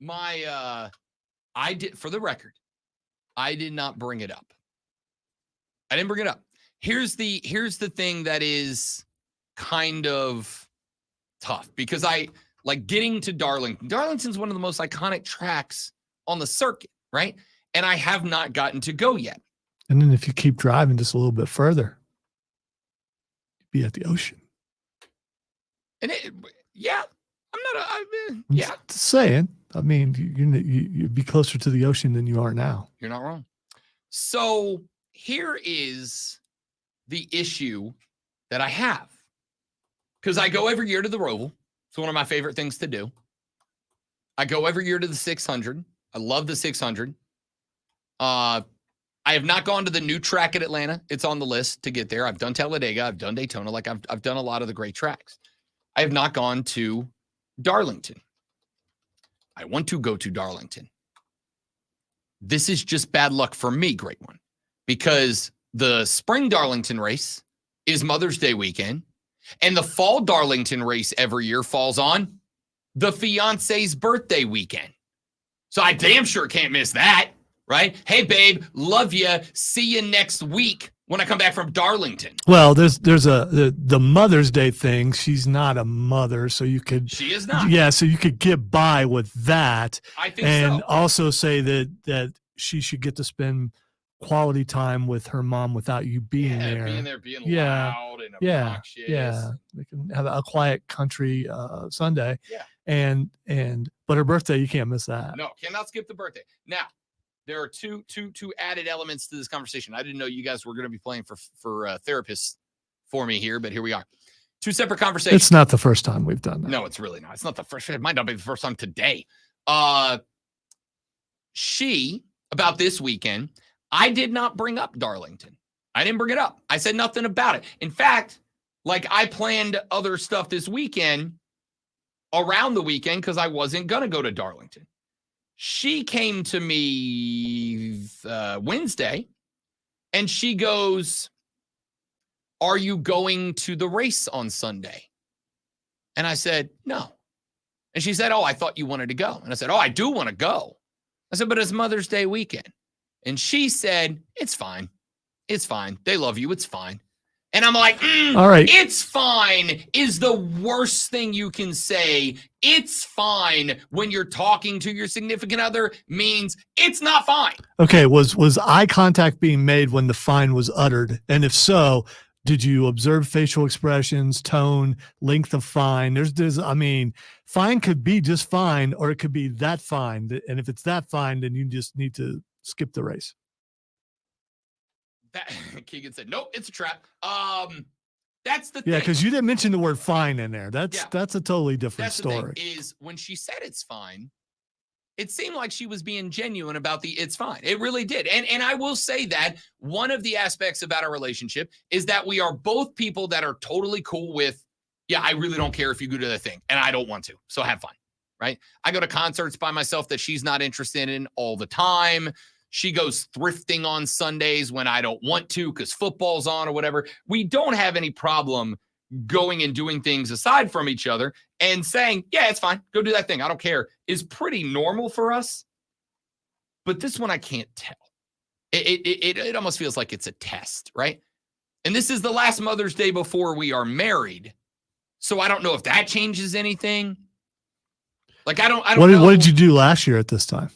S3: I did, for the record, I did not bring it up. I didn't bring it up. Here's the thing that is kind of tough because I like getting to Darlington. Darlington's one of the most iconic tracks on the circuit, right? And I have not gotten to go yet.
S1: And then if you keep driving just a little bit further, you'd be at the ocean.
S3: And yeah,
S1: I'm just saying. I mean, you'd be closer to the ocean than you are now.
S3: You're not wrong. So here is the issue that I have. Because I go every year to the Roval. It's one of my favorite things to do. I go every year to the 600. I love the 600. I have not gone to the new track at Atlanta. It's on the list to get there. I've done Talladega. I've done Daytona. Like I've done a lot of the great tracks. I have not gone to Darlington. I want to go to Darlington. This is just bad luck for me, Great One, because the spring Darlington race is Mother's Day weekend, and the fall Darlington race every year falls on the fiance's birthday weekend. So I damn sure can't miss that, right? Hey, babe, love you. See you next week when I come back from Darlington.
S1: Well, there's the Mother's Day thing. She's not a mother, so you could.
S3: She is not.
S1: Yeah, so you could get by with that.
S3: I think
S1: and
S3: so.
S1: also say that she should get to spend quality time with her mom without you being there.
S3: Being loud and obnoxious.
S1: Yeah. They can have a quiet country Sunday.
S3: Yeah.
S1: But her birthday, you can't miss that.
S3: No, cannot skip the birthday. Now, there are two added elements to this conversation. I didn't know you guys were going to be playing for therapists for me here, but here we are. Two separate conversations.
S1: It's not the first time we've done that.
S3: No, it's really not. It's not the first. It might not be the first time today. About this weekend, I did not bring up Darlington. I didn't bring it up. I said nothing about it. In fact, like I planned other stuff this weekend around the weekend because I wasn't going to go to Darlington. She came to me Wednesday and she goes, "Are you going to the race on Sunday?" And I said, "No." And she said, "Oh, I thought you wanted to go." And I said, "Oh, I do want to go." I said, "But it's Mother's Day weekend." And she said, "It's fine. It's fine. They love you. It's fine." And I'm like,
S1: all right.
S3: It's fine is the worst thing you can say. It's fine when you're talking to your significant other means it's not fine.
S1: Okay. Was eye contact being made when the fine was uttered? And if so, did you observe facial expressions, tone, length of fine? Fine could be just fine, or it could be that fine. And if it's that fine, then you just need to skip the race.
S3: That Keegan said, "Nope, it's a trap." That's the
S1: Yeah,
S3: thing.
S1: because you didn't mention the word fine in there. That's a totally different
S3: That's
S1: story.
S3: The thing is when she said it's fine, it seemed like she was being genuine about the it's fine. It really did. And I will say that one of the aspects about our relationship is that we are both people that are totally cool with, yeah, I really don't care if you go to the thing and I don't want to. So have fun, right? I go to concerts by myself that she's not interested in all the time. She goes thrifting on Sundays when I don't want to because football's on or whatever. We don't have any problem going and doing things aside from each other, and saying, yeah, it's fine. Go do that thing. I don't care is pretty normal for us. But this one, I can't tell. It almost feels like it's a test, right? And this is the last Mother's Day before we are married. So I don't know if that changes anything. Like, I don't know.
S1: What did you do last year at this time?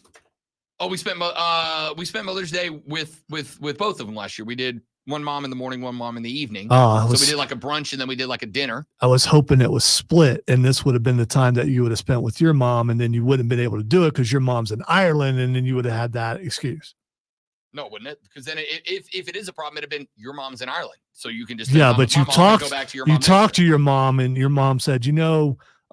S3: Oh, we spent Mother's Day with both of them last year. We did one mom in the morning, one mom in the evening. So we did like a brunch and then we did like a dinner.
S1: I was hoping it was split, and this would have been the time that you would have spent with your mom, and then you wouldn't have been able to do it because your mom's in Ireland, and then you would have had that excuse.
S3: No, wouldn't it? Because then if it is a problem, it'd have been your mom's in Ireland, so you can just
S1: but you talked.
S3: Go back to your
S1: You
S3: mom
S1: talked to your mom, and your mom said,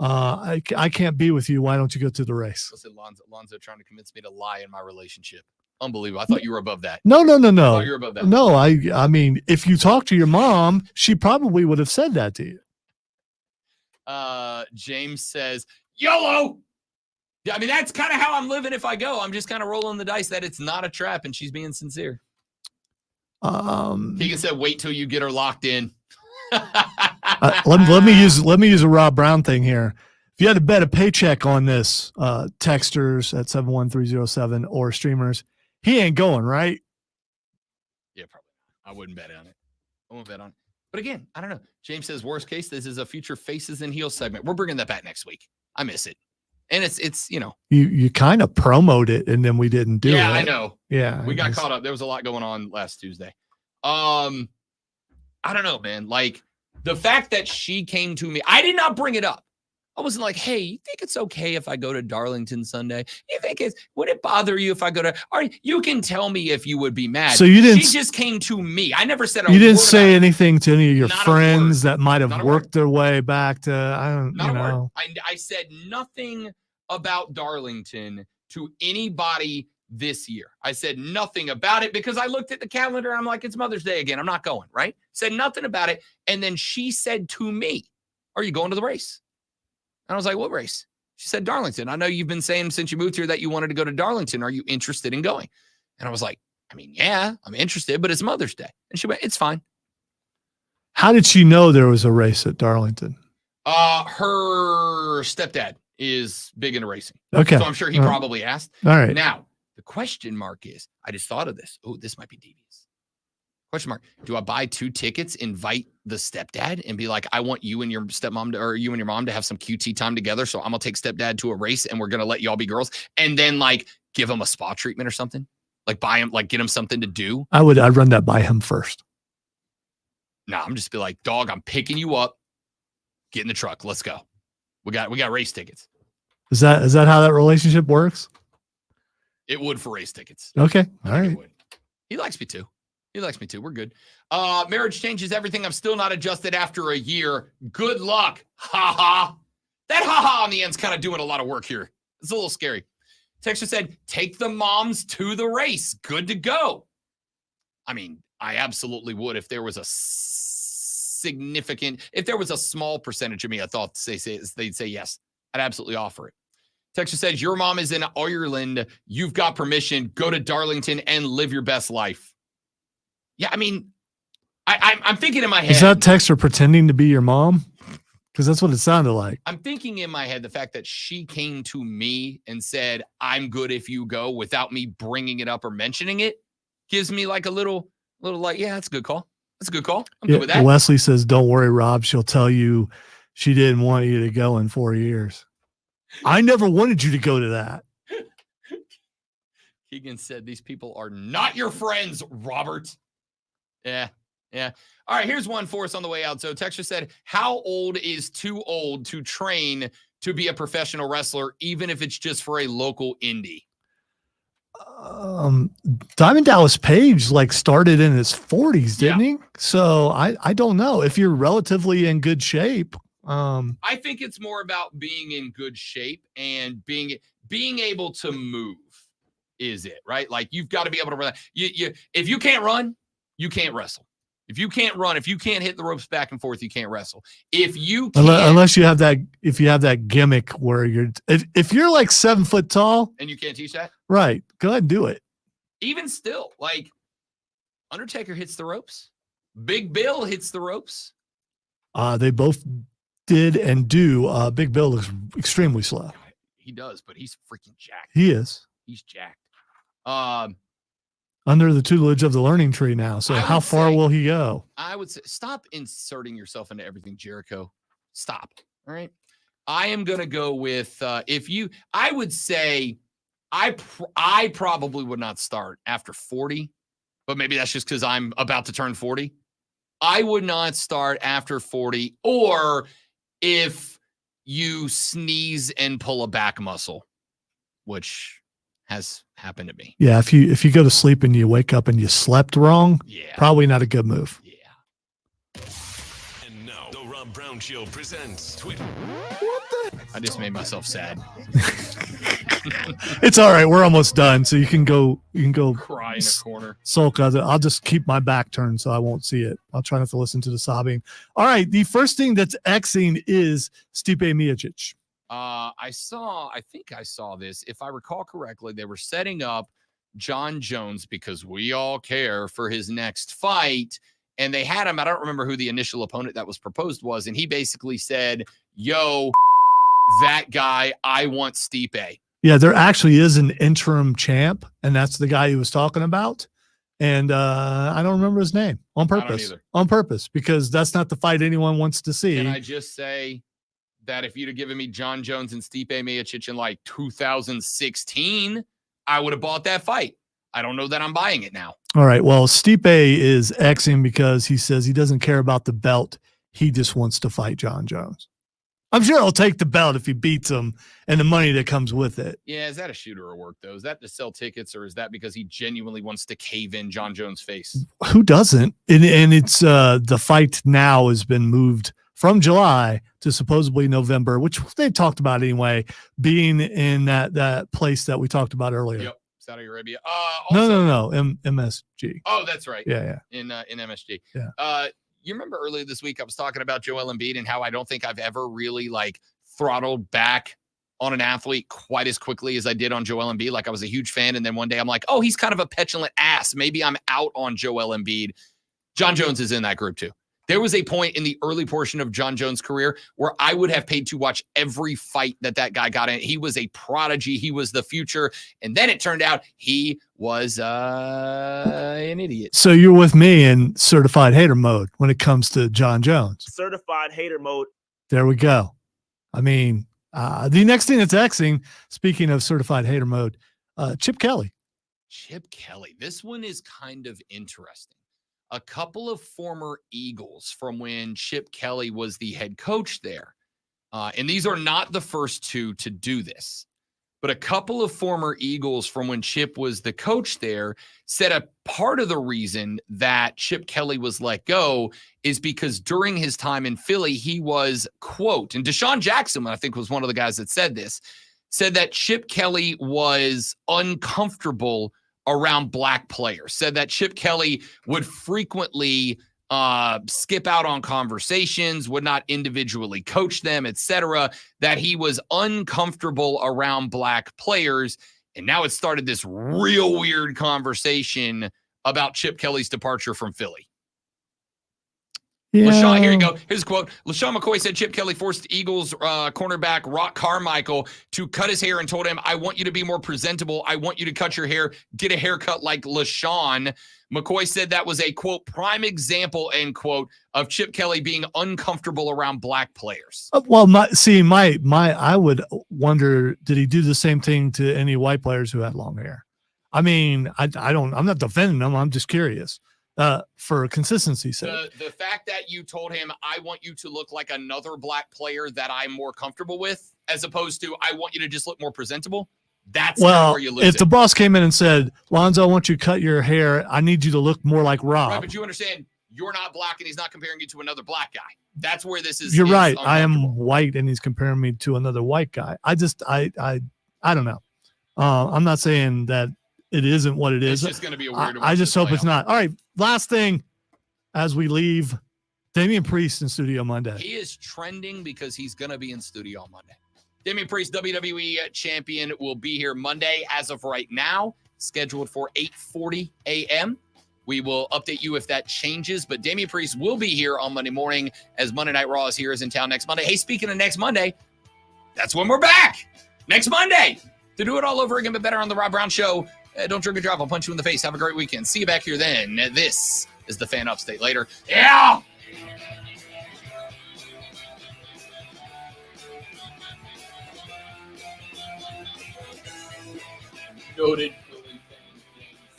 S1: I can't be with you. Why don't you go to the race?
S3: Listen, Lonzo trying to convince me to lie in my relationship. Unbelievable. I thought you were above that.
S1: No.
S3: I thought you were above that.
S1: No, I mean, if you talk to your mom, she probably would have said that to you.
S3: James says, YOLO. Yeah, I mean, that's kind of how I'm living if I go. I'm just kind of rolling the dice that it's not a trap and she's being sincere. Keegan said, wait till you get her locked in.
S1: Let me use a Rob Brown thing here. If you had to bet a paycheck on this, texters at 71307 or streamers, he ain't going, right?
S3: Yeah, probably. I wouldn't bet on it. I won't bet on it. But again, I don't know. James says, worst case, this is a future faces and heels segment. We're bringing that back next week. I miss it. And it's
S1: You kind of promoted it and then we didn't do it.
S3: Yeah, I know.
S1: Yeah.
S3: We got caught up. There was a lot going on last Tuesday. I don't know, man. Like the fact that she came to me, I did not bring it up. I wasn't like, hey, you think it's okay if I go to Darlington Sunday? Would it bother you if I go to, or you can tell me if you would be mad.
S1: So you didn't,
S3: she just came to me. I never said
S1: you didn't say anything to any of your friends that might have worked their way back to,
S3: I said nothing about Darlington to anybody this year. I said nothing about it because I looked at the calendar. I'm like, it's Mother's Day again. I'm not going, right? Said nothing about it. And then she said to me, are you going to the race? And I was like, what race? She said, Darlington. I know you've been saying since you moved here that you wanted to go to Darlington. Are you interested in going? And I was like, I mean, yeah, I'm interested, but it's Mother's Day. And she went, it's fine.
S1: How did she know there was a race at Darlington?
S3: Her stepdad is big into racing.
S1: Okay.
S3: So I'm sure he probably asked.
S1: All right.
S3: Now, the question mark is, I just thought of this. Oh, this might be devious. Question mark. Do I buy 2 tickets, invite the stepdad and be like, I want you and your stepmom or you and your mom to have some QT time together. So I'm going to take stepdad to a race and we're going to let you all be girls. And then like give him a spa treatment or something. Like buy him, like get him something to do.
S1: I'd run that by him first.
S3: No, I'm just be like, dog, I'm picking you up. Get in the truck. Let's go. We got race tickets.
S1: Is that how that relationship works?
S3: It would for race tickets.
S1: Okay. All right.
S3: He likes me too. We're good. Marriage changes everything. I'm still not adjusted after a year. Good luck. Ha ha. That ha ha on the end's kind of doing a lot of work here. It's a little scary. Texture said, take the moms to the race. Good to go. I mean, I absolutely would if there was a small percentage of me I thought they'd say yes. I'd absolutely offer it. Texture says, your mom is in Ireland. You've got permission. Go to Darlington and live your best life. Yeah, I mean, I'm thinking in my head.
S1: Is that Texter pretending to be your mom? Because that's what it sounded like.
S3: I'm thinking in my head the fact that she came to me and said, I'm good if you go without me bringing it up or mentioning it gives me like a little like, yeah, that's a good call. That's a good call. I'm good with that.
S1: Wesley says, don't worry, Rob. She'll tell you she didn't want you to go in 4 years. I never wanted you to go to that.
S3: Keegan said, these people are not your friends, Robert. Yeah. All right, here's one for us on the way out. So Texture said, how old is too old to train to be a professional wrestler, even if it's just for a local indie?
S1: Diamond Dallas Page started in his 40s, didn't he? So I don't know if you're relatively in good shape.
S3: I think it's more about being in good shape and being able to move is it, right? Like you've got to be able to run. If you can't run, you can't wrestle. If you can't run, if you can't hit the ropes back and forth, you can't wrestle. If you can't,
S1: unless you have that gimmick where if you're like 7 foot tall
S3: and you can't teach that,
S1: right? Go ahead and do it.
S3: Even still, like Undertaker hits the ropes, Big Bill hits the ropes.
S1: They both did and do. Big Bill looks extremely slow.
S3: He does, but he's freaking jacked.
S1: He is.
S3: He's jacked.
S1: Under the tutelage of the learning tree now. So how far will he go?
S3: I would say stop inserting yourself into everything, Jericho. Stop. All right. I am going to go with I would say I probably would not start after 40, but maybe that's just because I'm about to turn 40. I would not start after 40 or if you sneeze and pull a back muscle, which has happened to me.
S1: Yeah, if you go to sleep and you wake up and you slept wrong, probably not a good move.
S3: Yeah.
S18: And now the Rob Brown Show presents Twitter.
S3: I just made myself sad.
S1: It's all right. We're almost done, so you can go
S3: cry in a corner.
S1: Sulk. I'll just keep my back turned so I won't see it. I'll try not to listen to the sobbing. All right. The first thing that's Xing is Stipe Miocic.
S3: I think I saw this. If I recall correctly, they were setting up John Jones because we all care for his next fight. And they had him. I don't remember who the initial opponent that was proposed was. And he basically said, yo, that guy, I want Stipe.
S1: Yeah, there actually is an interim champ, and that's the guy he was talking about. And I don't remember his name on purpose. On purpose, because that's not the fight anyone wants to see.
S3: Can I just say that if you'd have given me John Jones and Stipe Miocic in like 2016, I would have bought that fight. I don't know that I'm buying it now.
S1: All right. Well, Stipe is Xing because he says he doesn't care about the belt. He just wants to fight John Jones. I'm sure he'll take the belt if he beats him and the money that comes with it.
S3: Yeah, is that a shooter or work, though? Is that to sell tickets, or is that because he genuinely wants to cave in John Jones' face?
S1: Who doesn't? And it's the fight now has been moved from July to supposedly November, which they talked about anyway, being in that place that we talked about earlier.
S3: Yep, Saudi Arabia.
S1: No, MSG.
S3: Oh, that's right.
S1: Yeah.
S3: In MSG.
S1: Yeah.
S3: You remember earlier this week I was talking about Joel Embiid and how I don't think I've ever really like throttled back on an athlete quite as quickly as I did on Joel Embiid. Like I was a huge fan, and then one day I'm like, oh, he's kind of a petulant ass. Maybe I'm out on Joel Embiid. John Jones is in that group too. There was a point in the early portion of John Jones' career where I would have paid to watch every fight that guy got in. He was a prodigy. He was the future. And then it turned out he was an idiot.
S1: So you're with me in certified hater mode when it comes to John Jones.
S16: Certified hater mode.
S1: There we go. I mean, the next thing that's Xing, speaking of certified hater mode, Chip Kelly.
S3: Chip Kelly. This one is kind of interesting. A couple of former Eagles from when Chip Kelly was the head coach there. And these are not the first two to do this, but a couple of former Eagles from when Chip was the coach there said a part of the reason that Chip Kelly was let go is because during his time in Philly, he was, quote, and Deshaun Jackson, I think, was one of the guys that said this, said that Chip Kelly was uncomfortable around black players, said that Chip Kelly would frequently skip out on conversations, would not individually coach them, etc., that he was uncomfortable around black players. And now it started this real weird conversation about Chip Kelly's departure from Philly.
S1: Yeah.
S3: LaShawn, here you go. Here's a quote. LaShawn McCoy said Chip Kelly forced Eagles cornerback Rock Carmichael to cut his hair and told him, I want you to be more presentable. I want you to cut your hair, get a haircut like LaShawn. McCoy said that was a, quote, prime example, end quote, of Chip Kelly being uncomfortable around black players.
S1: Well, I would wonder, did he do the same thing to any white players who had long hair? I mean, I'm not defending them. I'm just curious. For consistency's sake.
S3: The fact that you told him, I want you to look like another black player that I'm more comfortable with, as opposed to, I want you to just look more presentable. That's where you lose
S1: if the boss came in and said, Lonzo, I want you to cut your hair, I need you to look more like Rob.
S3: Right, but you understand, you're not black and he's not comparing you to another black guy. That's where this is.
S1: You're right. I am white and he's comparing me to another white guy. I don't know. I'm not saying that it isn't what it is.
S3: It's just going to be a weird one.
S1: I just hope it's not. All right. Last thing as we leave, Damian Priest in studio Monday.
S3: He is trending because he's going to be in studio on Monday. Damian Priest, WWE champion, will be here Monday as of right now, scheduled for 8:40 a.m. We will update you if that changes, but Damian Priest will be here on Monday morning as Monday Night Raw is here, is in town next Monday. Hey, speaking of next Monday, that's when we're back. Next Monday to do it all over again, but better on the Rob Brown Show. Don't drink and drive. I'll punch you in the face. Have a great weekend. See you back here then. This is the Fan Upstate later. Yeah! Noted Philly fan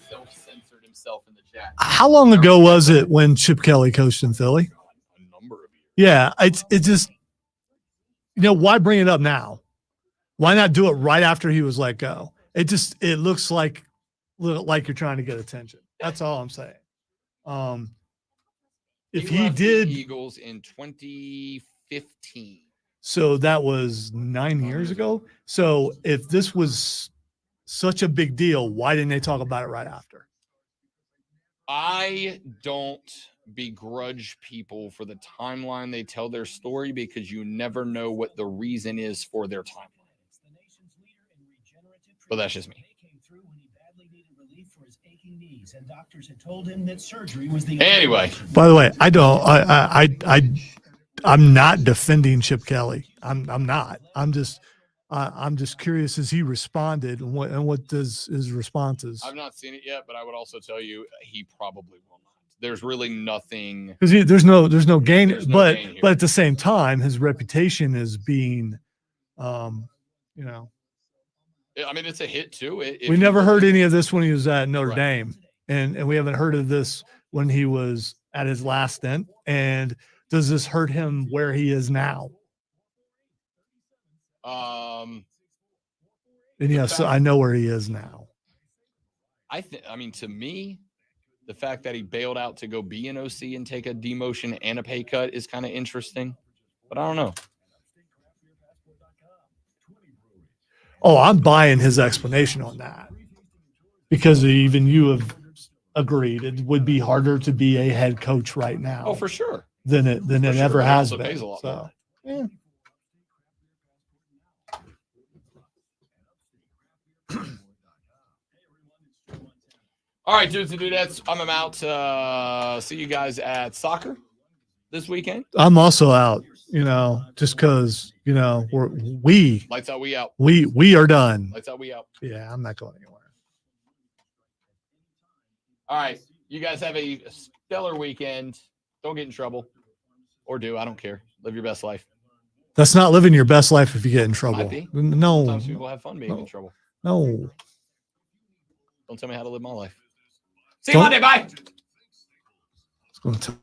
S3: self-censored himself in the chat.
S1: How long ago was it when Chip Kelly coached in Philly?
S3: A number of years.
S1: Yeah, it's just, why bring it up now? Why not do it right after he was let go? It looks like you're trying to get attention. That's all I'm saying. If he did
S3: the Eagles in 2015.
S1: So that was 9 years ago. So if this was such a big deal, why didn't they talk about it right after?
S3: I don't begrudge people for the timeline they tell their story because you never know what the reason is for their timeline. But that's just me. Anyway,
S1: By the way, I'm not defending Chip Kelly. I'm not. I'm just curious as he responded and what does his response is.
S3: I've not seen it yet, but I would also tell you he probably will not. There's really nothing.
S1: Because there's no gain,
S3: There's no
S1: but
S3: gain here.
S1: but at the same time, his reputation is being,
S3: I mean, it's a hit too.
S1: we never heard any of this when he was at Notre
S3: Right.
S1: Dame, and we haven't heard of this when he was at his last stint. And does this hurt him where he is now? And yes, I know where he is now.
S3: I mean, to me, the fact that he bailed out to go be an OC and take a demotion and a pay cut is kind of interesting, but I don't know.
S1: Oh, I'm buying his explanation on that because even you have agreed it would be harder to be a head coach right now.
S3: Oh, for sure.
S1: Than it
S3: For sure,
S1: ever
S3: but it
S1: has
S3: also
S1: been.
S3: pays a lot
S1: So,
S3: more.
S1: yeah.
S3: All right, dudes and dudettes, I'm out. See you guys at soccer this weekend.
S1: I'm also out, just because, we
S3: Lights out, we out.
S1: we are done.
S3: Lights out, we out.
S1: Yeah, I'm not going anywhere.
S3: All right, you guys have a stellar weekend. Don't get in trouble, or do. I don't care. Live your best life.
S1: That's not living your best life if you get in trouble.
S3: Might be.
S1: No.
S3: Sometimes people have fun being in trouble.
S1: No.
S3: Don't tell me how to live my life. See you Monday. Bye.
S1: It's going to